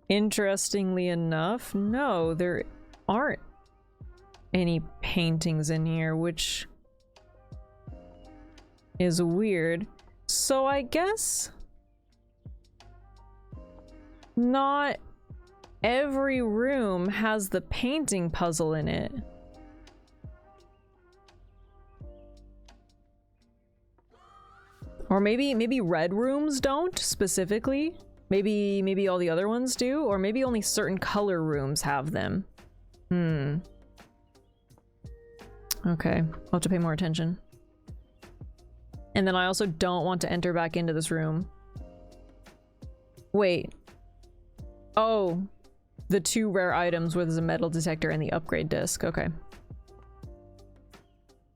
interestingly enough, no, there aren't any paintings in here, which is weird. So I guess not every room has the painting puzzle in it. Or maybe red rooms don't specifically. Maybe all the other ones do, or maybe only certain color rooms have them. Okay, I'll have to pay more attention. And then I also don't want to enter back into this room. Wait. Oh, the 2 rare items where there's a metal detector and the upgrade disc. Okay.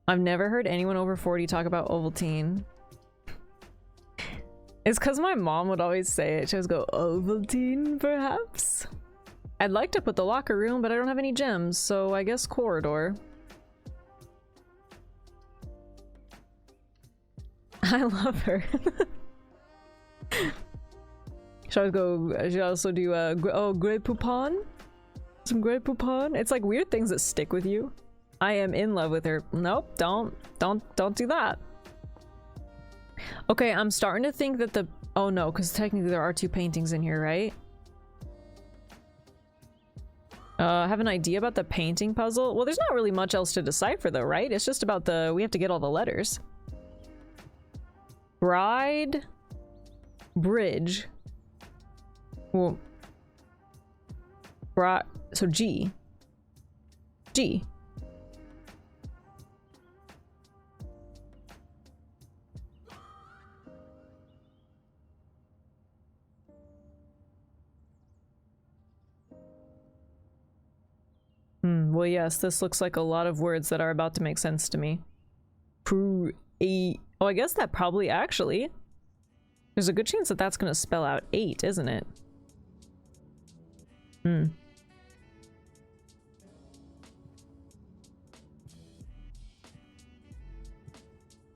I've never heard anyone over 40 talk about Ovaltine. It's because my mom would always say it. She would go, Ovaltine, perhaps? I'd like to put the locker room, but I don't have any gems, so I guess corridor. I love her. Should I also do Grey Poupon? Some Grey Poupon? It's like weird things that stick with you. I am in love with her. Nope, don't do that. Okay, I'm starting to think that the... Oh no, because technically there are 2 paintings in here, right? I have an idea about the painting puzzle. Well, there's not really much else to decipher though, right? It's just about the... We have to get all the letters. Bride... Bridge. Well... So G. G. Well, yes, this looks like a lot of words that are about to make sense to me. Oh, I guess that probably actually... There's a good chance that that's going to spell out 8, isn't it?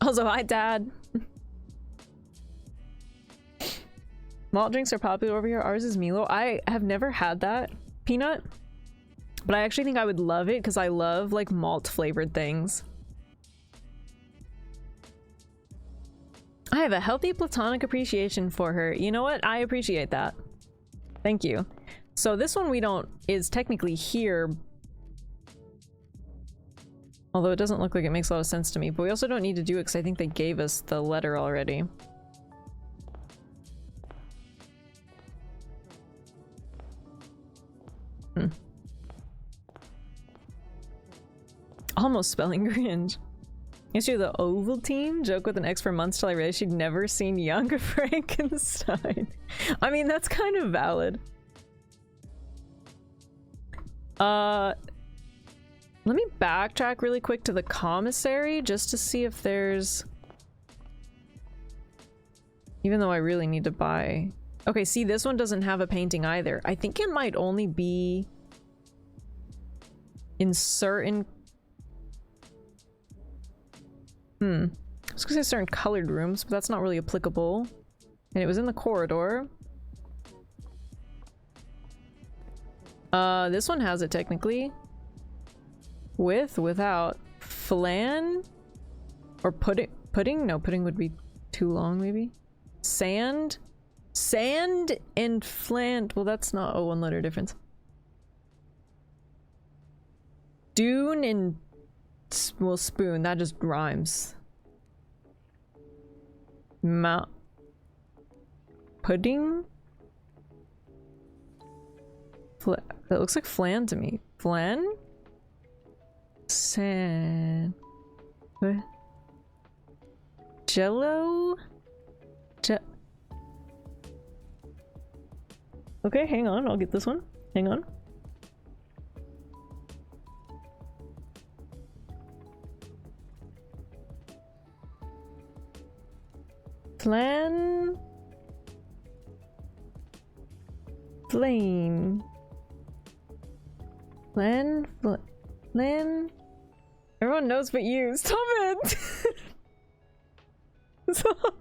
Also, hi, Dad. Malt drinks are popular over here. Ours is Milo. I have never had that, Peanut. But I actually think I would love it because I love like malt flavored things. I have a healthy platonic appreciation for her. You know what? I appreciate that. Thank you. So this one is technically here. Although it doesn't look like it makes a lot of sense to me. But we also don't need to do it because I think they gave us the letter already. Almost spelling cringe. Used to do the Ovaltine joke with an ex for months till I realized she'd never seen Young Frankenstein. I mean, that's kind of valid. Let me backtrack really quick to the commissary just to see if there's... Even though I really need to buy... Okay, see, this one doesn't have a painting either. I think it might only be in certain... I was gonna say certain colored rooms, but that's not really applicable. And it was in the corridor. This one has it technically. Without. Flan? Or pudding? No, pudding would be too long, maybe. Sand? Sand and flan. Well, that's not a 1-letter difference. Dune and... Well, spoon. That just rhymes. Pudding? That looks like flan to me. Flan? Sand. What? Jello? Okay, hang on. I'll get this one. Hang on. Flan. Flame. Flan. Flan. Everyone knows but you. Stop it! Stop.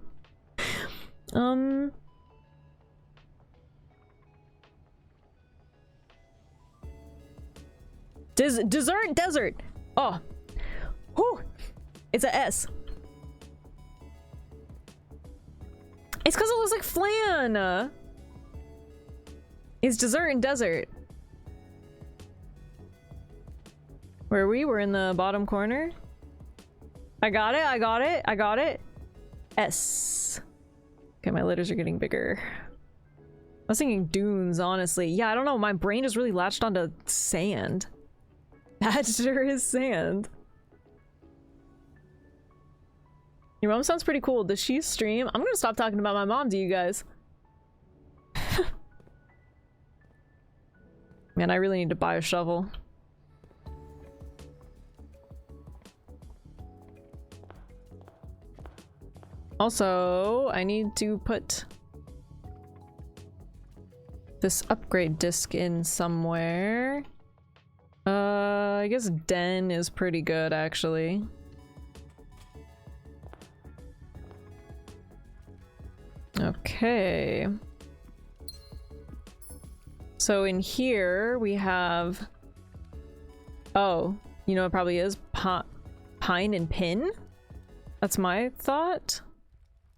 Desert. Oh. Whew. It's a S. It's because it looks like flan. It's dessert and desert. Where are we? We're in the bottom corner. I got it. S. Okay, my letters are getting bigger. I was thinking dunes, honestly. Yeah, I don't know. My brain is really latched onto sand. That sure is sand. Your mom sounds pretty cool. Does she stream? I'm gonna stop talking about my mom to you guys. Man, I really need to buy a shovel. Also, I need to put this upgrade disc in somewhere. I guess den is pretty good, actually. Okay. So in here we have... Oh, you know what it probably is? Pine and pin? That's my thought.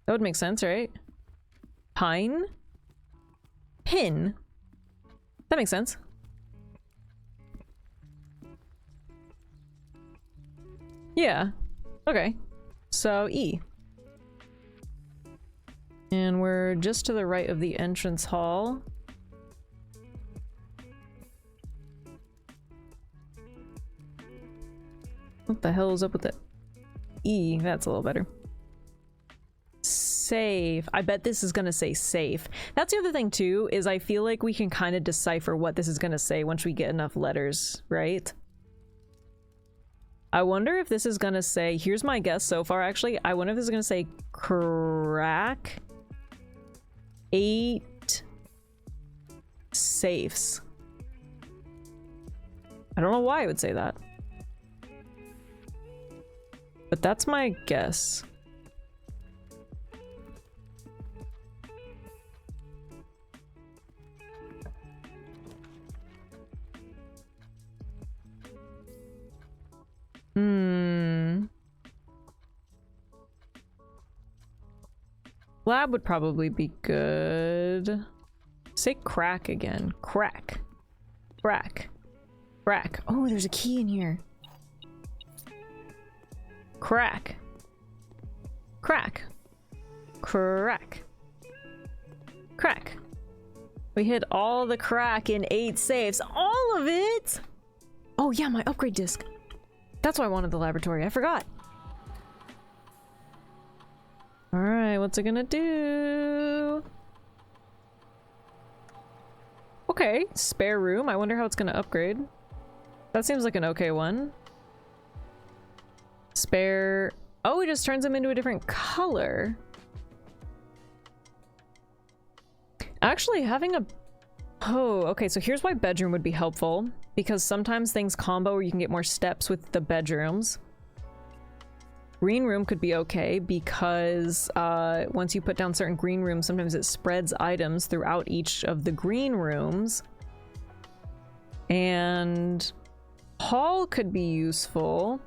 That would make sense, right? Pine? Pin. That makes sense. Yeah. Okay. So E. And we're just to the right of the entrance hall. What the hell is up with the E? That's a little better. Safe. I bet this is gonna say safe. That's the other thing too, is I feel like we can kind of decipher what this is gonna say once we get enough letters, right? I wonder if this is gonna say, here's my guess so far actually, I wonder if this is gonna say crack 8 safes. I don't know why I would say that. But that's my guess. Lab would probably be good. Say crack again. Crack. Crack. Crack. Oh, there's a key in here. Crack. Crack. Crack. Crack. We hit all the crack in 8 safes. All of it! Oh yeah, my upgrade disc. That's why I wanted the laboratory. I forgot. Alright, what's it gonna do? Okay, spare room. I wonder how it's gonna upgrade. That seems like an okay one. Spare... Oh, it just turns them into a different color. Actually, having a... Oh, okay, so here's why bedroom would be helpful. Because sometimes things combo where you can get more steps with the bedrooms. Green room could be okay because once you put down certain green rooms, sometimes it spreads items throughout each of the green rooms. And hall could be useful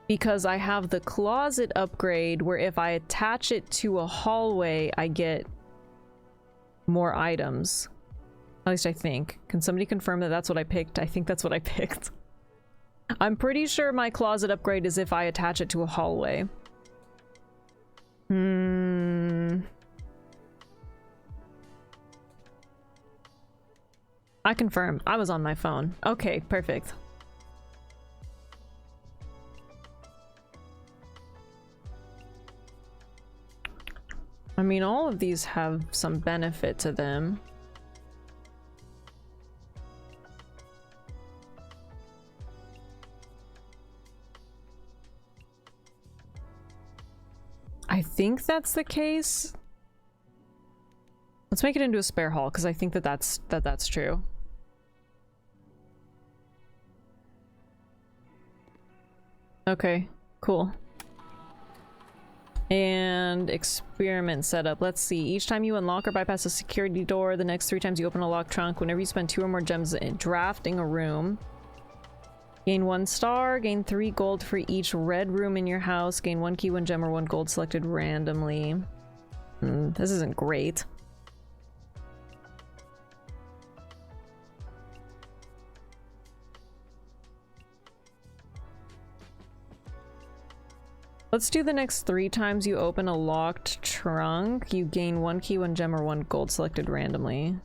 because I have the closet upgrade where if I attach it to a hallway, I get more items. At least I think. Can somebody confirm that that's what I picked? I think that's what I picked. I'm pretty sure my closet upgrade is if I attach it to a hallway. I confirm. I was on my phone. Okay, perfect. I mean, all of these have some benefit to them. I think that's the case. Let's make it into a spare hall because I think that that's true. Okay, cool. And experiment setup. Let's see. Each time you unlock or bypass a security door, the next 3 times you open a locked trunk, whenever you spend 2 or more gems in drafting a room, gain 1 star, gain 3 gold for each red room in your house, gain 1 key, 1 gem, or 1 gold selected randomly. This isn't great. Let's do the next 3 times you open a locked trunk. You gain 1 key, 1 gem, or 1 gold selected randomly.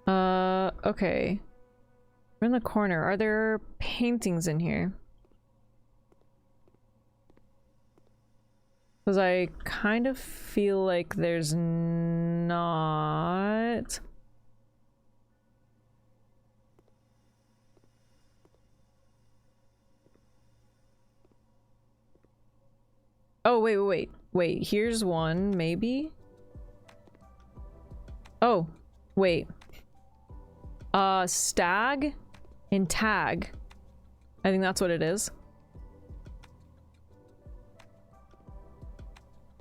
Okay. We're in the corner. Are there paintings in here? Because I kind of feel like there's not. Oh, wait, here's one, maybe? Oh, wait. Stag and tag. I think that's what it is.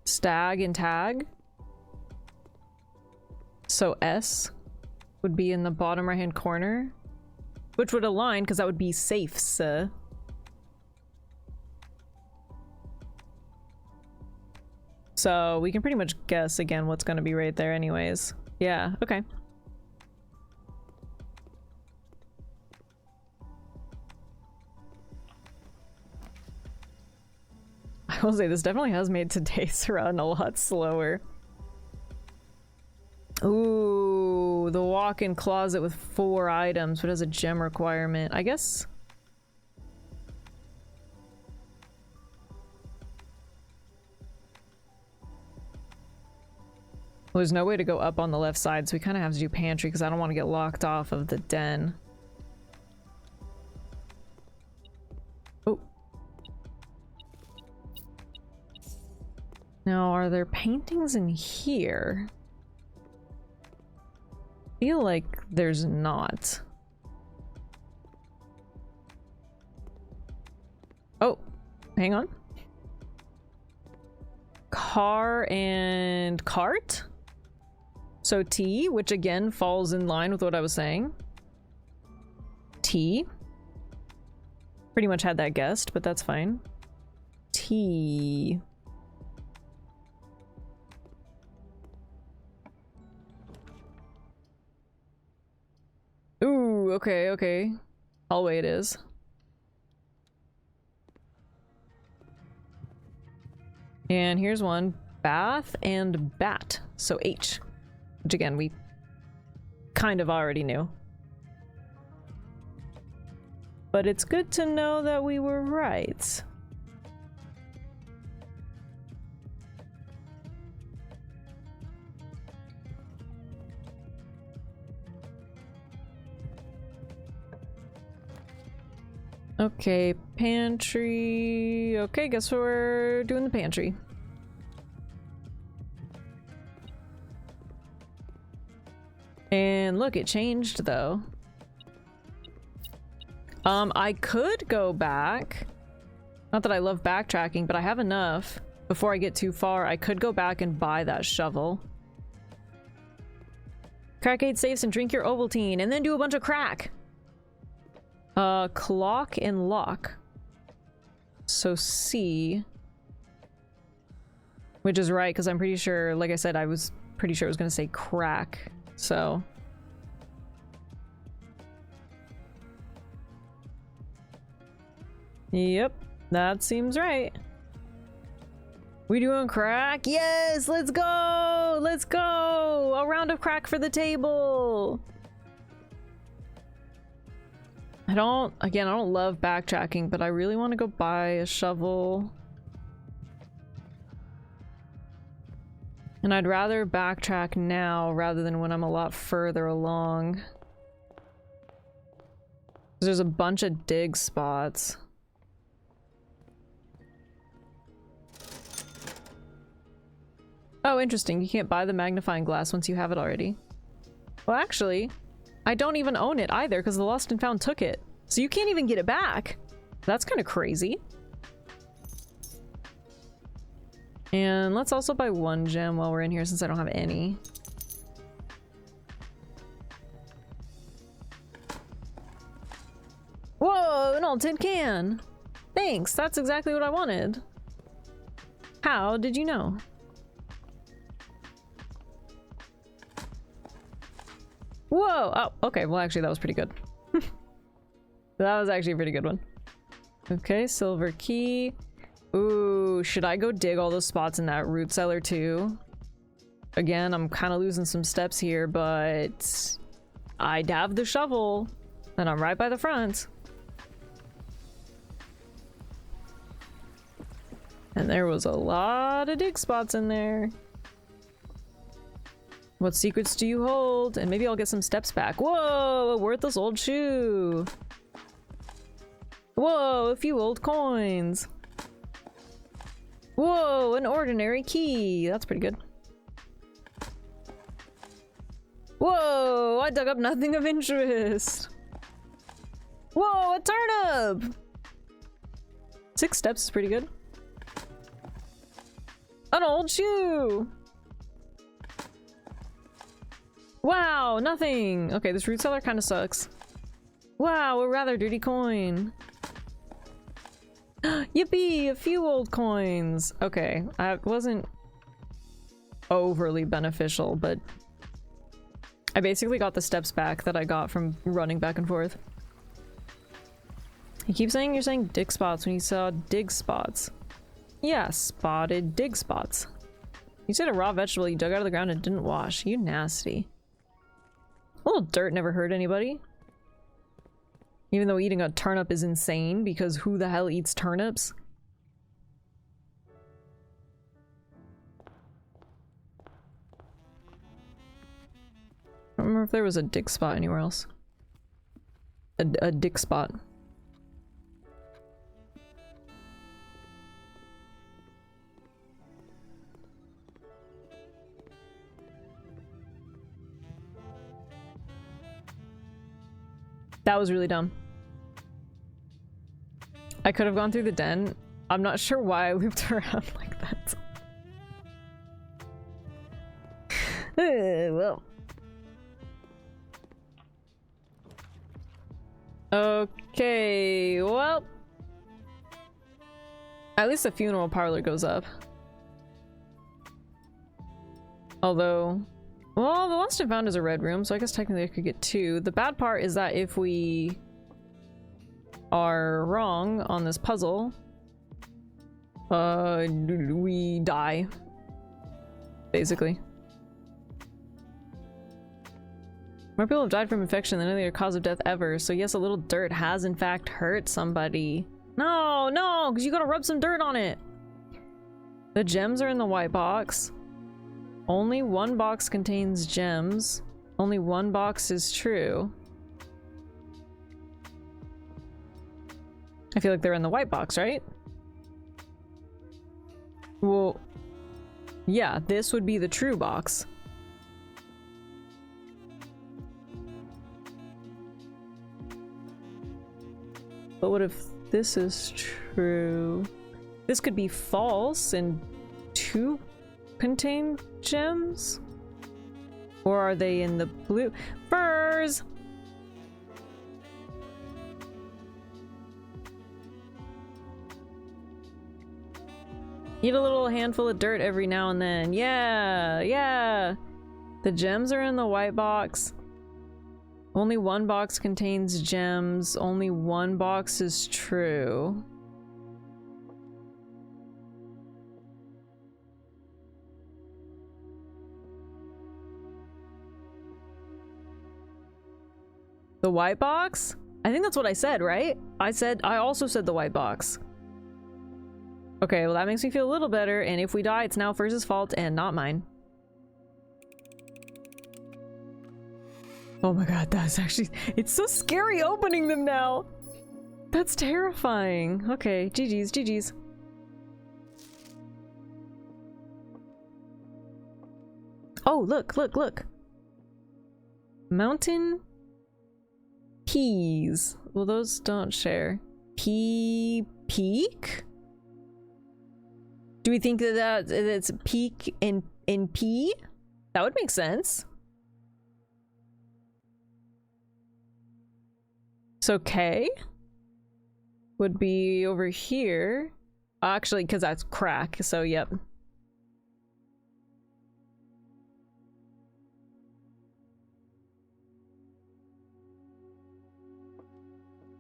Stag and tag. So S would be in the bottom right hand corner, which would align because that would be safes. So we can pretty much guess again what's going to be right there anyways. Yeah, okay. I will say this definitely has made today's run a lot slower. Ooh, the walk-in closet with 4 items, but has a gem requirement. I guess... Well, there's no way to go up on the left side, so we kind of have to do pantry because I don't want to get locked off of the den. Oh. Now, are there paintings in here? I feel like there's not. Oh, hang on. Car and cart? So T, which again falls in line with what I was saying. T. Pretty much had that guessed, but that's fine. T. Ooh, okay, okay. Hallway it is. And here's one. Bath and bat. So H. Which again, we kind of already knew. But it's good to know that we were right. Okay, pantry. Okay, guess we're doing the pantry. And look, it changed though. I could go back. Not that I love backtracking, but I have enough. Before I get too far, I could go back and buy that shovel. Crack 8 safes and drink your Ovaltine, and then do a bunch of crack. Clock and lock. So C. Which is right, because I'm pretty sure, like I said, I was pretty sure it was going to say crack. So. Yep, that seems right. We doing crack? Yes, let's go! Let's go! A round of crack for the table! I don't love backtracking, but I really want to go buy a shovel. And I'd rather backtrack now rather than when I'm a lot further along. There's a bunch of dig spots. Oh, interesting. You can't buy the magnifying glass once you have it already. Well, actually, I don't even own it either because the Lost and Found took it. So you can't even get it back. That's kind of crazy. And let's also buy 1 gem while we're in here since I don't have any. Whoa, an old tin can! Thanks, that's exactly what I wanted. How did you know? Whoa! Oh, okay. Well, actually, that was pretty good. That was actually a pretty good one. Okay, silver key. Ooh, should I go dig all those spots in that root cellar too? Again, I'm kind of losing some steps here, but I'd have the shovel, and I'm right by the front. And there was a lot of dig spots in there. What secrets do you hold? And maybe I'll get some steps back. Whoa, a worthless old shoe. Whoa, a few old coins. Whoa, an ordinary key. That's pretty good. Whoa, I dug up nothing of interest. Whoa, a turnip. 6 steps is pretty good. An old shoe. Wow, nothing. Okay, this root cellar kind of sucks. Wow, a rather dirty coin. Yippee, a few old coins. Okay, I wasn't overly beneficial, but I basically got the steps back that I got from running back and forth. You keep saying you're saying dig spots when you saw dig spots. Yeah, spotted dig spots. You said a raw vegetable you dug out of the ground and didn't wash. You nasty. A little dirt never hurt anybody. Even though eating a turnip is insane, because who the hell eats turnips? I don't remember if there was a dig spot anywhere else. A dig spot. That was really dumb. I could have gone through the den. I'm not sure why I looped around like that. Well. Okay, well. At least the funeral parlor goes up. Although... Well, the lost and found is a red room, so I guess technically I could get 2. The bad part is that if we are wrong on this puzzle, we die. Basically. More people have died from infection than any other cause of death ever, so yes, a little dirt has in fact hurt somebody. No, no, because you gotta rub some dirt on it! The gems are in the white box. Only 1 box contains gems. Only 1 box is true. I feel like they're in the white box, right? Well, yeah, this would be the true box. But what if this is true? This could be false and 2 contain gems? Or are they in the blue? Furs! Eat a little handful of dirt every now and then. Yeah, yeah. The gems are in the white box. Only 1 box contains gems. Only 1 box is true. The white box? I think that's what I said, right? I also said the white box. Okay, well that makes me feel a little better, and if we die, it's now Furz's fault and not mine. Oh my god, that's actually... It's so scary opening them now! That's terrifying. Okay, GG's, GG's. Oh, look, look, look! Mountain... Peas. Well, those don't share. Peak? Do we think that it's peak in P? That would make sense. So K would be over here. Actually, because that's crack, so yep.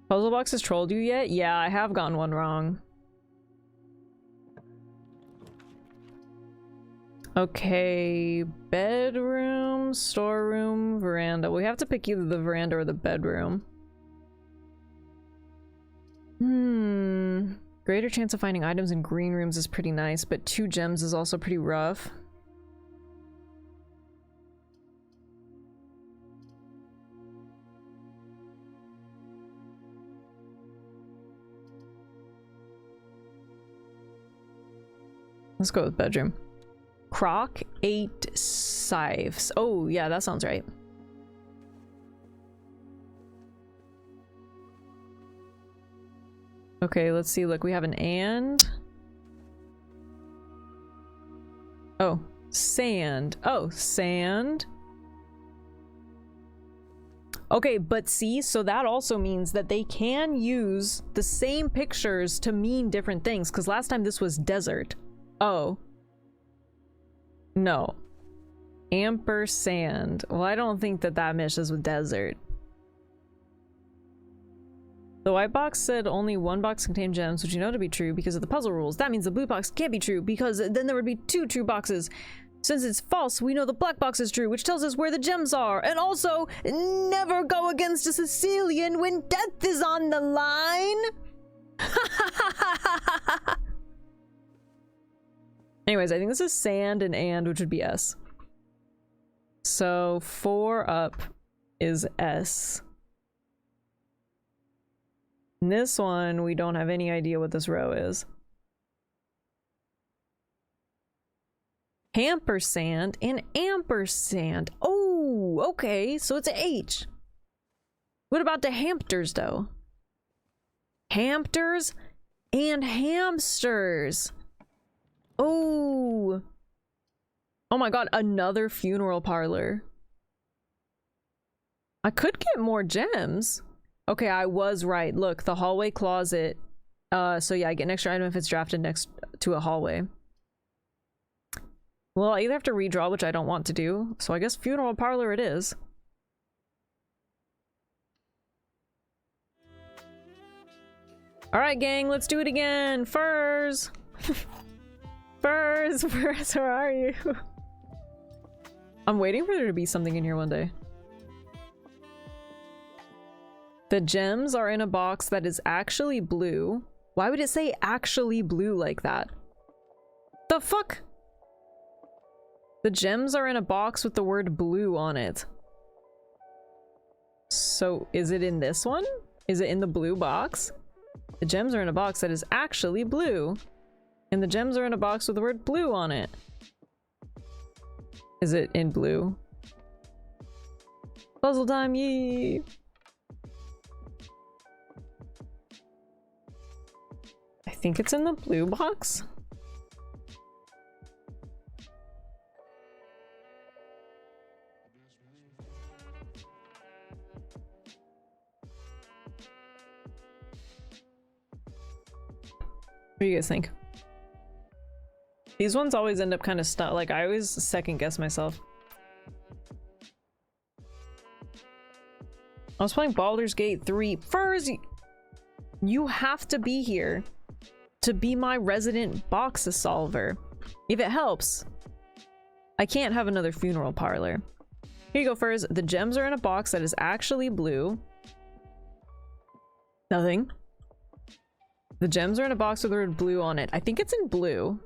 Puzzle box has trolled you yet? Yeah, I have gotten one wrong. Okay, bedroom, storeroom, veranda. We have to pick either the veranda or the bedroom. Greater chance of finding items in green rooms is pretty nice, but 2 gems is also pretty rough. Let's go with bedroom. Croc, 8 scythes. Oh, yeah, that sounds right. Okay, let's see. Look, we have an and. Oh, sand. Oh, sand. Okay, but see, so that also means that they can use the same pictures to mean different things, because last time this was desert. Oh. No. Ampersand. Well, I don't think that that meshes with desert. The white box said only 1 box contained gems, which you know to be true because of the puzzle rules. That means the blue box can't be true because then there would be 2 true boxes. Since it's false, we know the black box is true, which tells us where the gems are. And also, never go against a Sicilian when death is on the line. Anyways, I think this is sand and, which would be S. So 4 up is S. In this one, we don't have any idea what this row is. Ampersand and ampersand. Oh, okay, so it's a H. What about the Hampters, though? Hampters and hamsters. Oh. Oh my god, another funeral parlor. I could get more gems. Okay, I was right. Look, the hallway closet. So yeah, I get an extra item if it's drafted next to a hallway. Well, I either have to redraw, which I don't want to do, so I guess funeral parlor it is. Alright, gang, let's do it again! Furs! Furs, where are you? I'm waiting for there to be something in here one day. The gems are in a box that is actually blue. Why would it say actually blue like that? The fuck? The gems are in a box with the word blue on it. So is it in this one? Is it in the blue box? The gems are in a box that is actually blue. And the gems are in a box with the word blue on it. Is it in blue? Puzzle time, yee! I think it's in the blue box. What do you guys think? These ones always end up kind of stuck. Like, I always second guess myself. I was playing Baldur's Gate 3. Furs, you have to be here to be my resident box solver. If it helps, I can't have another funeral parlor. Here you go, Furs. The gems are in a box that is actually blue. Nothing. The gems are in a box with the word blue on it. I think it's in blue.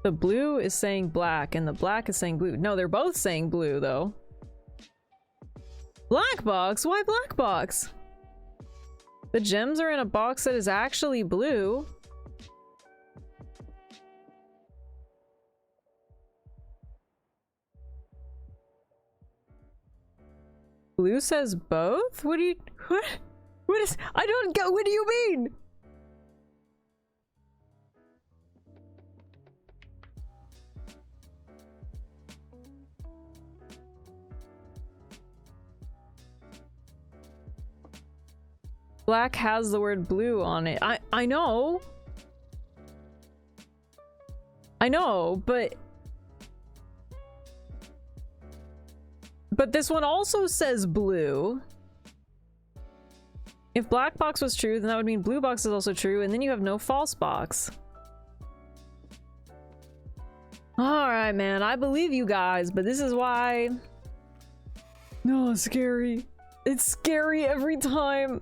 The blue is saying black and the black is saying blue. No, they're both saying blue though. Black box? Why black box? The gems are in a box that is actually blue. Blue says both? What do you... What is... I don't get... What do you mean? Black has the word blue on it. I know. I know, but But this one also says blue. If black box was true, then that would mean blue box is also true, and then you have no false box. Alright, man, I believe you guys, but this is why... No, it's scary. It's scary every time.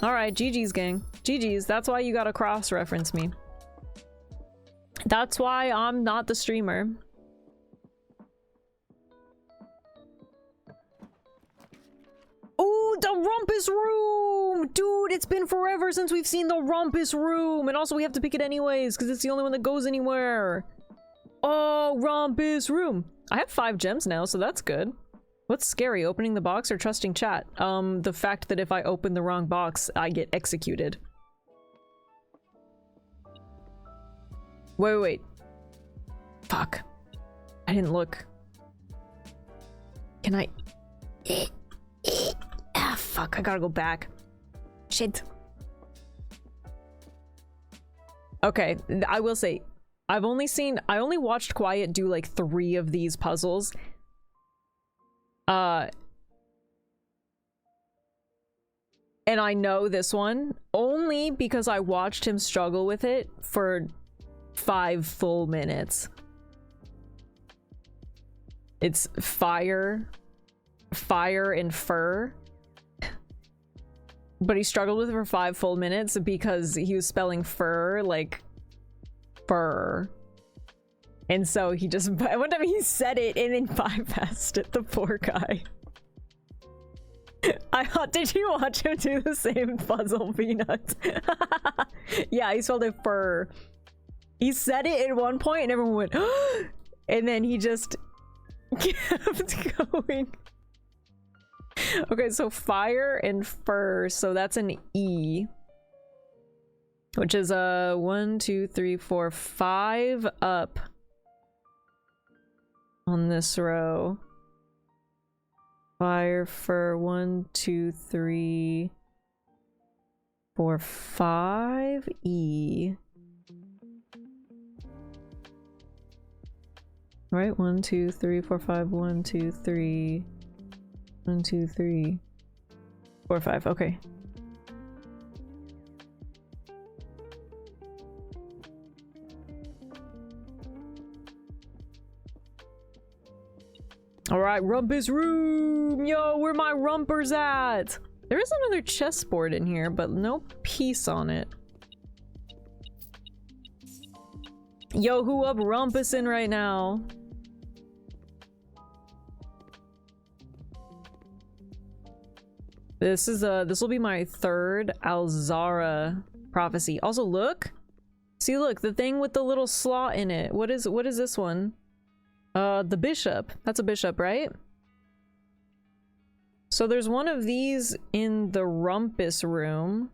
Alright, GG's, gang. GG's, that's why you gotta cross-reference me. That's why I'm not the streamer. Oh, the rumpus room! Dude, it's been forever since we've seen the rumpus room! And also we have to pick it anyways, because it's the only one that goes anywhere. Oh, rumpus room! I have 5 gems now, so that's good. What's scary, opening the box or trusting chat? The fact that if I open the wrong box, I get executed. Wait. Fuck. I didn't look. Can I... Ah, fuck, I gotta go back. Shit. Okay, I will say, I only watched Quiet do like 3 of these puzzles. And I know this one only because I watched him struggle with it for 5 full minutes. It's fire and fur. But he struggled with it for 5 full minutes because he was spelling fur like fur. And so he just, one time he said it and then bypassed it, the poor guy. I thought, did you watch him do the same puzzle, Peanuts? Yeah, he spelled it fur. He said it at one point and everyone went, and then he just kept going. Okay, so fire and fur, so that's an E. Which is 1, 2, 3, 4, 5 up on this row. Fire, fur, 1, 2, 3, 4, 5, E. Right, 1, 2, 3, 4, 5, 1, 2, 3, 1, 2, 3, 4, 5, okay. Alright, rumpus room! Yo, where my rumpers at? There is another chessboard in here, but no piece on it. Yo, who up rumpusin' right now? This will be my 3rd Alzara prophecy. Also, look! See, look, the thing with the little slot in it. What is this one? The bishop. That's a bishop, right? So there's one of these in the rumpus room.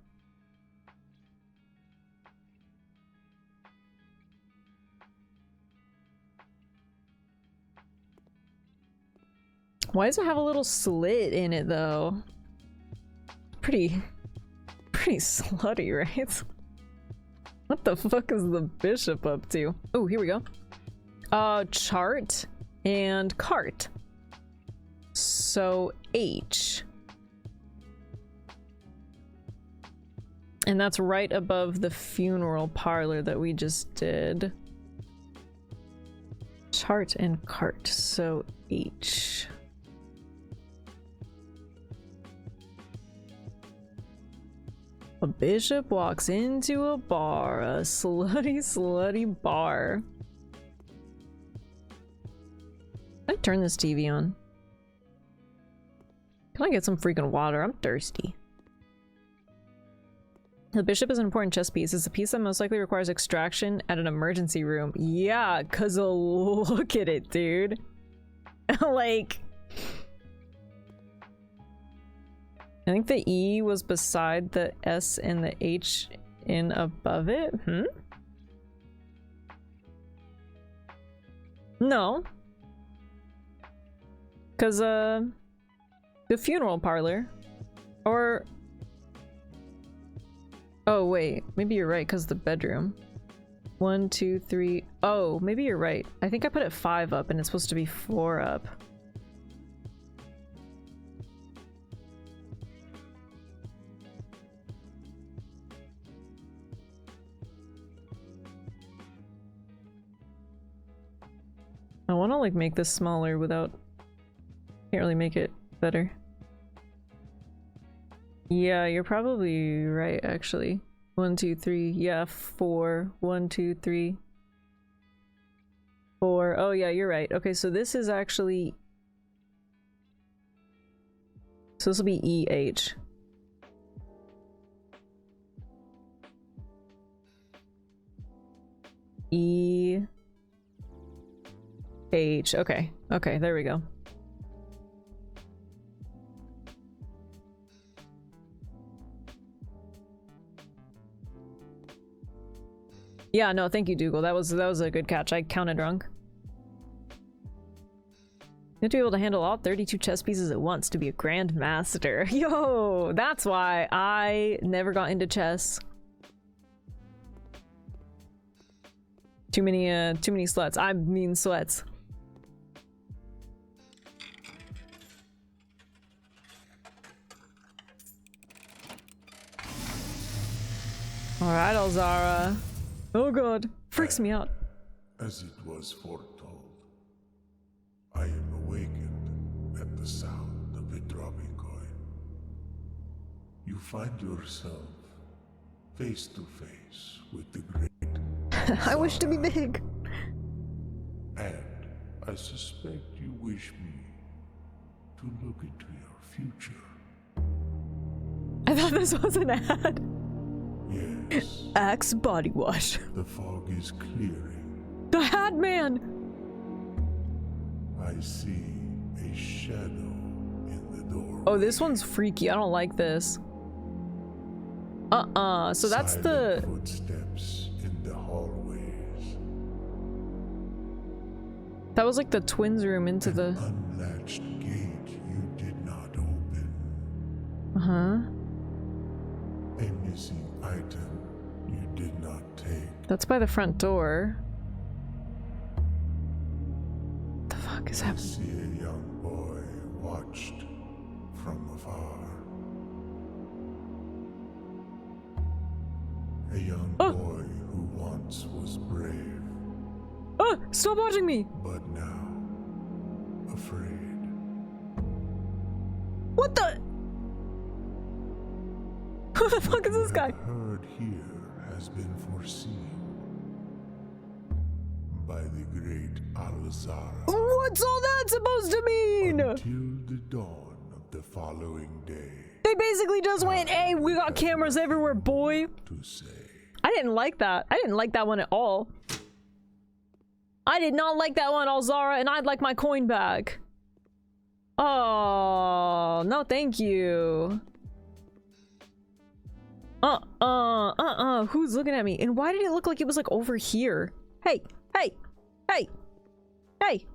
Why does it have a little slit in it, though? Pretty slutty, right? What the fuck is the bishop up to? Oh, here we go. Chart and cart. So H. And that's right above the funeral parlor that we just did. Chart and cart, so H. A bishop walks into a bar, a slutty bar. Can I turn this TV on? Can I get some freaking water? I'm thirsty. The bishop is an important chess piece. It's a piece that most likely requires extraction at an emergency room. Yeah, cause look at it, dude. Like... I think the E was beside the S and the H in above it. No. Cause, the funeral parlor. Or... Oh, wait. Maybe you're right, cause the bedroom. 1, 2, 3... Oh, maybe you're right. I think I put it 5 up and it's supposed to be 4 up. I want to like make this smaller without... Can't really make it better. Yeah, you're probably right, actually. 1, 2, 3. Yeah, 4. 1, 2, 3. 4. Oh yeah, you're right. Okay, so this is actually... So this will be EH. EH. Okay. Okay, there we go. Yeah, no, thank you, Dougal. That was a good catch. I counted wrong. You have to be able to handle all 32 chess pieces at once to be a grandmaster. Yo, that's why I never got into chess. Too many sluts. I mean sluts. Alright, Alzara. Oh god, freaks me out. As it was foretold, I am awakened at the sound of a dropping coin. You find yourself face to face with the great I wish to be big. And I suspect you wish me to look into your future. I thought this was an ad. Yes. Axe body wash. The fog is clearing. The Hat Man! I see a shadow in the door. Oh, this one's freaky. I don't like this. So that's the... Footsteps in the hallways. That was like the twins room into the... Unlatched gate you did not open. Uh-huh. A missing item you did not take. That's by the front door. What the fuck is I happening? see a young boy watched from afar. A young boy who once was brave, Oh! Stop watching me! but now afraid. What the? Who the fuck is this guy? Heard here has been foreseen by the great Alzara What's all that supposed to mean? till the dawn of the following day. They basically just went, hey, we got cameras everywhere, boy. To say, I didn't like that. I didn't like that one at all. I did not like that one, Alzara, and I'd like my coin back. Oh, no thank you. Who's looking at me? And why did it look like it was like over here? Hey, hey, hey, hey.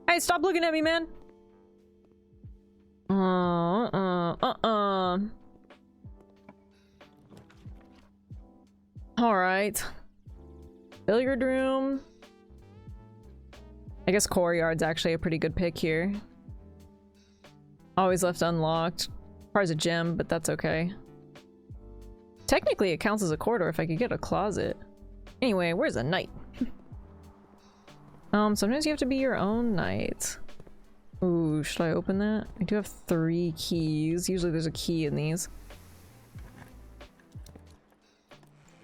Hey, stop looking at me, man. Alright. Billiard room. I guess courtyard's actually a pretty good pick here. Always left unlocked. Requires a gem, but that's okay. Technically, it counts as a corridor if I could get a closet. Anyway, where's a knight? Sometimes you have to be your own knight. Ooh, should I open that? I do have 3 keys. Usually there's a key in these.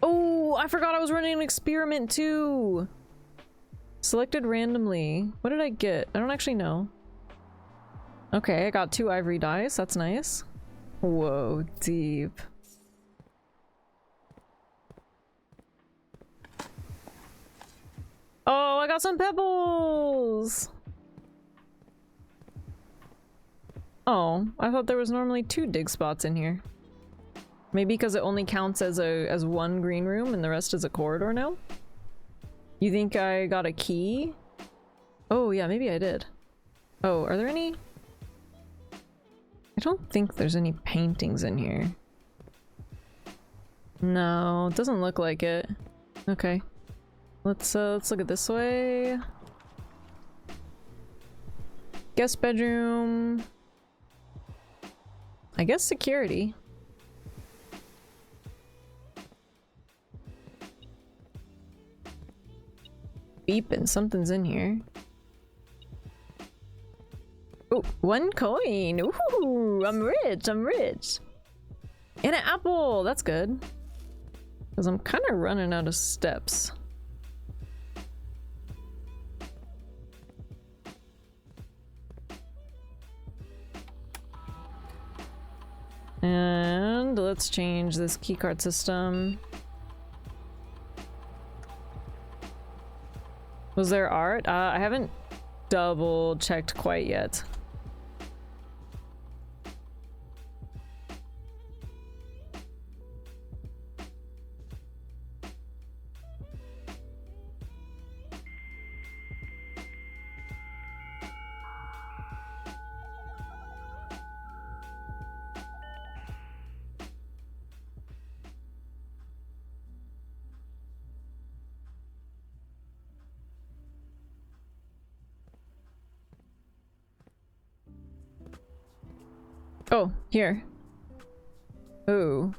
Oh, I forgot I was running an experiment too! Selected randomly. What did I get? I don't actually know. Okay, I got 2 ivory dice. That's nice. Whoa, deep. Oh, I got some pebbles! Oh, I thought there was normally 2 dig spots in here. Maybe because it only counts as one green room and the rest is a corridor now? You think I got a key? Oh yeah, maybe I did. Oh, are there any? I don't think there's any paintings in here. No, it doesn't look like it. Okay. Let's look at this way. Guest bedroom. I guess security. beeping. Something's in here. Oh, 1 coin. Ooh, I'm rich. I'm rich. And an apple. That's good. Because I'm kind of running out of steps. And let's change this keycard system. Was there art? I haven't double checked quite yet. Oh, here. Ooh.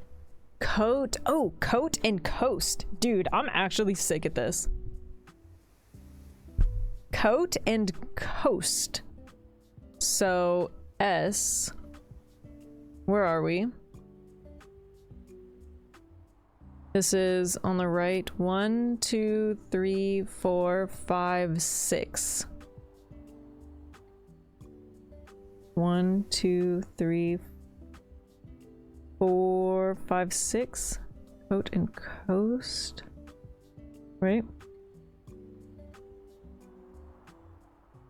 Coat. Oh, coat and coast. Dude, I'm actually sick at this. Coat and coast. So, S. Where are we? This is on the right. 1, 2, 3, 4, 5, 6. 1, 2, 3, 4, 5, 6. Coat and coast. Right?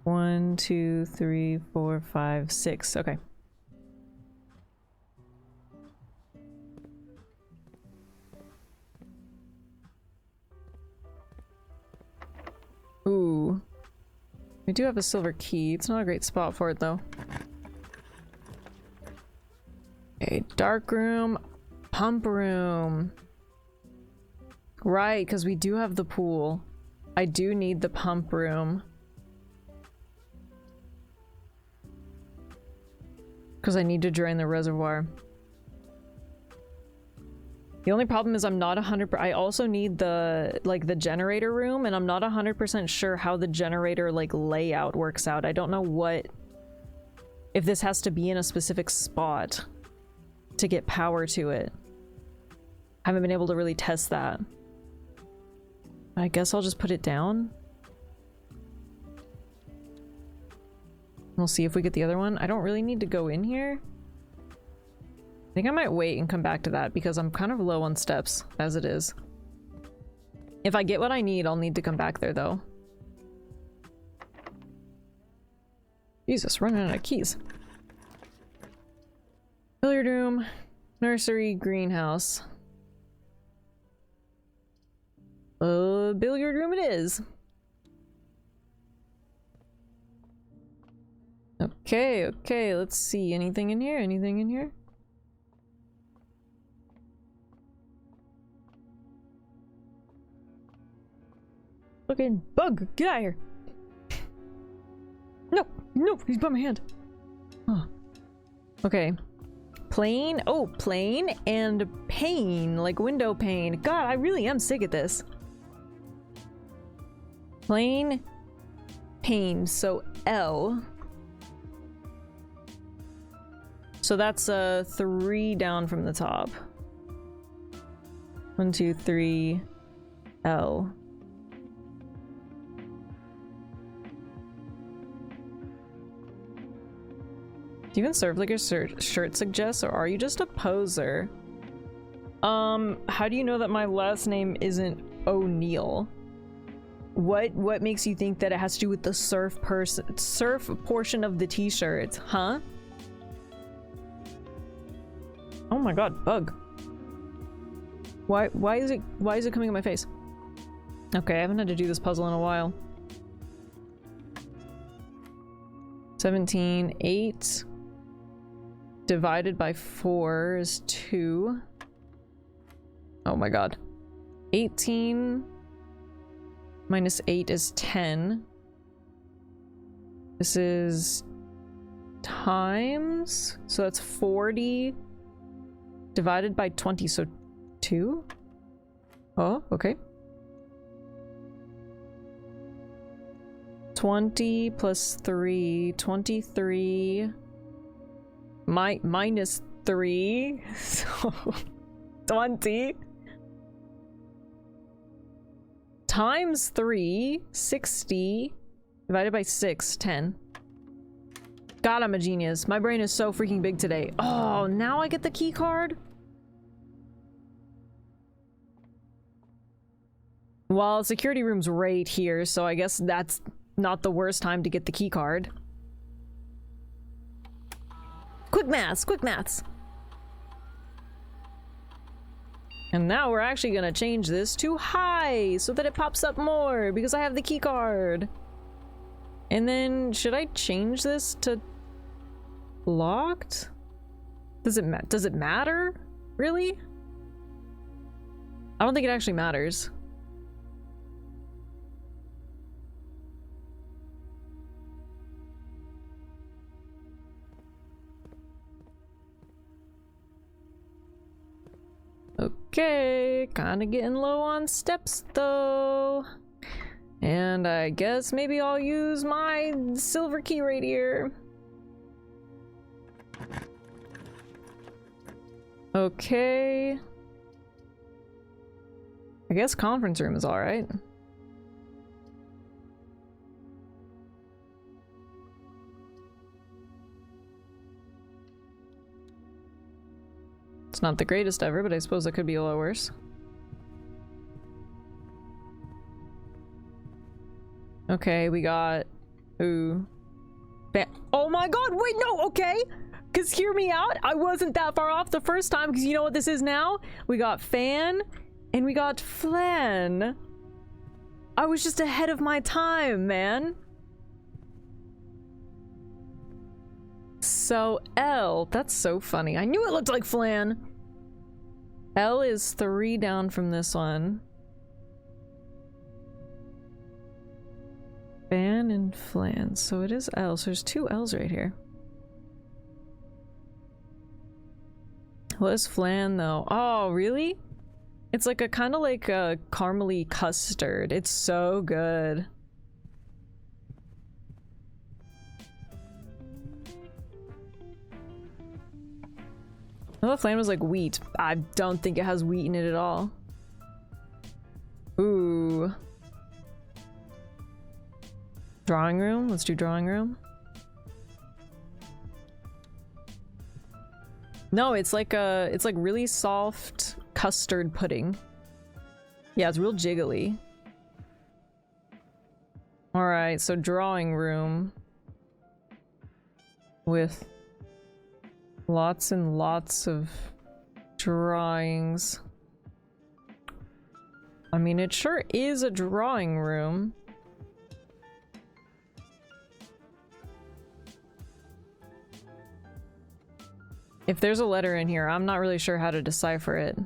1, 2, 3, 4, 5, 6. Okay. Ooh. We do have a silver key. It's not a great spot for it though. A dark room, pump room. Right, because we do have the pool. I do need the pump room. Because I need to drain the reservoir. The only problem is I'm not 100%. I also need the, like, the generator room, and I'm not 100% sure how the generator, like, layout works out. I don't know what... if this has to be in a specific spot to get power to it. I haven't been able to really test that. I guess I'll just put it down. We'll see if we get the other one. I don't really need to go in here. I think I might wait and come back to that because I'm kind of low on steps as it is. If I get what I need, I'll need to come back there though. Jesus, running out of keys. Billiard room, nursery, greenhouse. Billiard room it is. Okay, okay, let's see. Anything in here? Anything in here? Fucking bug! Get out of here! No! No! He's by my hand! Huh. Okay. Plane? Oh, plane and pane. Like window pane. God, I really am sick at this. Plane, pane. So L. So that's 3 down from the top. 1, 2, 3, L. Do you even serve like a shirt suggests, or are you just a poser? How do you know that my last name isn't O'Neill? What makes you think that it has to do with the surf portion of the t-shirt, huh? Oh my god, bug. Why is it coming in my face? Okay, I haven't had to do this puzzle in a while. 17, 8 divided by 4 is 2. Oh my god. 18 minus 8 is 10. This is times, so that's 40 divided by 20, so 2? Oh, okay. 20 plus 3, 23. Minus 3, so 20. Times 3, 60. Divided by 6, 10. God, I'm a genius. My brain is so freaking big today. Oh, now I get the key card? Well, security room's right here, so I guess that's not the worst time to get the key card. Quick maths, quick maths. And now we're actually gonna change this to high so that it pops up more because I have the key card. And then should I change this to locked? Does it matter? Really? I don't think it actually matters. Okay, kinda getting low on steps though. And I guess maybe I'll use my silver key right here. Okay. I guess conference room is alright. It's not the greatest ever, but I suppose it could be a lot worse. Okay, we got... Ooh. Oh my god, wait, no, okay! Because hear me out, I wasn't that far off the first time, because you know what this is now? We got fan, and we got flan. I was just ahead of my time, man. So L, that's so funny. I knew it looked like flan. L is 3 down from this one. Fan and flan, so it is L, so there's 2 L's right here. What is flan though? Oh, really? It's like a kind of like a caramely custard. It's so good. I thought flan was like wheat. I don't think it has wheat in it at all. Ooh. Drawing room? Let's do drawing room. No, it's like really soft custard pudding. Yeah, it's real jiggly. Alright, so drawing room. With lots and lots of drawings. I mean, it sure is a drawing room. If there's a letter in here, I'm not really sure how to decipher it.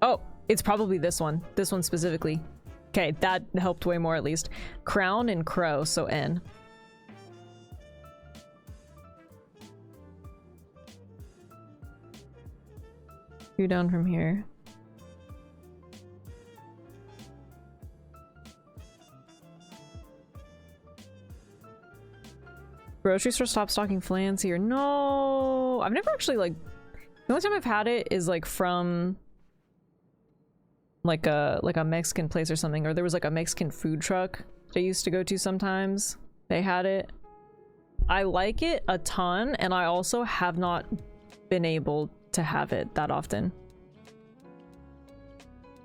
Oh, it's probably this one. This one specifically. Okay, that helped way more at least. Crown and crow, so N. Two down from here. Grocery store stopped stocking flans here. No! I've never actually, like... The only time I've had it is, like, from... like a Mexican place or something, or there was like a Mexican food truck I used to go to sometimes. They had it. I like it a ton, and I also have not been able to have it that often.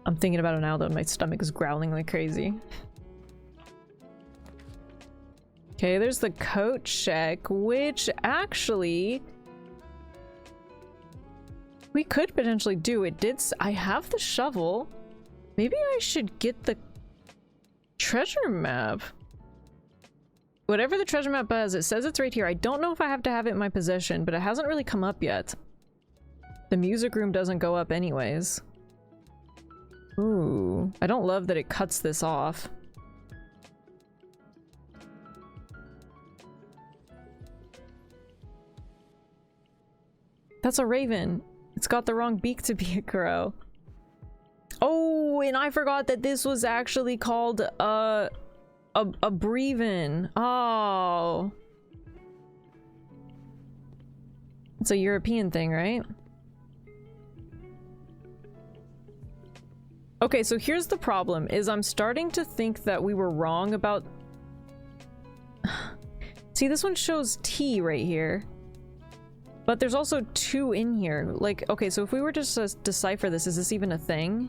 I'm thinking about it now though, and my stomach is growling like crazy. Okay, there's the coat check, which actually we could potentially do. It did. I have the shovel. Maybe I should get the treasure map. Whatever the treasure map is, it says it's right here. I don't know if I have to have it in my possession, but it hasn't really come up yet. The music room doesn't go up anyways. Ooh, I don't love that it cuts this off. That's a raven. It's got the wrong beak to be a crow. Oh, Oh, and I forgot that this was actually called a breven. Oh. It's a European thing, right? Okay, so here's the problem, is I'm starting to think that we were wrong about... See, this one shows T right here. But there's also 2 in here. Like, okay, so if we were to just decipher this, is this even a thing?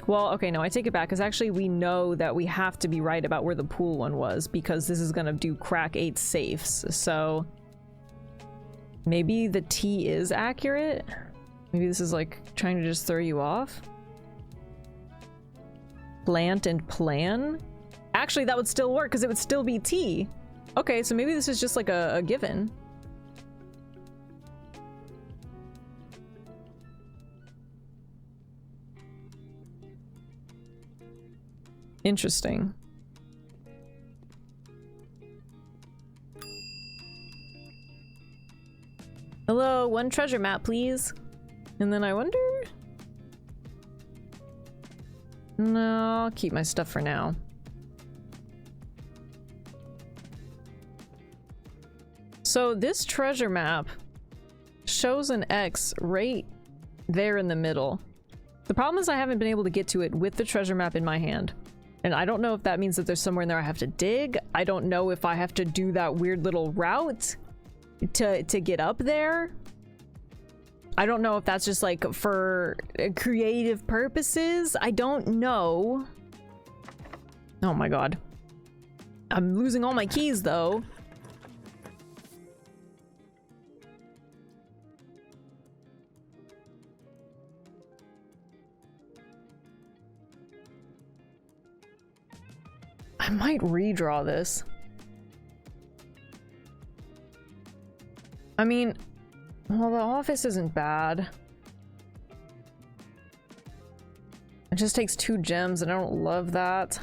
Well, okay, no, I take it back, because actually we know that we have to be right about where the pool one was, because this is gonna do crack 8 safes, so... Maybe the T is accurate? Maybe this is like trying to just throw you off? Plant and plan? Actually, that would still work, because it would still be T. Okay, so maybe this is just like a given. Interesting. Hello, 1 treasure map, please. And then I wonder... No, I'll keep my stuff for now. So this treasure map shows an X right there in the middle. The problem is I haven't been able to get to it with the treasure map in my hand. And I don't know if that means that there's somewhere in there I have to dig. I don't know if I have to do that weird little route to get up there. I don't know if that's just like for creative purposes. I don't know. Oh my god. I'm losing all my keys though. I might redraw this. I mean, well, the office isn't bad. It just takes 2 gems and I don't love that.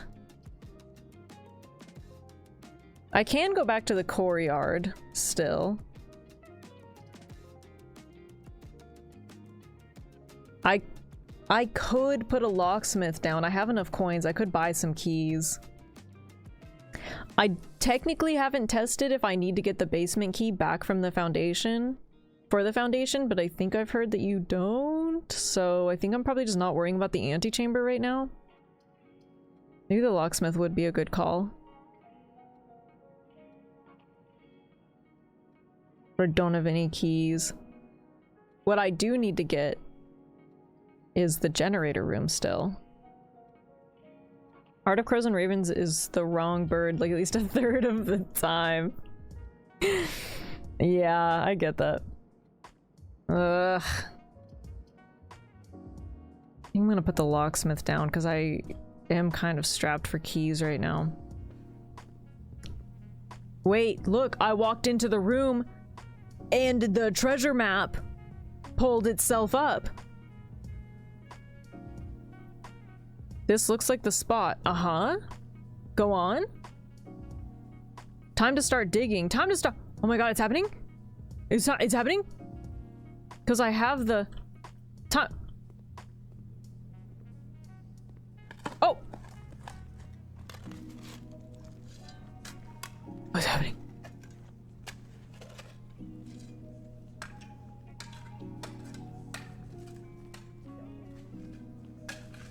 I can go back to the courtyard still. I could put a locksmith down. I have enough coins. I could buy some keys. I technically haven't tested if I need to get the basement key back from the foundation for the foundation, but I think I've heard that you don't, so I think I'm probably just not worrying about the antechamber right now. Maybe the locksmith would be a good call. Or don't have any keys. What I do need to get is the generator room still. Heart of Crows and Ravens is the wrong bird, like at least 1/3 of the time. Yeah, I get that. Ugh. I think I'm gonna put the locksmith down because I am kind of strapped for keys right now. Wait, look, I walked into the room and the treasure map pulled itself up. This looks like the spot. Uh-huh. Go on. Time to start digging. Time to start. Oh my god, it's happening? It's happening? Because I have the time. Oh! What's happening?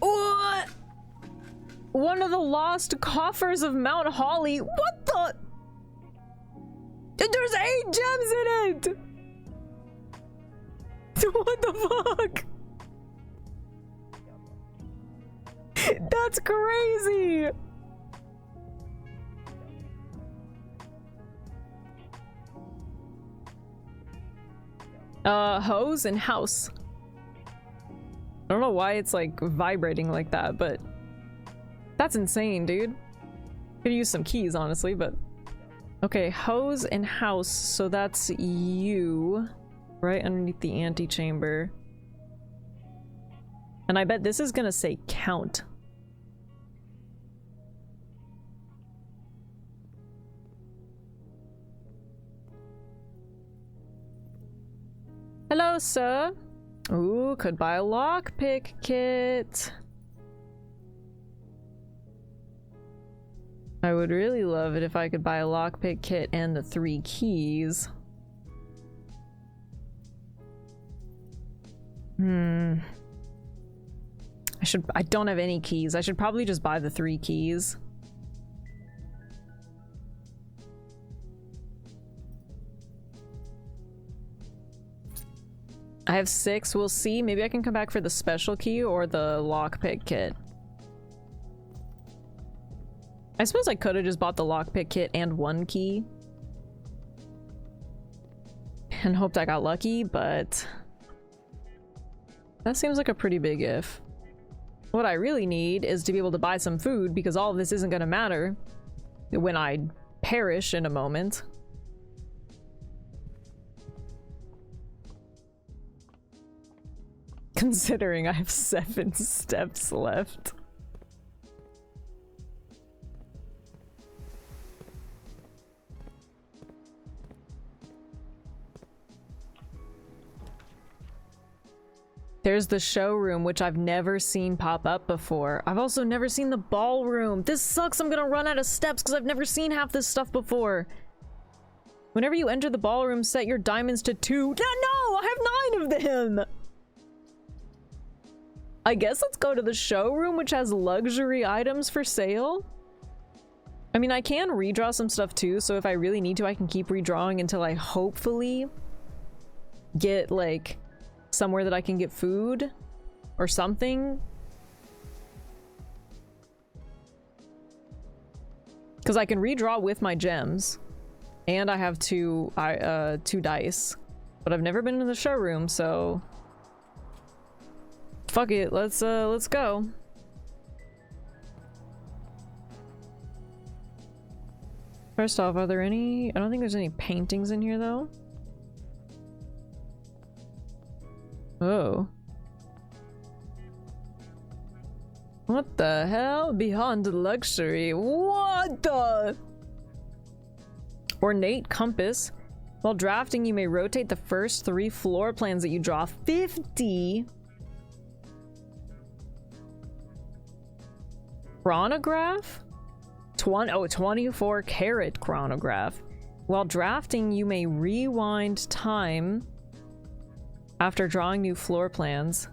What? One of the lost coffers of Mount Holly. What the? There's 8 gems in it! What the fuck? That's crazy! Hose and house. I don't know why it's like vibrating like that, but that's insane, dude. Could use some keys, honestly, but okay, hose and house, so that's you right underneath the antechamber. And I bet this is gonna say count. Hello, sir. Ooh, could buy a lockpick kit. I would really love it if I could buy a lockpick kit and the 3 keys. I don't have any keys. I should probably just buy the 3 keys. I have 6. We'll see. Maybe I can come back for the special key or the lockpick kit. I suppose I could have just bought the lockpick kit and 1 key. And hoped I got lucky, but... that seems like a pretty big if. What I really need is to be able to buy some food, because all of this isn't gonna matter when I perish in a moment. Considering I have 7 steps left. There's the showroom, which I've never seen pop up before. I've also never seen the ballroom. This sucks. I'm gonna run out of steps because I've never seen half this stuff before. Whenever you enter the ballroom, set your diamonds to 2. No, I have 9 of them! I guess let's go to the showroom, which has luxury items for sale. I mean, I can redraw some stuff too, so if I really need to, I can keep redrawing until I hopefully get, like, somewhere that I can get food or something. Because I can redraw with my gems. And I have 2 dice. But I've never been in the showroom, so... fuck it, let's go. First off, are there any... I don't think there's any paintings in here, though. Oh. What the hell? Beyond luxury. What the? Ornate compass. While drafting, you may rotate the first 3 floor plans that you draw 50. Chronograph? 24 karat chronograph. While drafting, you may rewind time after drawing new floor plans.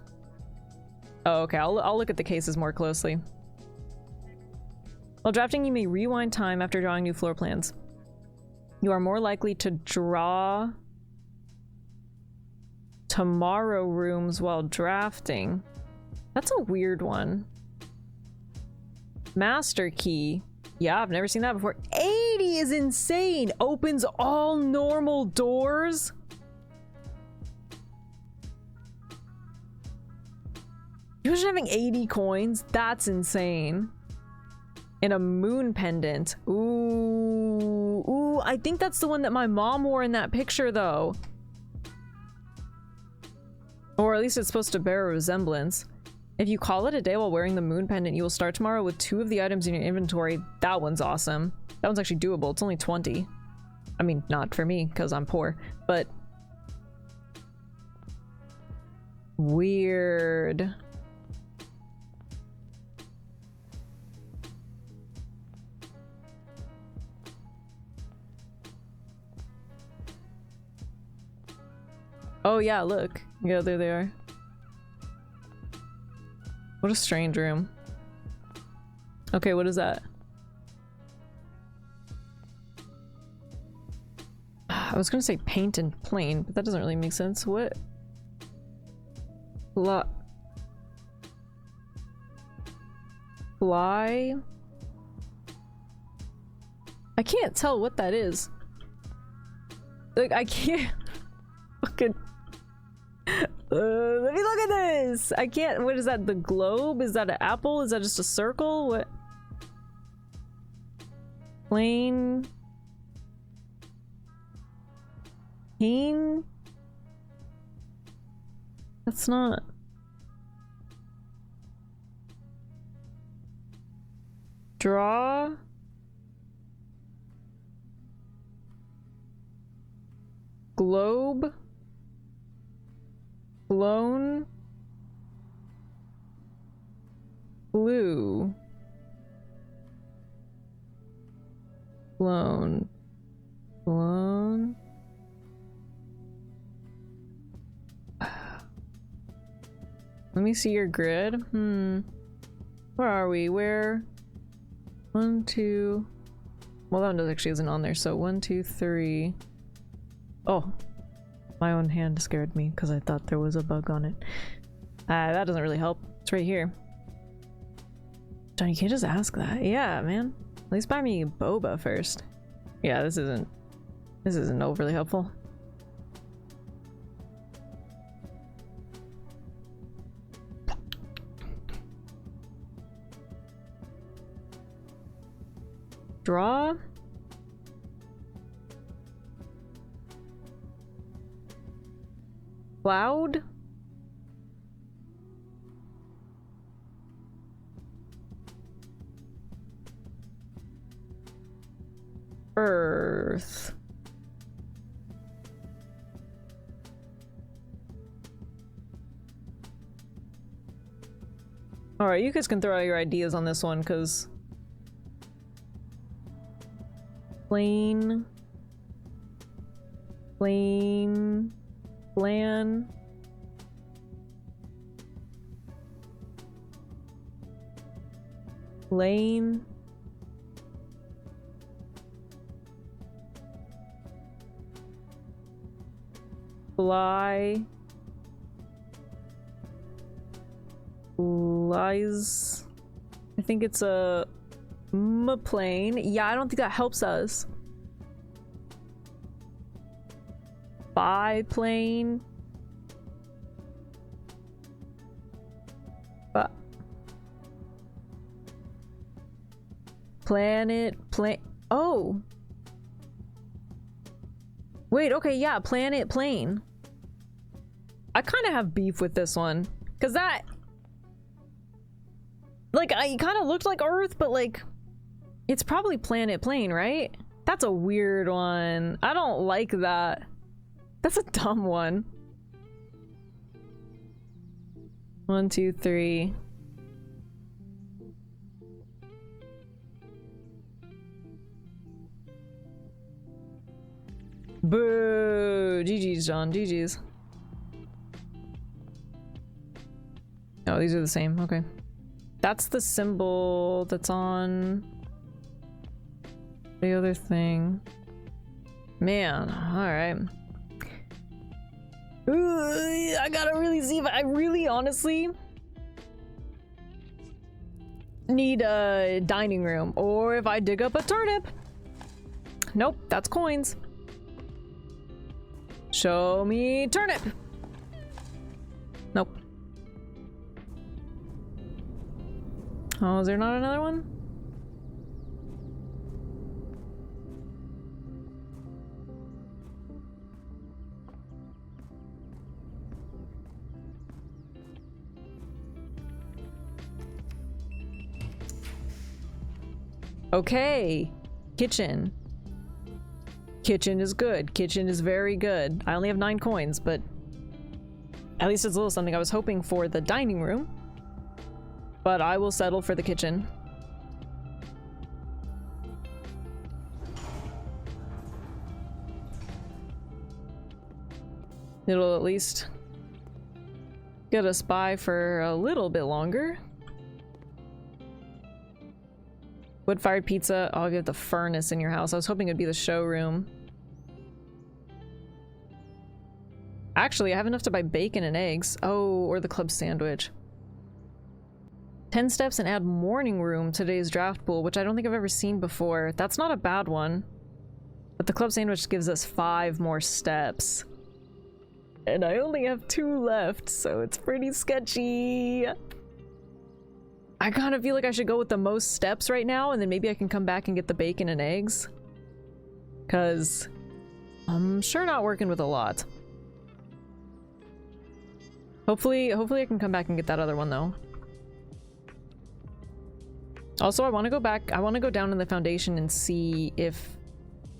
Oh, okay. I'll look at the cases more closely. While drafting, you may rewind time after drawing new floor plans. You are more likely to draw tomorrow rooms while drafting. That's a weird one. Master key. Yeah, I've never seen that before. 80 is insane! Opens all normal doors? Imagine having 80 coins? That's insane. And a moon pendant. Ooh, I think that's the one that my mom wore in that picture, though. Or at least it's supposed to bear a resemblance. If you call it a day while wearing the moon pendant, you will start tomorrow with 2 of the items in your inventory. That one's awesome. That one's actually doable. It's only 20. I mean, not for me, because I'm poor, but... weird. Oh yeah, look. Yeah, there they are. What a strange room. Okay, what is that? I was gonna say paint and plane, but that doesn't really make sense. What? Fly? I can't tell what that is. Like, I can't fucking... let me look at this! I can't- what is that? The globe? Is that an apple? Is that just a circle? What? Plane? Cane? That's not... Draw? Globe? Blown? Blue? Blown. Blown. Let me see your grid. Where are we? Where? 1, 2. Well, that one actually isn't on there. So 1, 2, 3. Oh, my own hand scared me because I thought there was a bug on it. That doesn't really help. It's right here. John, you can't just ask that. Yeah, man. At least buy me boba first. Yeah, this isn't overly helpful. Draw. Cloud. Earth. Alright, you guys can throw out your ideas on this one, because plain, plan, lane, fly, lies. I think it's a plane. Yeah, I don't think that helps us. Biplane. Oh. Wait, okay, yeah, planet plane. I kind of have beef with this one. Because that... Like, it kind of looked like Earth, but like... It's probably planet plane, right? That's a weird one. I don't like that. That's a dumb one. 1, 2, 3. Boo! GG's, John. GG's. Oh, these are the same. Okay. That's the symbol that's on the other thing. Man, alright. I gotta really see if I really honestly need a dining room, or if I dig up a turnip. Nope, that's coins. Show me turnip. Nope. Oh, is there not another one? Okay, kitchen. Kitchen is good. Kitchen is very good. I only have 9 coins, but at least it's a little something. I was hoping for the dining room, but I will settle for the kitchen. It'll at least get us by for a little bit longer. Wood-fired pizza. Oh, you have the furnace in your house. I was hoping it'd be the showroom. Actually, I have enough to buy bacon and eggs. Oh, or the club sandwich. 10 steps and add morning room to today's draft pool, which I don't think I've ever seen before. That's not a bad one. But the club sandwich gives us 5 more steps. And I only have 2 left, so it's pretty sketchy. I kind of feel like I should go with the most steps right now, and then maybe I can come back and get the bacon and eggs. Because I'm sure not working with a lot. Hopefully I can come back and get that other one, though. Also, I want to go back. I want to go down in the foundation and see if...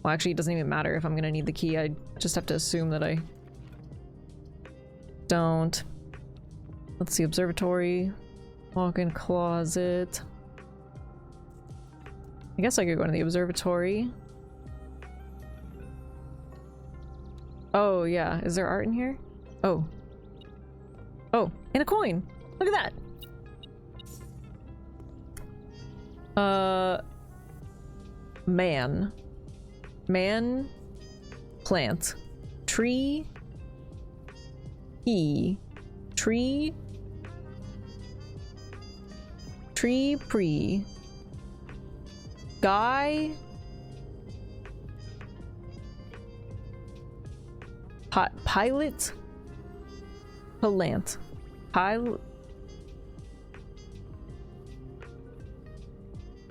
Well, actually, it doesn't even matter if I'm going to need the key. I just have to assume that I don't. Let's see. Observatory. Walk-in closet. I guess I could go into the observatory. Oh, yeah. Is there art in here? Oh. Oh, and a coin. Look at that. Man. Man. Plant. Tree. Tree. Tree pre. Guy. Pilot. Plant. Pilot.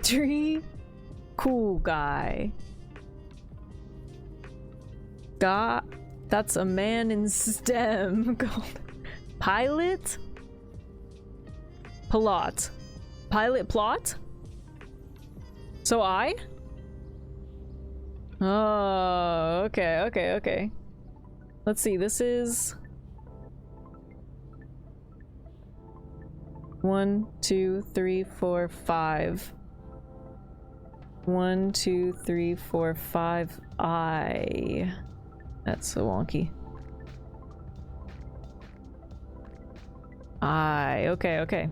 Tree. Cool guy. That's a man in STEM. Pilot? Plot. Pilot plot? So I? Oh, okay. Let's see, this is 1, 2, 3, 4, 5. 1, 2, 3, 4, 5. I. That's so wonky. Okay.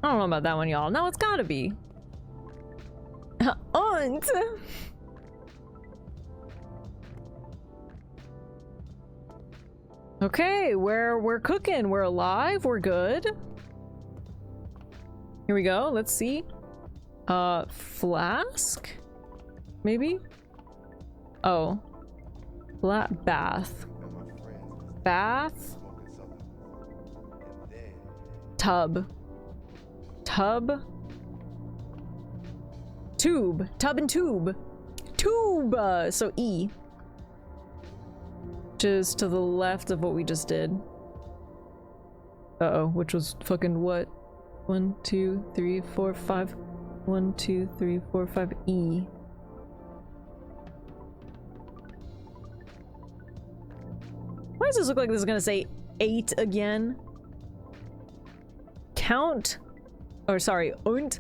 I don't know about that one, y'all. No, it's gotta be. Aunt! Okay, we're cooking. We're alive. We're good. Here we go. Let's see. Flask? Maybe? Oh. Bath. Bath? Tub. Tub? Tube. Tub and tube. Tube! So E. Which is to the left of what we just did. Uh-oh, which was fucking what? 1, 2, 3, 4, 5. 1, 2, 3, 4, 5. E. Why does this look like this is gonna say 8 again? Count? Or sorry, und.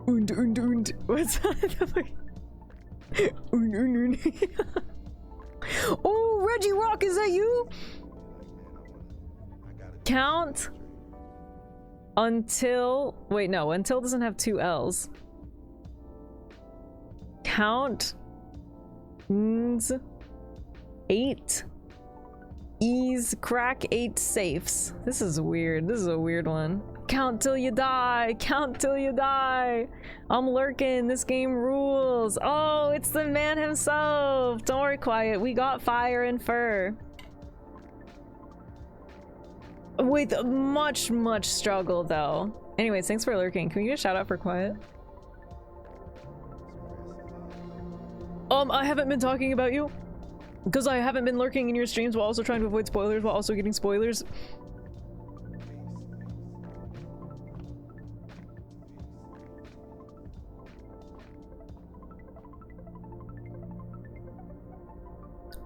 What's that? Oh, Reggie Rock, is that you? Count until. Wait, no, until doesn't have 2 L's. Count 8. Ease crack 8 safes. This is weird. This is a weird one. Count till you die. Count till you die. I'm lurking. This game rules. Oh, it's the man himself. Don't worry, Quiet. We got fire and fur. With much struggle, though. Anyways, thanks for lurking. Can we get a shout out for Quiet? I haven't been talking about you. Because I haven't been lurking in your streams while also trying to avoid spoilers while also getting spoilers.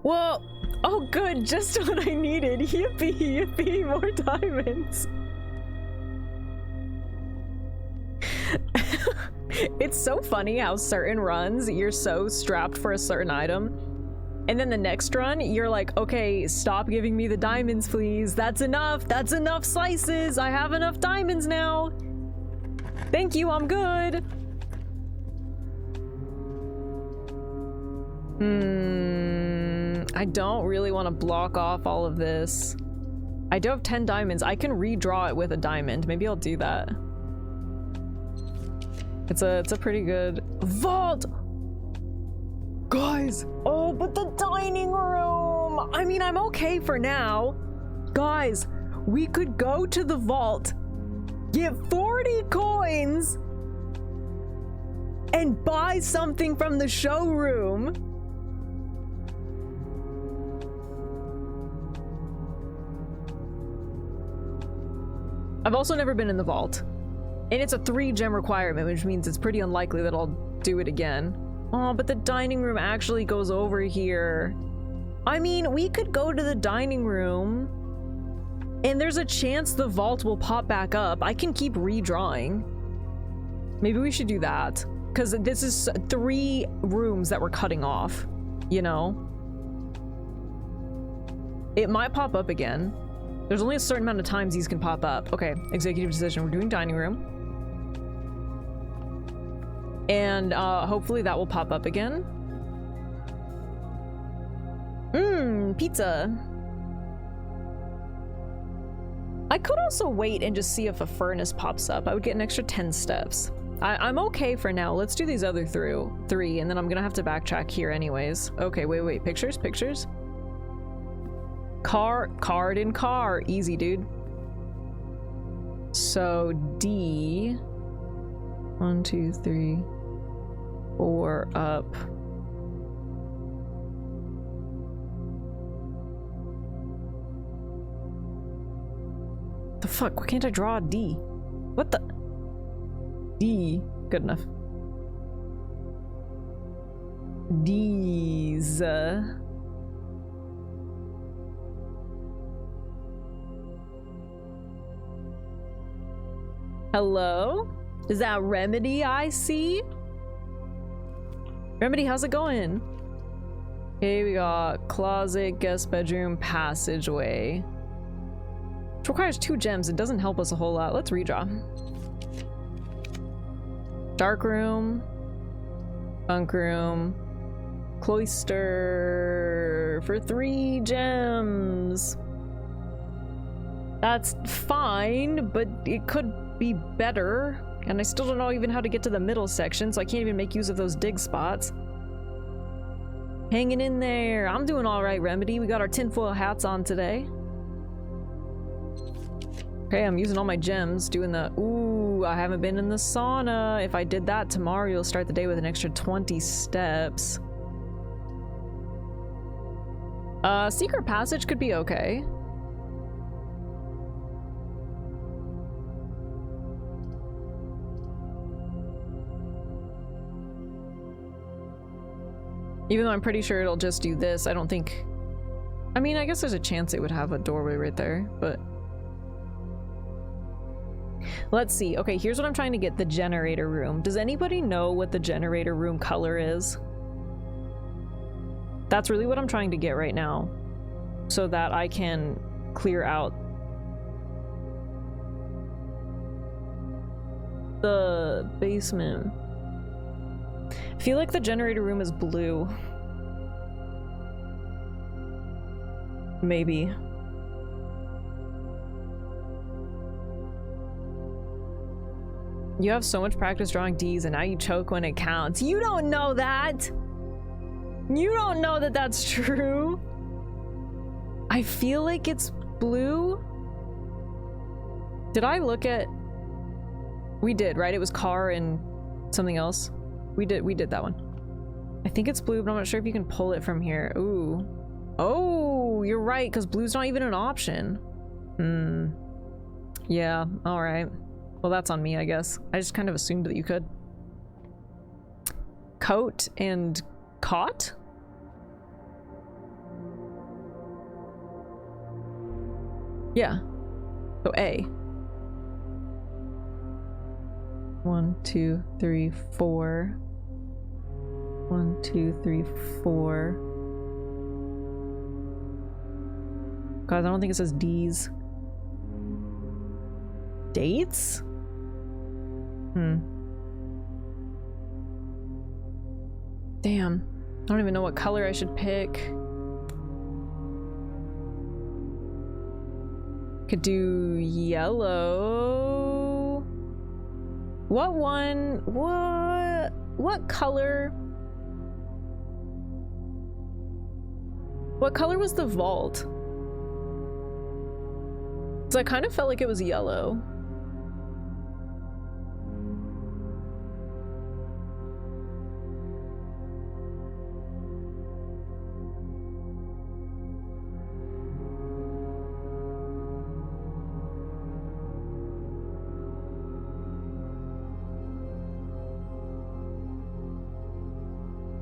Well, oh good, just what I needed. Yippee, more diamonds. It's so funny how certain runs you're so strapped for a certain item. And then the next run, you're like, okay, stop giving me the diamonds, please. That's enough slices. I have enough diamonds now. Thank you, I'm good. I don't really want to block off all of this. I do have 10 diamonds. I can redraw it with a diamond. Maybe I'll do that. It's a pretty good vault. Guys, oh, but the dining room. I mean, I'm okay for now. Guys, we could go to the vault, get 40 coins, and buy something from the showroom. I've also never been in the vault. And it's a 3 gem requirement, which means it's pretty unlikely that I'll do it again. Oh, but the dining room actually goes over here. I mean, we could go to the dining room, and there's a chance the vault will pop back up. I can keep redrawing. Maybe we should do that, because this is 3 rooms that we're cutting off. you know? It might pop up again. There's only a certain amount of times these can pop up. Okay, executive decision. We're doing dining room. And hopefully that will pop up again. Pizza. I could also wait and just see if a furnace pops up. I would get an extra 10 steps. I'm okay for now. Let's do these other three, and then I'm gonna have to backtrack here anyways. Okay, wait. Pictures? Card in car. Easy, dude. So D. 1, 2, 3, 4 up. The fuck? Why can't I draw a D? What the? D. Good enough. D's. Hello? Is that Remedy I see? Remedy, how's it going? Okay, we got closet, guest bedroom, passageway. Which requires 2 gems. It doesn't help us a whole lot. Let's redraw. Dark room. Bunk room. Cloister for 3 gems. That's fine, but it could be better. And I still don't know even how to get to the middle section, so I can't even make use of those dig spots. Hanging in there. I'm doing all right, Remedy. We got our tinfoil hats on today. Okay, I'm using all my gems, doing the, ooh, I haven't been in the sauna. If I did that tomorrow, you'll start the day with an extra 20 steps. Secret passage could be okay. Even though I'm pretty sure it'll just do this, I don't think... I mean, I guess there's a chance it would have a doorway right there, but... Let's see. Okay, here's what I'm trying to get, the generator room. Does anybody know what the generator room color is? That's really what I'm trying to get right now, so that I can clear out the basement. I feel like the generator room is blue. Maybe. You have so much practice drawing D's and now you choke when it counts. You don't know that! You don't know that that's true! I feel like it's blue. Did I look at... We did, right? It was car and something else. We did that one. I think it's blue, but I'm not sure if you can pull it from here. Ooh. Oh, you're right, because blue's not even an option. Yeah, alright. Well, that's on me, I guess. I just kind of assumed that you could. Coat and cot? Yeah. So A. 1, 2, 3, 4. 1, 2, 3, 4. Guys, I don't think it says D's. Dates? Damn. I don't even know what color I should pick. Could do yellow. What one? What color? What color was the vault? Because I kind of felt like it was yellow.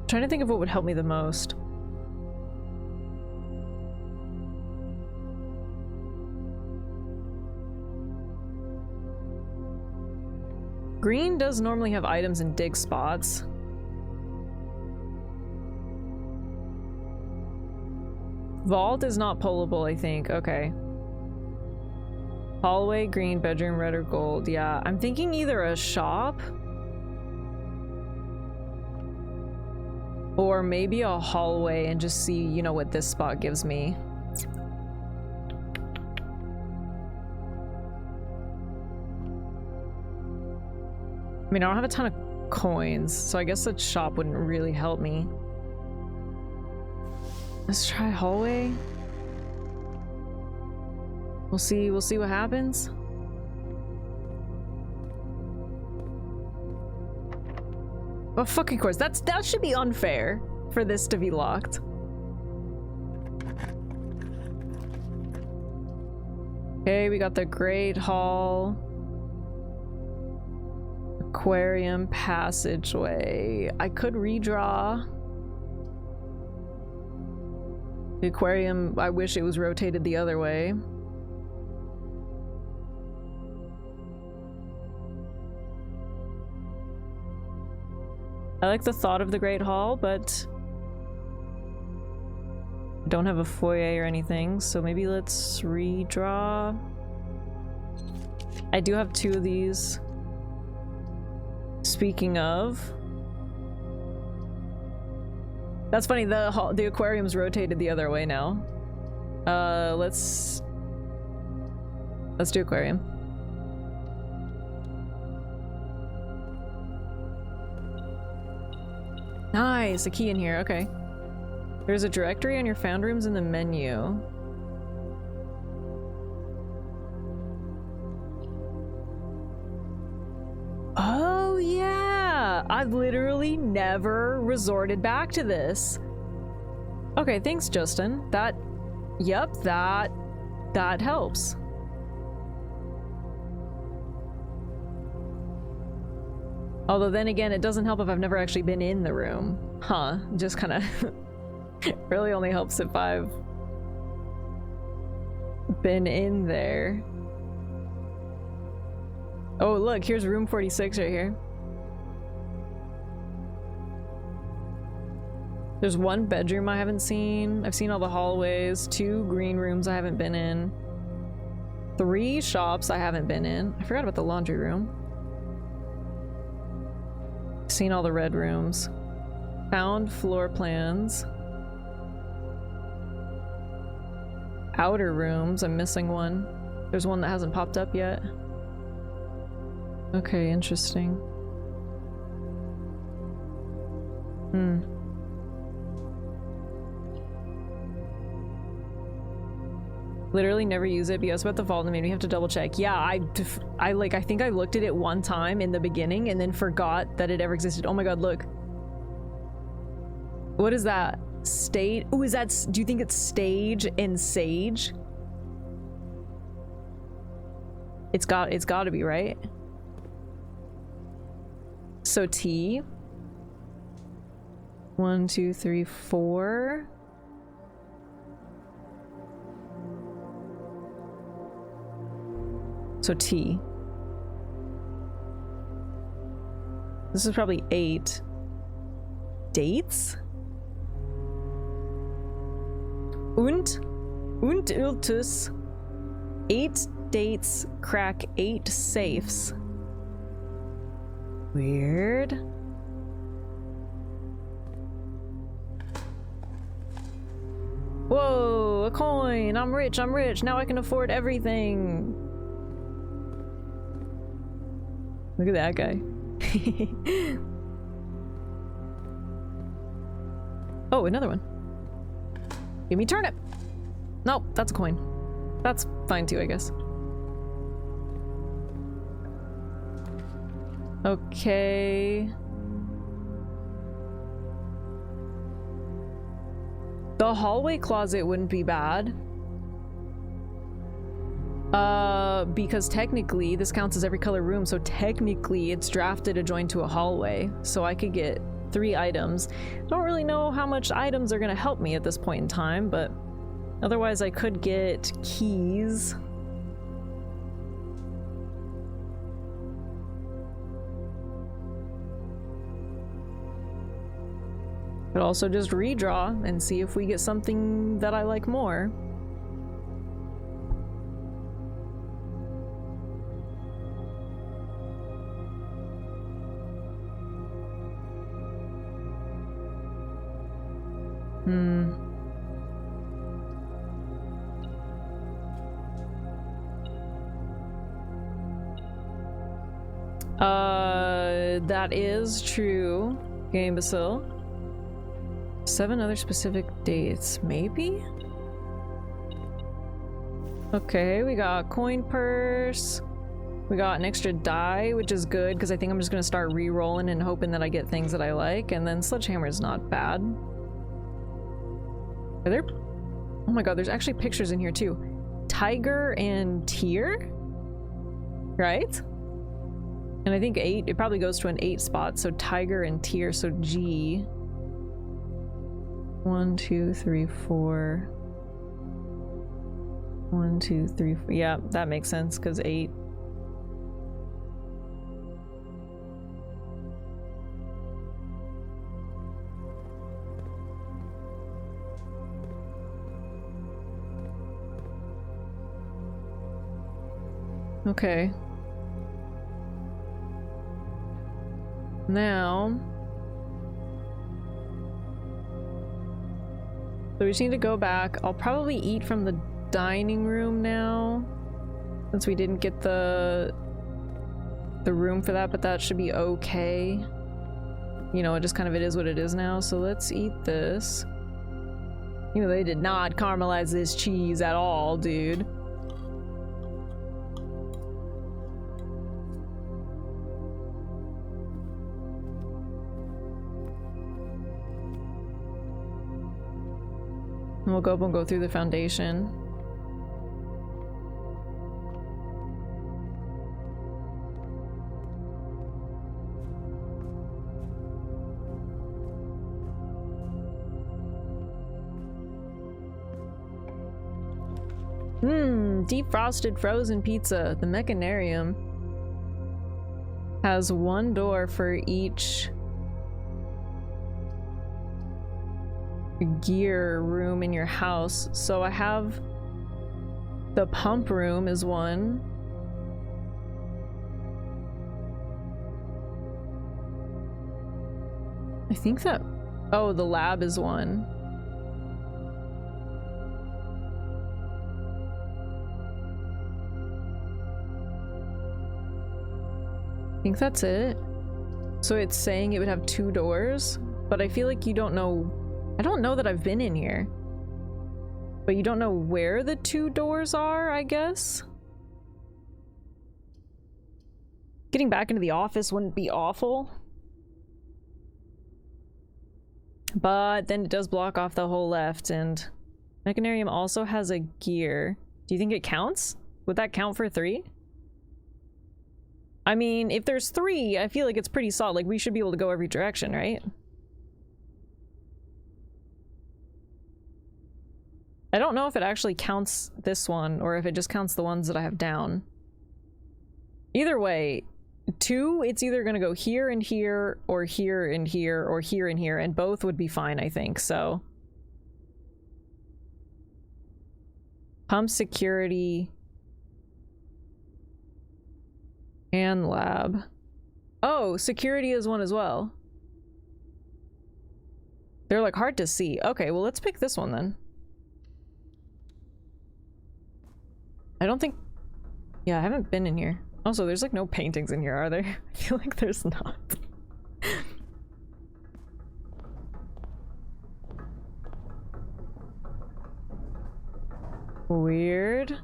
Trying to think of what would help me the most. Green does normally have items in dig spots. Vault is not pullable, I think. Okay. Hallway, green, bedroom, red or gold. Yeah, I'm thinking either a shop or maybe a hallway and just see, you know, what this spot gives me. I mean, I don't have a ton of coins, so I guess the shop wouldn't really help me. Let's try hallway. We'll see what happens. Oh, fucking course. That should be unfair for this to be locked. Okay, we got the Great Hall. Aquarium passageway. I could redraw. The aquarium, I wish it was rotated the other way. I like the thought of the Great Hall, but I don't have a foyer or anything, so maybe let's redraw. I do have 2 of these. Speaking of, that's funny, the aquarium's rotated the other way now. Let's do aquarium. Nice, a key in here, okay. There's a directory on your found rooms in the menu. Oh yeah! I've literally never resorted back to this. Okay, thanks Justin. That helps. Although then again, it doesn't help if I've never actually been in the room. Huh, just kind of really only helps if I've been in there. Oh look, here's room 46 right here. There's 1 bedroom I haven't seen. I've seen all the hallways, 2 green rooms I haven't been in. 3 shops I haven't been in. I forgot about the laundry room. Seen all the red rooms. Found floor plans. Outer rooms, I'm missing one. There's one that hasn't popped up yet. Okay, interesting. Literally never use it, but yes, about the vault and made me have to double check. Yeah, I think I looked at it one time in the beginning and then forgot that it ever existed. Oh my god, look. What is that? Stage? Oh, is that, do you think it's stage and sage? It's got to be, right? So T. 1, 2, 3, 4. So T. This is probably 8. Dates? Und Iltus. 8 dates, crack 8 safes. Weird. Whoa, a coin! I'm rich, now I can afford everything! Look at that guy. Oh, another one. Give me turnip! Nope, that's a coin. That's fine too, I guess. Okay. The hallway closet wouldn't be bad. Because technically this counts as every color room, so technically it's drafted adjoined to a hallway, so I could get 3 items. Don't really know how much items are gonna help me at this point in time, but otherwise I could get keys. Could also just redraw and see if we get something that I like more. That is true, Gamebacil. 7 other specific dates, maybe? Okay, we got coin purse. We got an extra die, which is good because I think I'm just gonna start re-rolling and hoping that I get things that I like. And then sledgehammer is not bad. Are there? Oh my god, there's actually pictures in here too. Tiger and Tear? Right? And I think 8, it probably goes to an 8 spot. So Tiger and Tear, so G. 1, 2, 3, 4. 1, 2, 3, 4. Yeah, that makes sense because 8. Okay. Now, so we just need to go back. I'll probably eat from the dining room now, since we didn't get the room for that, but that should be okay. You know, it just kind of, it is what it is now. So let's eat this. You know, they did not caramelize this cheese at all, dude. And we'll go up and go through the foundation. Defrosted frozen pizza. The Mechanarium has 1 door for each gear room in your house. So I have the pump room is 1. I think that, oh, the lab is 1. I think that's it. So it's saying it would have 2 doors, but I feel like you don't know. I don't know that I've been in here. But you don't know where the 2 doors are, I guess? Getting back into the office wouldn't be awful. But then it does block off the whole left, and Mechanarium also has a gear. Do you think it counts? Would that count for 3? I mean, if there's 3, I feel like it's pretty solid. Like, we should be able to go every direction, right? I don't know if it actually counts this one, or if it just counts the ones that I have down. Either way, 2, it's either gonna go here and here, or here and here, or here and here, and both would be fine, I think, so. Pump security. And lab. Oh, security is 1 as well. They're like hard to see. Okay, well let's pick this one then. I don't think... Yeah, I haven't been in here. Also, there's like no paintings in here, are there? I feel like there's not. Weird.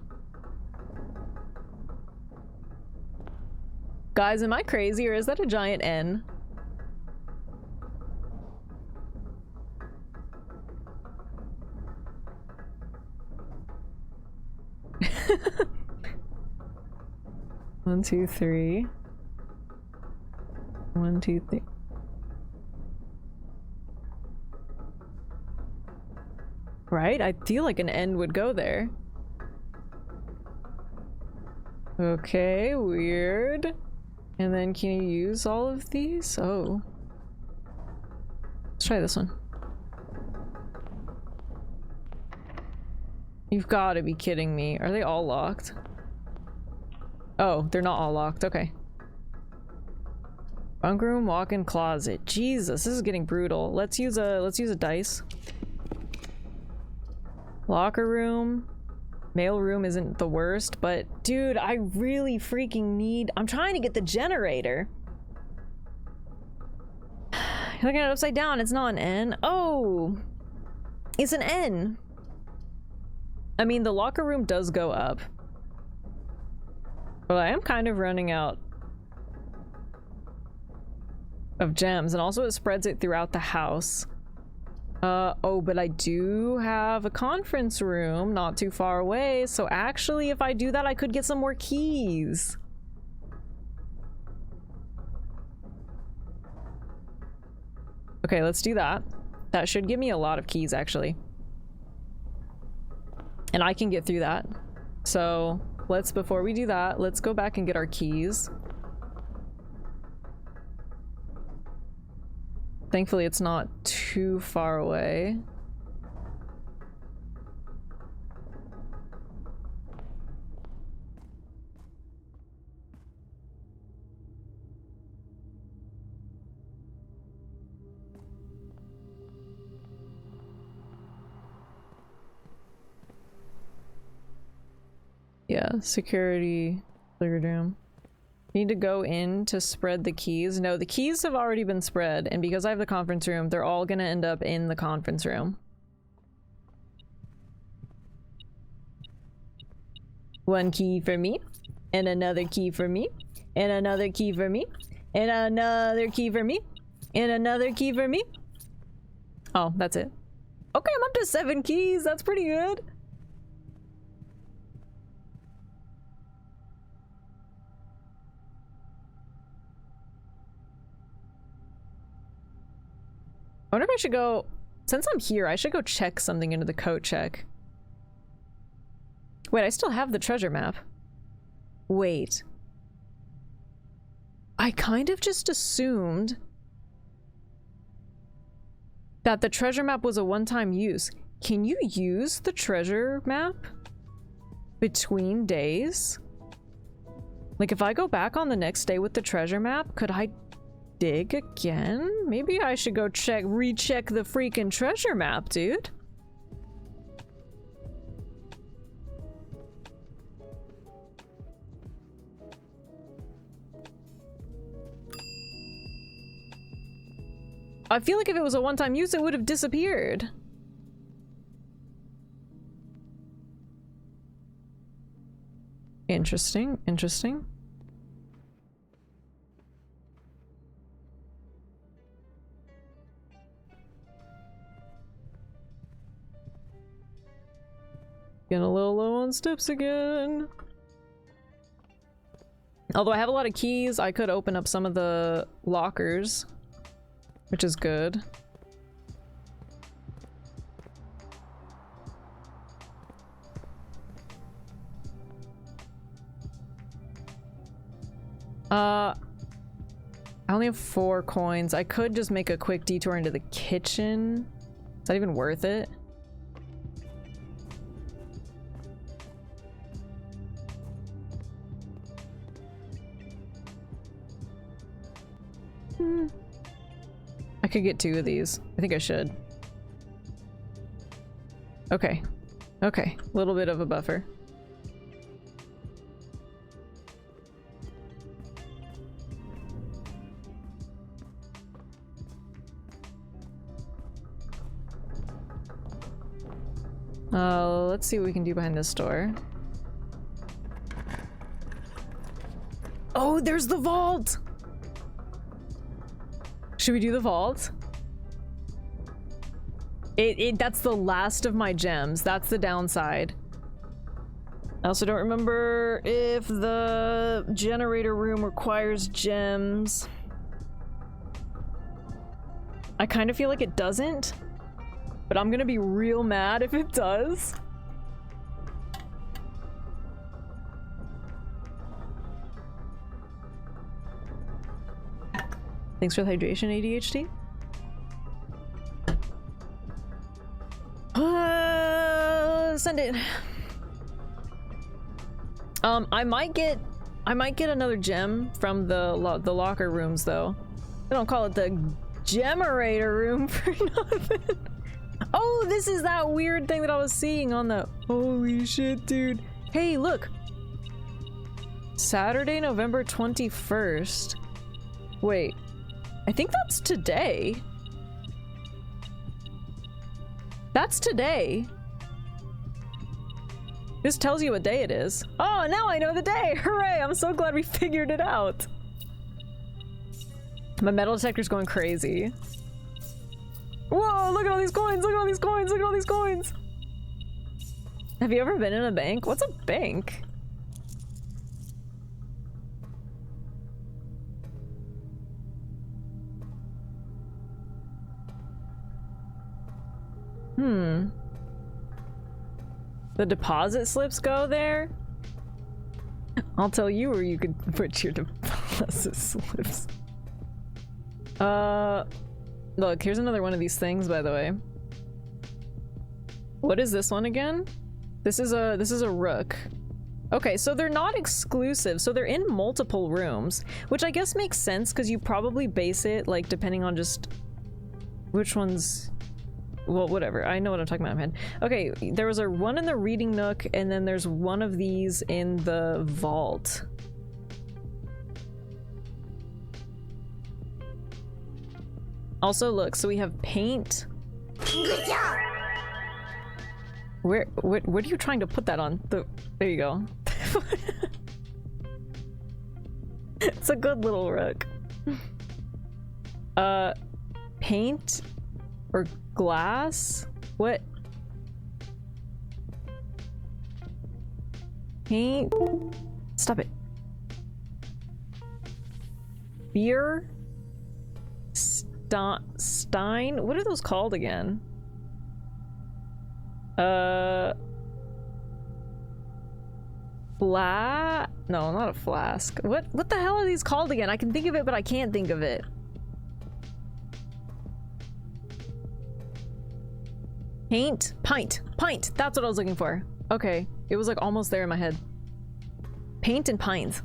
Guys, am I crazy or is that a giant N? One, two, three. 1, 2, 3. Right? I feel like an N would go there. Okay, weird. And then can you use all of these? Oh. Let's try this one. You've got to be kidding me. Are they all locked? Oh, they're not all locked. Okay. Bunk room, walk-in closet. Jesus, this is getting brutal. Let's use a dice. Locker room. Mail room isn't the worst, but dude, I really freaking need... I'm trying to get the generator. You're looking at it upside down. It's not an N. Oh! It's an N. I mean, the locker room does go up. But I am kind of running out of gems, and also it spreads it throughout the house. Oh, but I do have a conference room not too far away, so actually if I do that I could get some more keys. Okay, let's do that. That should give me a lot of keys, actually. And I can get through that. So, before we do that, let's go back and get our keys. Thankfully, it's not too far away. Yeah, security, clear room. Need to go in to spread the keys. No, the keys have already been spread, and because I have the conference room, they're all gonna end up in the conference room. One key for me, and another key for me, and another key for me, and another key for me, and another key for me. Oh, that's it. Okay, I'm up to 7 keys. That's pretty good. I wonder if I should go, since I'm here, I should go check something into the coat check. Wait, I still have the treasure map. Wait. I kind of just assumed that the treasure map was a one-time use. Can you use the treasure map between days? Like, if I go back on the next day with the treasure map, could I dig again? Maybe I should go recheck the freaking treasure map, dude. I feel like if it was a one-time use, it would have disappeared. Interesting, interesting. Getting a little low on steps again. Although I have a lot of keys, I could open up some of the lockers, which is good. I only have 4 coins. I could just make a quick detour into the kitchen. Is that even worth it? I could get 2 of these. I think I should. Okay. Okay. A little bit of a buffer. Let's see what we can do behind this door. Oh, there's the vault! Should we do the vault? That's the last of my gems. That's the downside. I also don't remember if the generator room requires gems. I kind of feel like it doesn't, but I'm gonna be real mad if it does. Thanks for the hydration, ADHD. gonna send it. I might get another gem from the locker rooms though. They don't call it the Gemerator room for nothing. Oh, this is that weird thing that I was seeing on the. Holy shit, dude! Hey, look. Saturday, November 21st. Wait, I think that's today. That's today. This tells you what day it is. Oh, now I know the day! Hooray! I'm so glad we figured it out. My metal detector's going crazy. Whoa, look at all these coins! Look at all these coins! Look at all these coins! Have you ever been in a bank? What's a bank? The deposit slips go there? I'll tell you where you could put your deposit slips. Look, here's another one of these things, by the way. What is this one again? This is a rook. Okay, so they're not exclusive, so they're in multiple rooms, which I guess makes sense because you probably base it like depending on just which ones. Well, whatever. I know what I'm talking about in my head. Okay, there was a one in the reading nook, and then there's one of these in the vault. Also, look, so we have paint. Good job. What are you trying to put that on? There you go. It's a good little rook. Paint or glass? What? Paint? Stop it. Beer? Stein? What are those called again? No, not a flask. What the hell are these called again? I can think of it, but I can't think of it. Paint? Pint. Pint! That's what I was looking for. Okay. It was like almost there in my head. Paint and pint.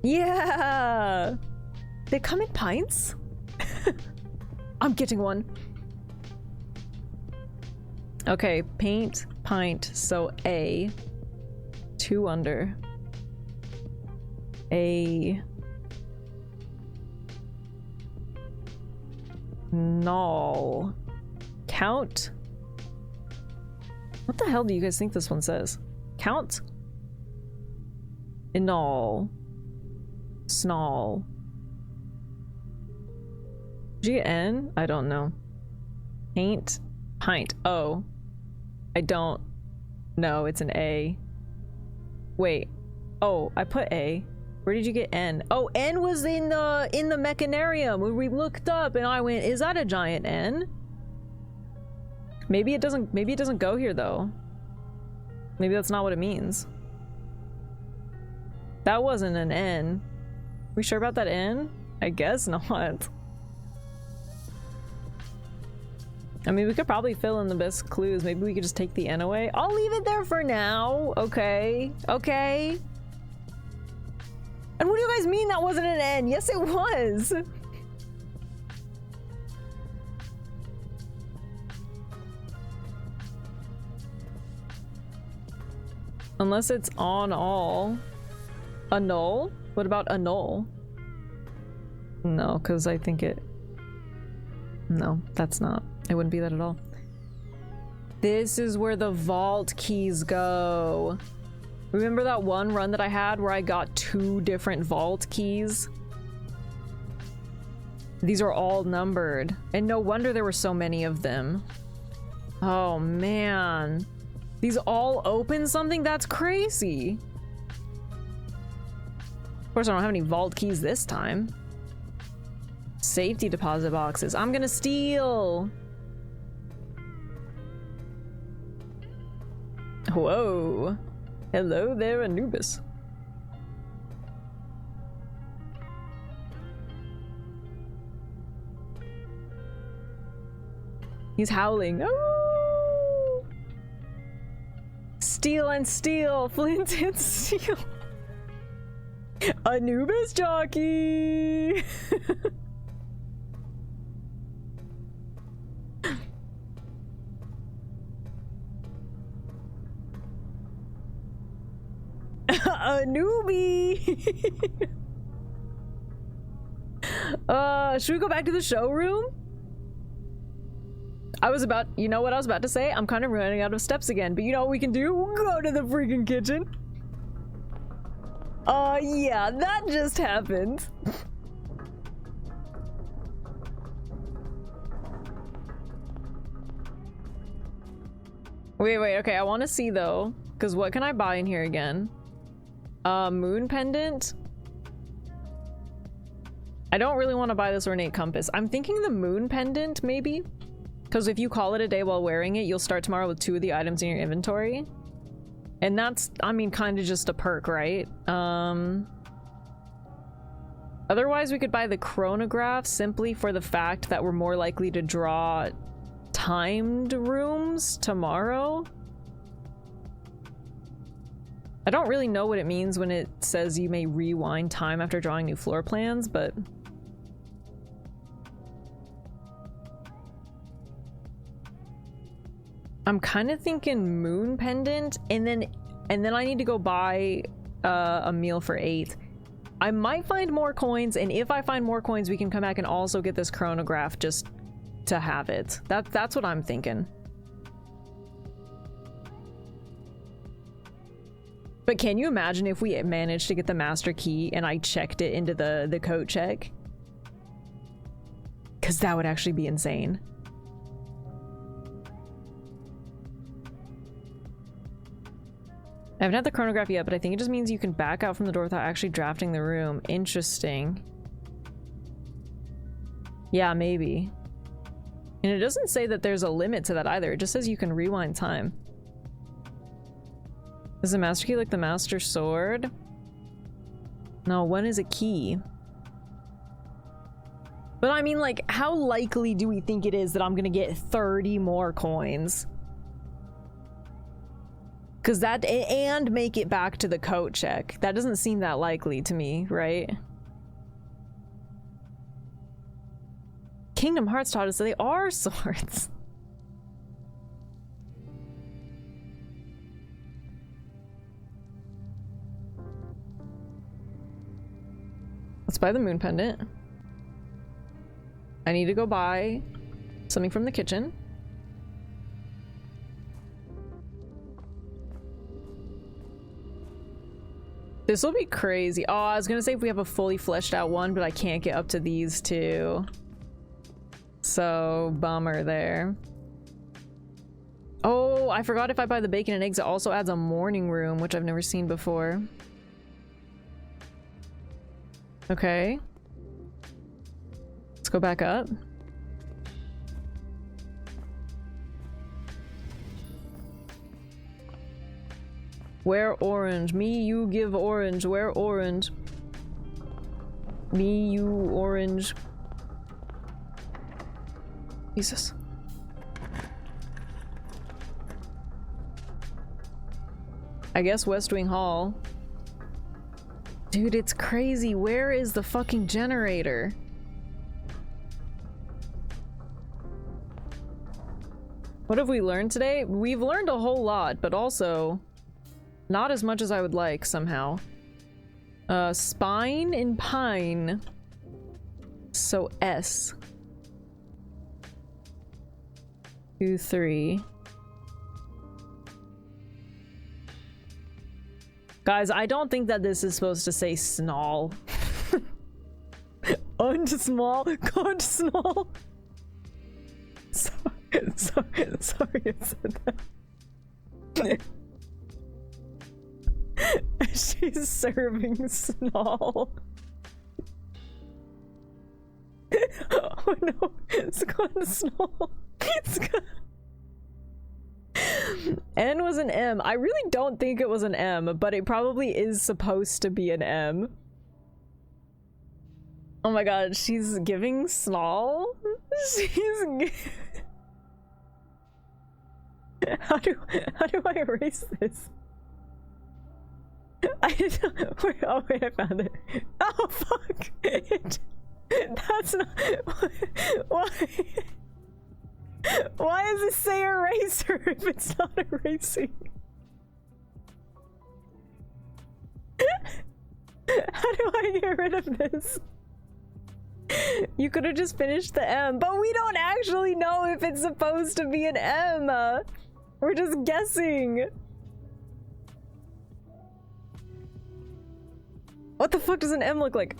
Yeah! They come in pints? I'm getting one. Okay, paint, pint, so A. 2 under. A. Null. Count. What the hell do you guys think this one says? Count? Null. Snall. GN? I don't know. Paint. Pint. Oh. I don't know. It's an A. Wait. Oh, I put A. Where did you get N? Oh, N was in the mechanarium when we looked up and I went, is that a giant N? Maybe it doesn't go here though. Maybe that's not what it means. That wasn't an N. We sure about that N? I guess not. I mean, we could probably fill in the best clues. Maybe we could just take the N away. I'll leave it there for now. Okay. Okay. And what do you guys mean that wasn't an N? Yes, it was. Unless it's on all. Annul? What about annul? No, because I think it... No, that's not. It wouldn't be that at all. This is where the vault keys go. Remember that one run that I had where I got 2 different vault keys? These are all numbered. And no wonder there were so many of them. Oh man. These all open something? That's crazy. Of course I don't have any vault keys this time. Safety deposit boxes. I'm gonna steal. Whoa. Hello there, Anubis. He's howling. Oh! Steel and steel, flint and steel. Anubis jockey. A newbie. Should we go back to the showroom? You know what I was about to say? I'm kind of running out of steps again, but you know what we can do? We'll go to the freaking kitchen. Yeah, that just happened. Wait, okay, I want to see though, because what can I buy in here again? Moon pendant? I don't really want to buy this ornate compass. I'm thinking the moon pendant, maybe? Because if you call it a day while wearing it, you'll start tomorrow with 2 of the items in your inventory. And that's, I mean, kind of just a perk, right? Otherwise, we could buy the chronograph simply for the fact that we're more likely to draw timed rooms tomorrow. I don't really know what it means when it says you may rewind time after drawing new floor plans, but... I'm kind of thinking moon pendant, and then I need to go buy a meal for 8. I might find more coins, and if I find more coins, we can come back and also get this chronograph just to have it. That's what I'm thinking. But can you imagine if we managed to get the master key and I checked it into the coat check? Because that would actually be insane. I haven't had the chronograph yet, but I think it just means you can back out from the door without actually drafting the room. Interesting. Yeah, maybe. And it doesn't say that there's a limit to that either. It just says you can rewind time. Is the master key like the master sword? No, when is a key? But I mean, like, how likely do we think it is that I'm gonna get 30 more coins? Because that, and make it back to the coat check. That doesn't seem that likely to me, right? Kingdom Hearts taught us that they are swords. Let's buy the moon pendant. I need to go buy something from the kitchen. This will be crazy. Oh, I was gonna say if we have a fully fleshed out one, but I can't get up to these two. So, bummer there. Oh, I forgot if I buy the bacon and eggs, it also adds a morning room, which I've never seen before. Okay. Let's go back up. Where orange? Me, you give orange. Where orange? Me, you orange. Jesus. I guess West Wing Hall. Dude, it's crazy. Where is the fucking generator? What have we learned today? We've learned a whole lot, but also not as much as I would like somehow. Spine and pine. So S. 2, 3. Guys, I don't think that this is supposed to say snall. Unsmall, God snall. Sorry I said that. She's serving snall. Oh no, it's gone snall. It's gone. N was an M. I really don't think it was an M, but it probably is supposed to be an M. Oh my god, she's giving snall? She's How do I erase this? Wait, oh wait, I found it. Oh fuck! That's not. Why? Why does it say eraser if it's not erasing? How do I get rid of this? You could have just finished the M, but we don't actually know if it's supposed to be an M. We're just guessing. What the fuck does an M look like?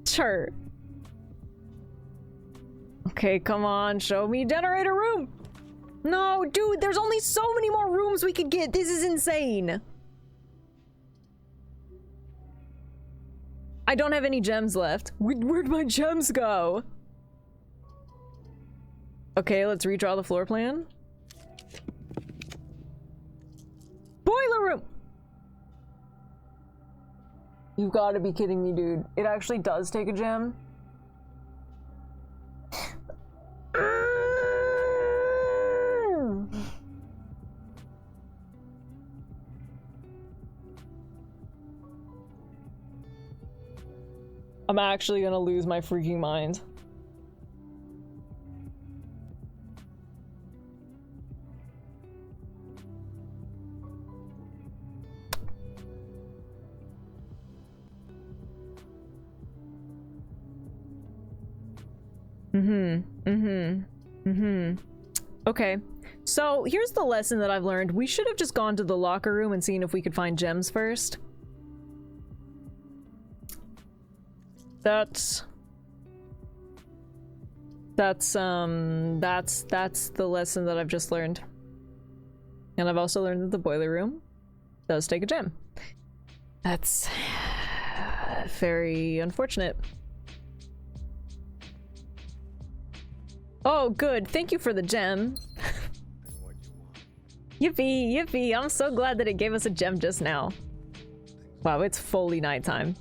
Sure. Okay, come on, show me generator room. No, dude, there's only so many more rooms we could get. This is insane. I don't have any gems left. Where'd my gems go? Okay, let's redraw the floor plan. Boiler room! You've got to be kidding me, dude. It actually does take a gem. I'm actually gonna lose my freaking mind. Okay, so here's the lesson that I've learned. We should have just gone to the locker room and seen if we could find gems first. That's the lesson that I've just learned. And I've also learned that the boiler room does take a gem. That's very unfortunate. Oh, good. Thank you for the gem. Yippee, yippee. I'm so glad that it gave us a gem just now. Wow, it's fully nighttime.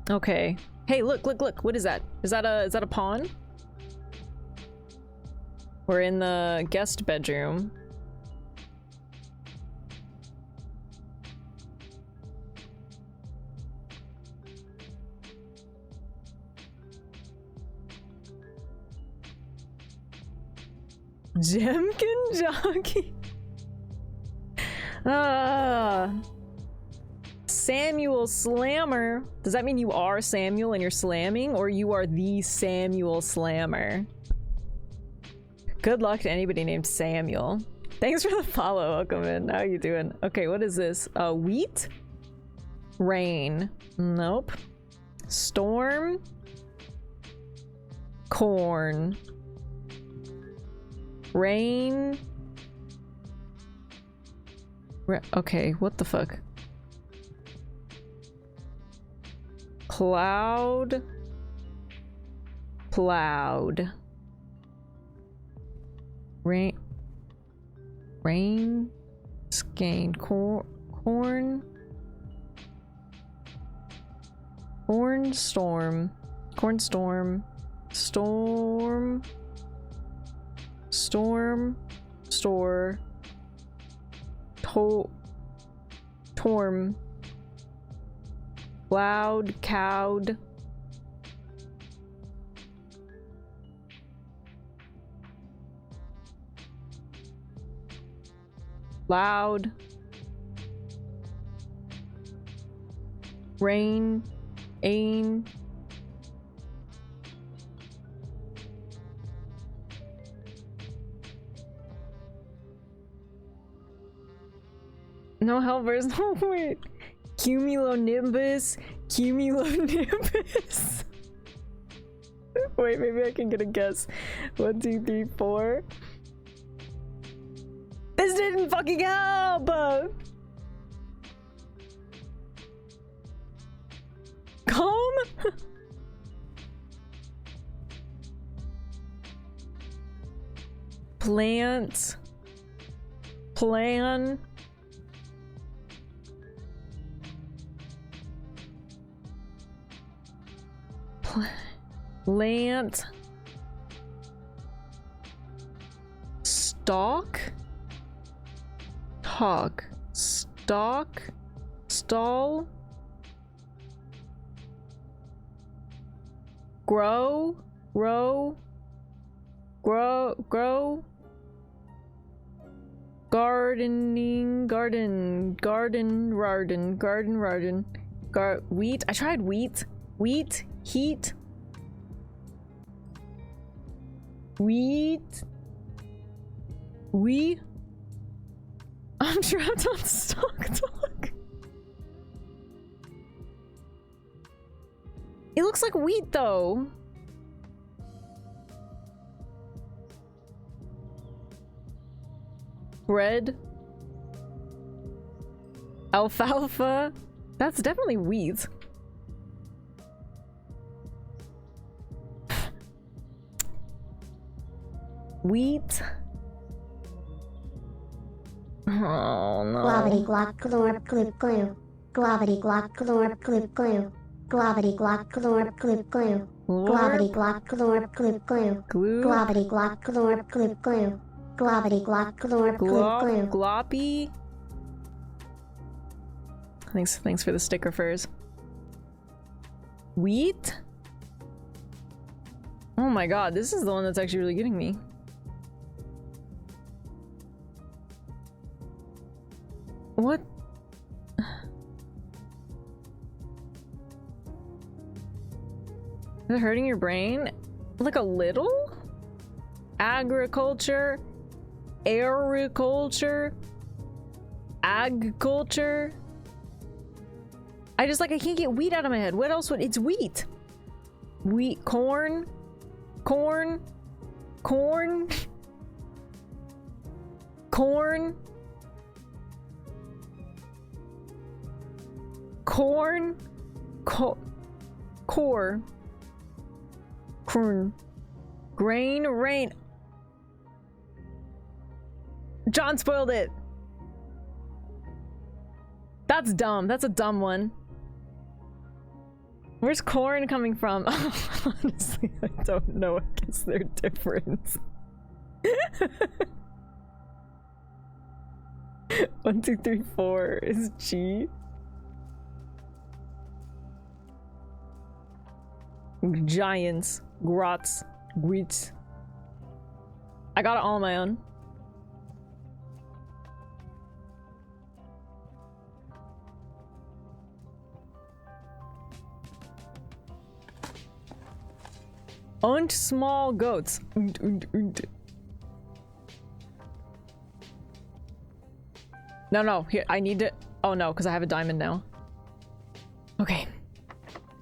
Okay. Hey, look, look, look. What is that? Is that a pawn? We're in the guest bedroom. Jemkin jockey. Samuel Slammer. Does that mean you are Samuel and you're slamming, or you are the Samuel Slammer? Good luck to anybody named Samuel. Thanks for the follow, welcome in. How you doing? Okay, what is this? Wheat? Rain. Nope. Storm? Corn. Rain? Okay, what the fuck? Cloud? Plowed. Rain? Rain? Skein. Corn? Corn storm. Corn storm. Storm. Storm. Store. Torm. Loud. Cowed. Loud. Rain. Ain. No helpers. No, wait. Cumulonimbus. Cumulonimbus. Wait, maybe I can get a guess. 1, 2, 3, 4. This didn't fucking help! Comb? Plant. Plan. Plant. Stalk. Talk. Stalk. Stall. Grow. Grow. Grow. Grow. Gardening. Garden. Garden. Garden. Garden. Garden. Wheat. I tried wheat. Wheat. Heat. Wheat. I'm trapped on stock talk. It looks like wheat though. Bread. Alfalfa. That's definitely wheat. Wheat. Oh no. Glavity glock glorp clip glue. Glavity glock glorp clip glue. Glavity glock glorp clip glue. Glavity glock glorp clip glue. Glue. Glavity glock glorp clip glue. Glavity glock glorp clip glue. Gloppy. Thanks for the sticker furs. Wheat? Oh my god, this is the one that's actually really getting me. What? Is it hurting your brain? Like a little? Agriculture? Agriculture? Agriculture? I can't get wheat out of my head. What else would— it's wheat. Wheat, corn? Corn? Corn? Corn? Corn? Core. Corn. Grain, rain. John spoiled it. That's dumb. That's a dumb one. Where's corn coming from? Honestly, I don't know. I guess they're different. 1, 2, 3, 4 is G. Giants, grots, greets. I got it all on my own. Und small goats. No, here, I need to— oh no, because I have a diamond now. Okay.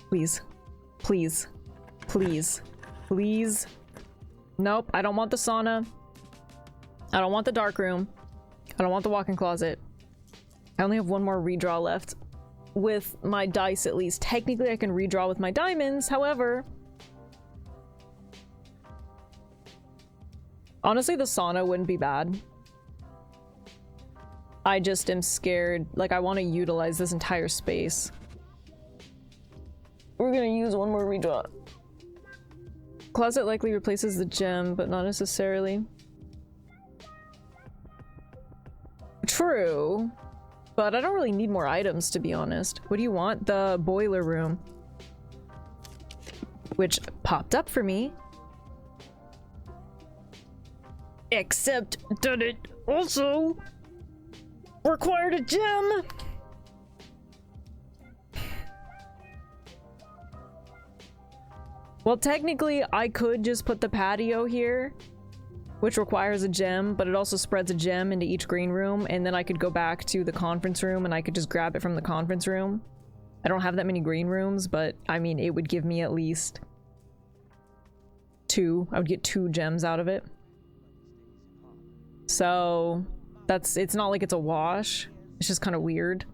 Please. Please. Please. Please. Nope, I don't want the sauna. I don't want the dark room. I don't want the walk-in closet. I only have one more redraw left. With my dice, at least. Technically, I can redraw with my diamonds, however... honestly, the sauna wouldn't be bad. I just am scared. Like, I want to utilize this entire space. We're gonna use one more redraw. Closet likely replaces the gem, but not necessarily. True. But I don't really need more items, to be honest. What do you want? The boiler room. Which popped up for me. Except that it also required a gem. Well, technically, I could just put the patio here, which requires a gem, but it also spreads a gem into each green room, and then I could go back to the conference room and I could just grab it from the conference room. I don't have that many green rooms, but I mean, it would give me at least 2. I would get 2 gems out of it. So it's not like it's a wash. It's just kind of weird.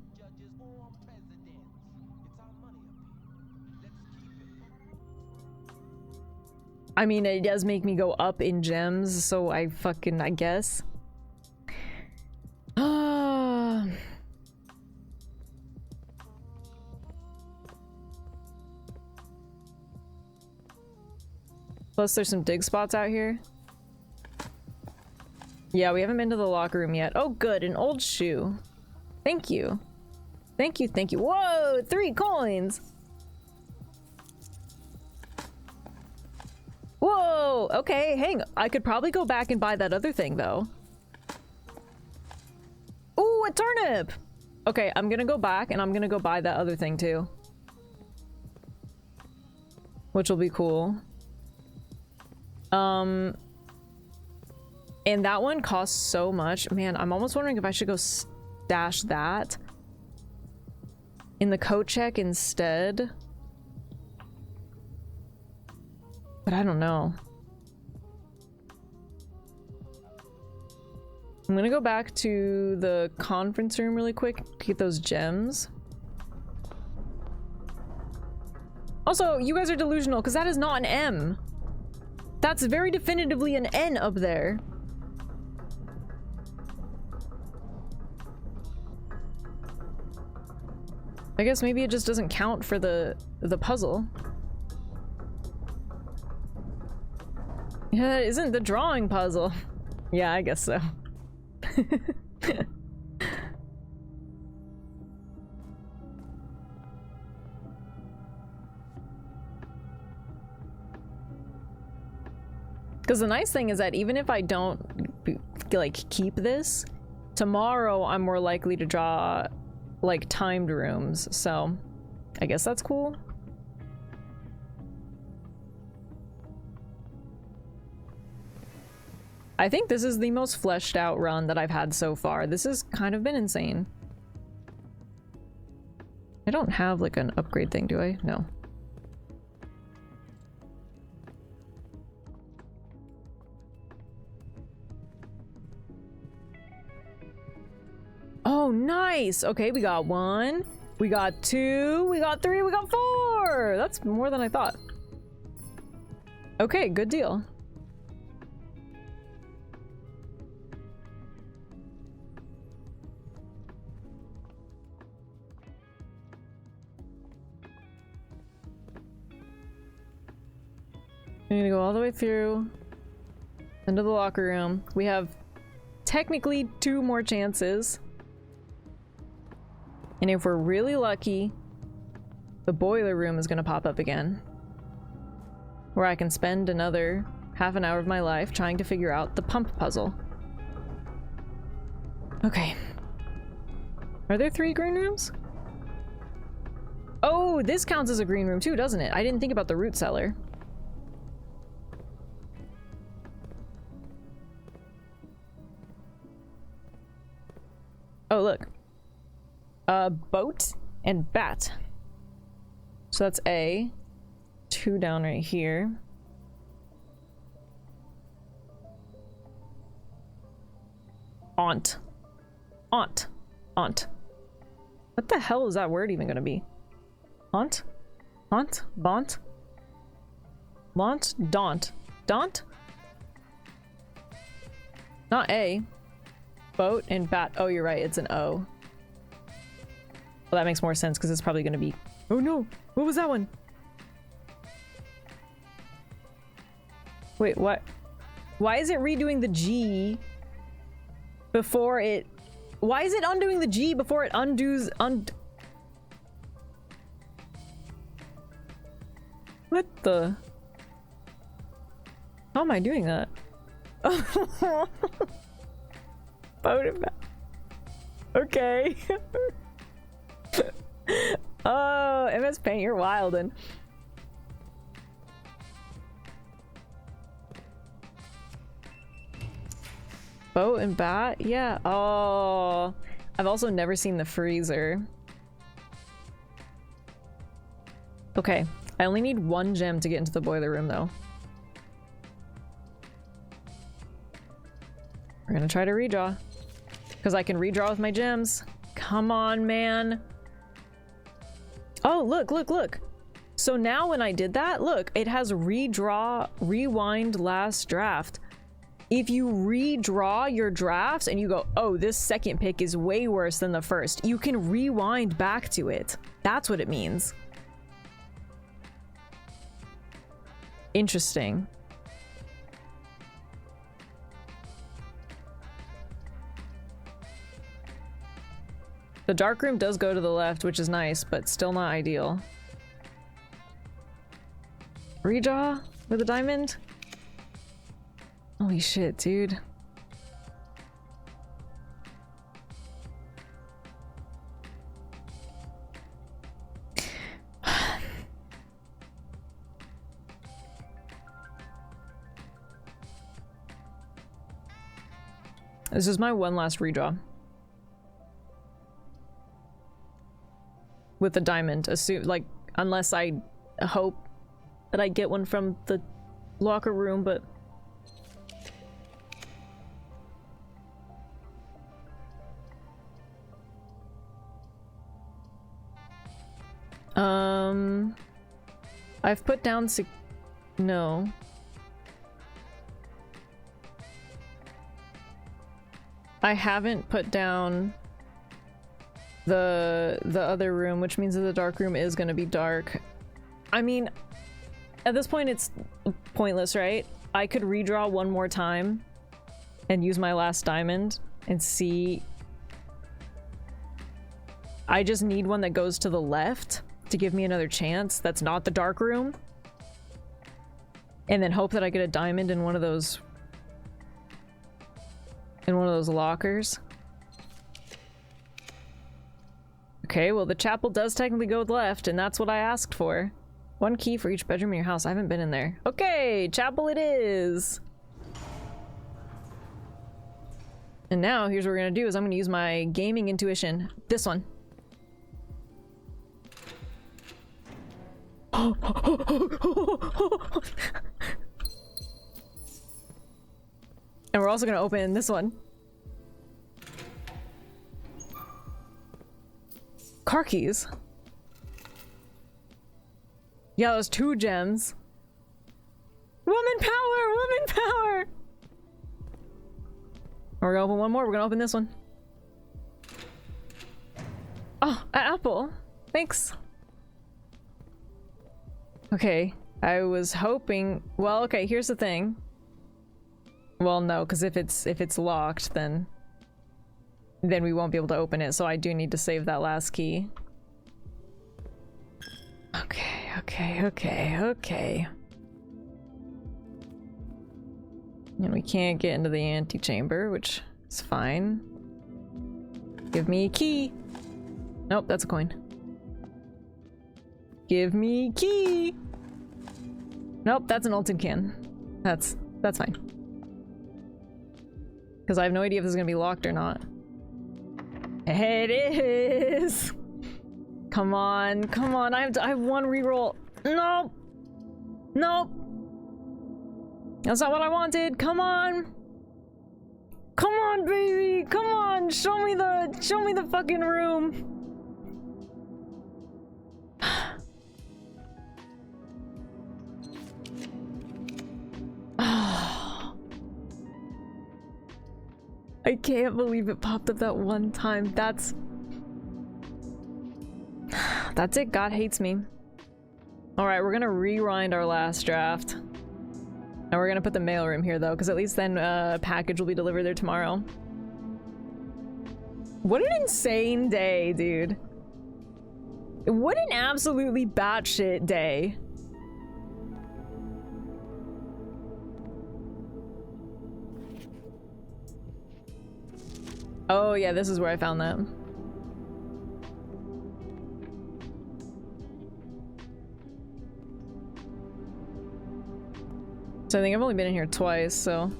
I mean, it does make me go up in gems, so I guess. Plus there's some dig spots out here. Yeah, we haven't been to the locker room yet. Oh good, an old shoe. Thank you. Thank you, thank you. Whoa, 3 coins! Whoa, okay, hang on. I could probably go back and buy that other thing though. Ooh, a turnip! Okay, I'm gonna go back and I'm gonna go buy that other thing too. Which will be cool. And that one costs so much. Man, I'm almost wondering if I should go stash that in the coat check instead. But I don't know. I'm gonna go back to the conference room really quick to get those gems. Also, you guys are delusional because that is not an M. That's very definitively an N up there. I guess maybe it just doesn't count for the puzzle. Yeah, that isn't the drawing puzzle. Yeah, I guess so. Because the nice thing is that even if I don't like keep this, tomorrow I'm more likely to draw like timed rooms, so I guess that's cool. I think this is the most fleshed out run that I've had so far. This has kind of been insane. I don't have like an upgrade thing, do I? No. Oh, nice! Okay, we got 1, we got 2, we got 3, we got 4! That's more than I thought. Okay, good deal. I'm gonna go all the way through into the locker room. We have technically 2 more chances. And if we're really lucky, the boiler room is gonna pop up again. Where I can spend another half an hour of my life trying to figure out the pump puzzle. Okay. Are there 3 green rooms? Oh, this counts as a green room too, doesn't it? I didn't think about the root cellar. Oh, look. Boat and bat. So that's A. 2 down right here. Aunt. Aunt. Aunt. What the hell is that word even gonna be? Aunt? Aunt? Bont? Launt? Daunt? Daunt? Not A. Boat and bat. Oh, you're right. It's an O. Well, that makes more sense because it's probably going to be... Oh no! What was that one? Wait, what? Why is it redoing the G before it... Why is it undoing the G before it undoes... What the... How am I doing that? Boat and bat. Okay. Oh, MS Paint, you're wildin'. Boat and bat? Yeah. Oh, I've also never seen the freezer. Okay, I only need 1 gem to get into the boiler room though. We're gonna try to redraw. Because I can redraw with my gems. Come on, man. Oh, look, look, look. So now when I did that, look, it has redraw, rewind last draft. If you redraw your drafts and you go, oh, this second pick is way worse than the first, you can rewind back to it. That's what it means. Interesting. The dark room does go to the left, which is nice, but still not ideal. Redraw with a diamond? Holy shit, dude. This is my one last redraw. With a diamond, unless I hope that I get one from the locker room, but... I've put down no. I haven't put down the other room, which means that the dark room is gonna be dark. I mean, at this point it's pointless, right? I could redraw one more time and use my last diamond and see. I just need one that goes to the left to give me another chance that's not the dark room. And then hope that I get a diamond in one of those lockers. Okay, well the chapel does technically go left, and that's what I asked for. One key for each bedroom in your house. I haven't been in there. Okay, chapel it is. And now here's what we're gonna do is I'm gonna use my gaming intuition. This one. And we're also gonna open this one. Car keys. Yeah, those 2 gems. Woman power! Woman power! We're gonna open one more. We're gonna open this one. Oh, an apple. Thanks. Okay, I was hoping. Well, okay. Here's the thing. Well, no, because if it's locked, then we won't be able to open it. So I do need to save that last key. Okay. And we can't get into the antechamber, which is fine. Give me a key. Nope, that's a coin. Give me key. Nope, that's an Ultim can. That's fine. Because I have no idea if this is gonna be locked or not. It is. Come on. I have one reroll. Nope. That's not what I wanted. Come on, baby. Come on. Show me the fucking room. I can't believe it popped up that one time. That's it. God hates me. Alright, we're gonna rewind our last draft. And we're gonna put the mailroom here though, because at least then a package will be delivered there tomorrow. What an insane day, dude. What an absolutely batshit day. Oh yeah, this is where I found that. So I think I've only been in here twice, so...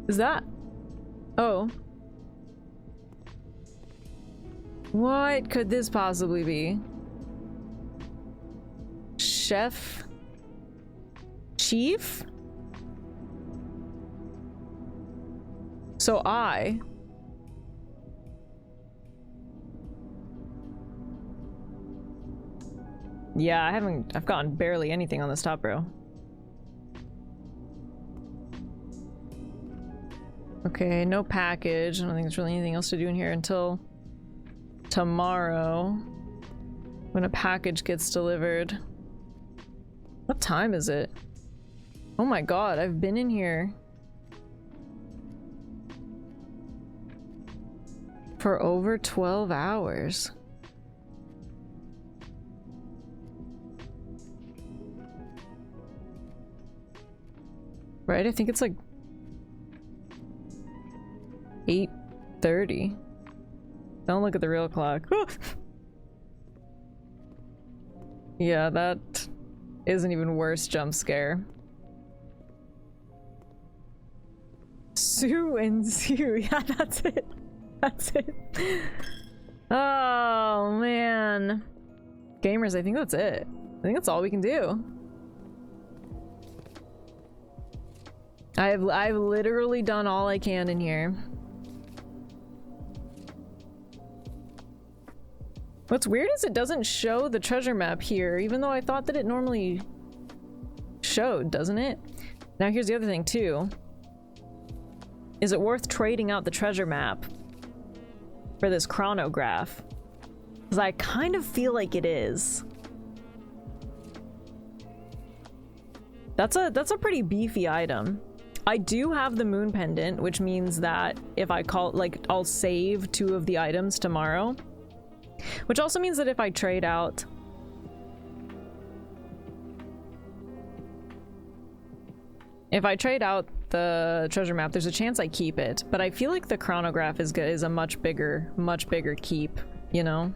Is that? Oh. What could this possibly be? Chef? Chief? So yeah, I've gotten barely anything on this top row. Okay, no package. I don't think there's really anything else to do in here until tomorrow when a package gets delivered. What time is it? Oh my god, I've been in here for over 12 hours. Right? I think it's like 8:30. Don't look at the real clock. Yeah, that is an even worse jump scare. Sue and Sue. Yeah, that's it. That's it. Oh, man. Gamers, I think that's it. I think that's all we can do. I've literally done all I can in here. What's weird is it doesn't show the treasure map here, even though I thought that it normally showed, doesn't it? Now here's the other thing too. Is it worth trading out the treasure map for this chronograph? Because I kind of feel like it is. That's a pretty beefy item. I do have the moon pendant, which means that if I call, like, I'll save 2 of the items tomorrow. Which also means that if I trade out... If I trade out the treasure map, there's a chance I keep it. But I feel like the chronograph is a much bigger keep, you know?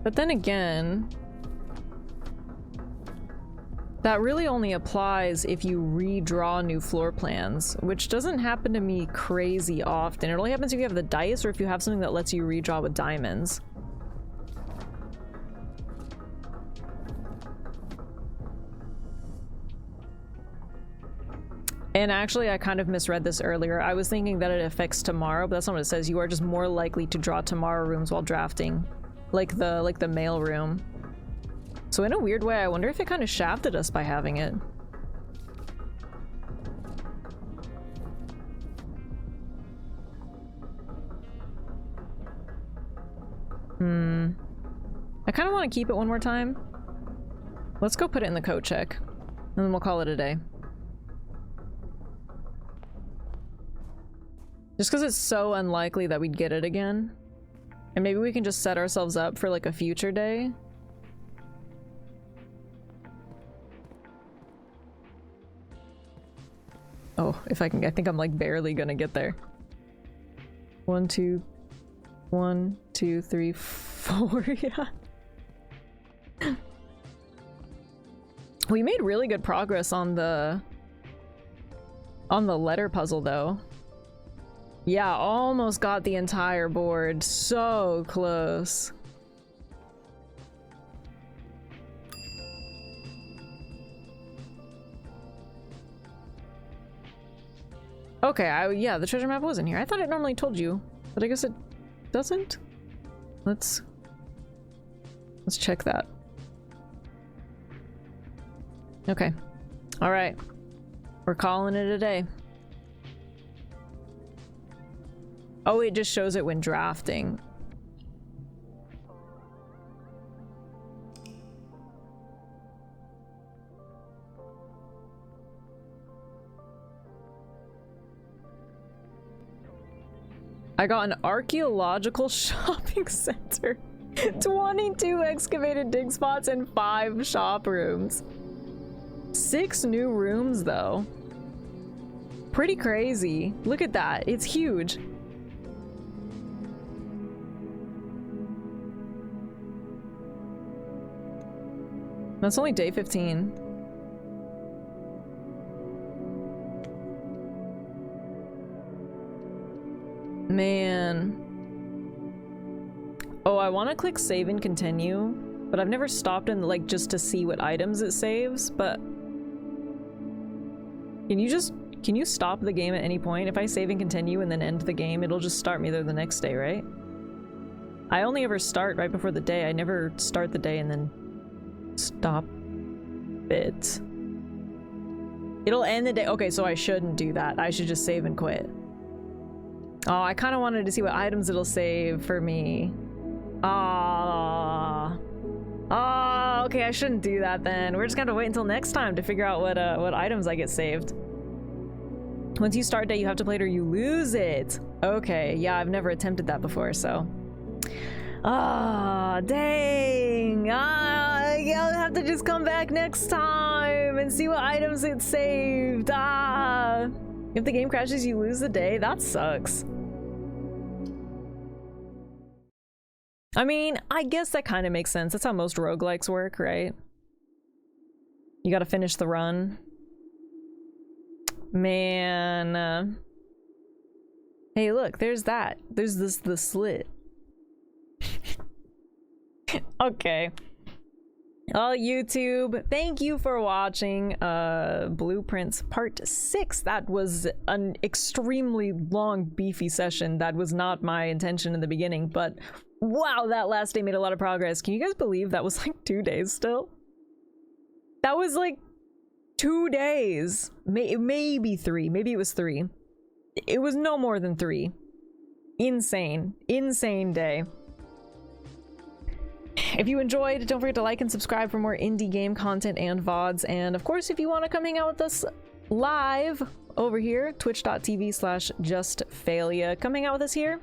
But then again, that really only applies if you redraw new floor plans, which doesn't happen to me crazy often. It only happens if you have the dice or if you have something that lets you redraw with diamonds. And actually, I kind of misread this earlier. I was thinking that it affects tomorrow, but that's not what it says. You are just more likely to draw tomorrow rooms while drafting. Like the mail room. So in a weird way, I wonder if it kind of shafted us by having it. I kind of want to keep it one more time. Let's go put it in the code check, and then we'll call it a day. Just because it's so unlikely that we'd get it again. And maybe we can just set ourselves up for like a future day. Oh, if I can, I think I'm like barely gonna get there. 1, 2, 3, 4, yeah. We made really good progress on the letter puzzle though. Yeah, almost got the entire board. So close. Okay, yeah, the treasure map was in here. I thought it normally told you, but I guess it doesn't. Let's check that. Okay. All right. We're calling it a day. Oh, it just shows it when drafting. I got an archaeological shopping center, 22 excavated dig spots, and 5 shop rooms. 6 new rooms, though. Pretty crazy. Look at that. It's huge. That's only day 15. Man. Oh, I want to click save and continue, but I've never stopped in like just to see what items it saves, but can you stop the game at any point? If I save and continue and then end the game, it'll just start me there the next day, right? I only ever start right before the day. I never start the day and then stop it. It'll end the day. Okay, so I shouldn't do that. I should just save and quit. Oh, I kind of wanted to see what items it'll save for me. Ah. Oh, okay, I shouldn't do that then. We're just gonna wait until next time to figure out what items I get saved. Once you start day, you have to play it or you lose it. Okay, yeah, I've never attempted that before, so. Ah, dang. I'll have to just come back next time and see what items it saved. Ah. If the game crashes, you lose the day. That sucks. I mean, I guess that kind of makes sense. That's how most roguelikes work, right? You gotta finish the run. Man. Hey, look, there's that. There's the slit. Okay. Well, YouTube, thank you for watching Blueprints Part 6. That was an extremely long, beefy session. That was not my intention in the beginning, but wow, that last day made a lot of progress. Can you guys believe that was like 2 days still? That was like 2 days. Maybe 3. Maybe it was 3. It was no more than 3. Insane. Insane day. If you enjoyed, don't forget to like and subscribe for more indie game content and VODs. And of course, if you want to come hang out with us live over here, twitch.tv/justfailure, come hang out with us here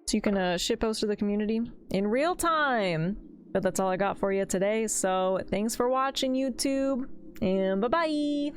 so you can shitpost to the community in real time. But that's all I got for you today. So thanks for watching, YouTube, and bye-bye.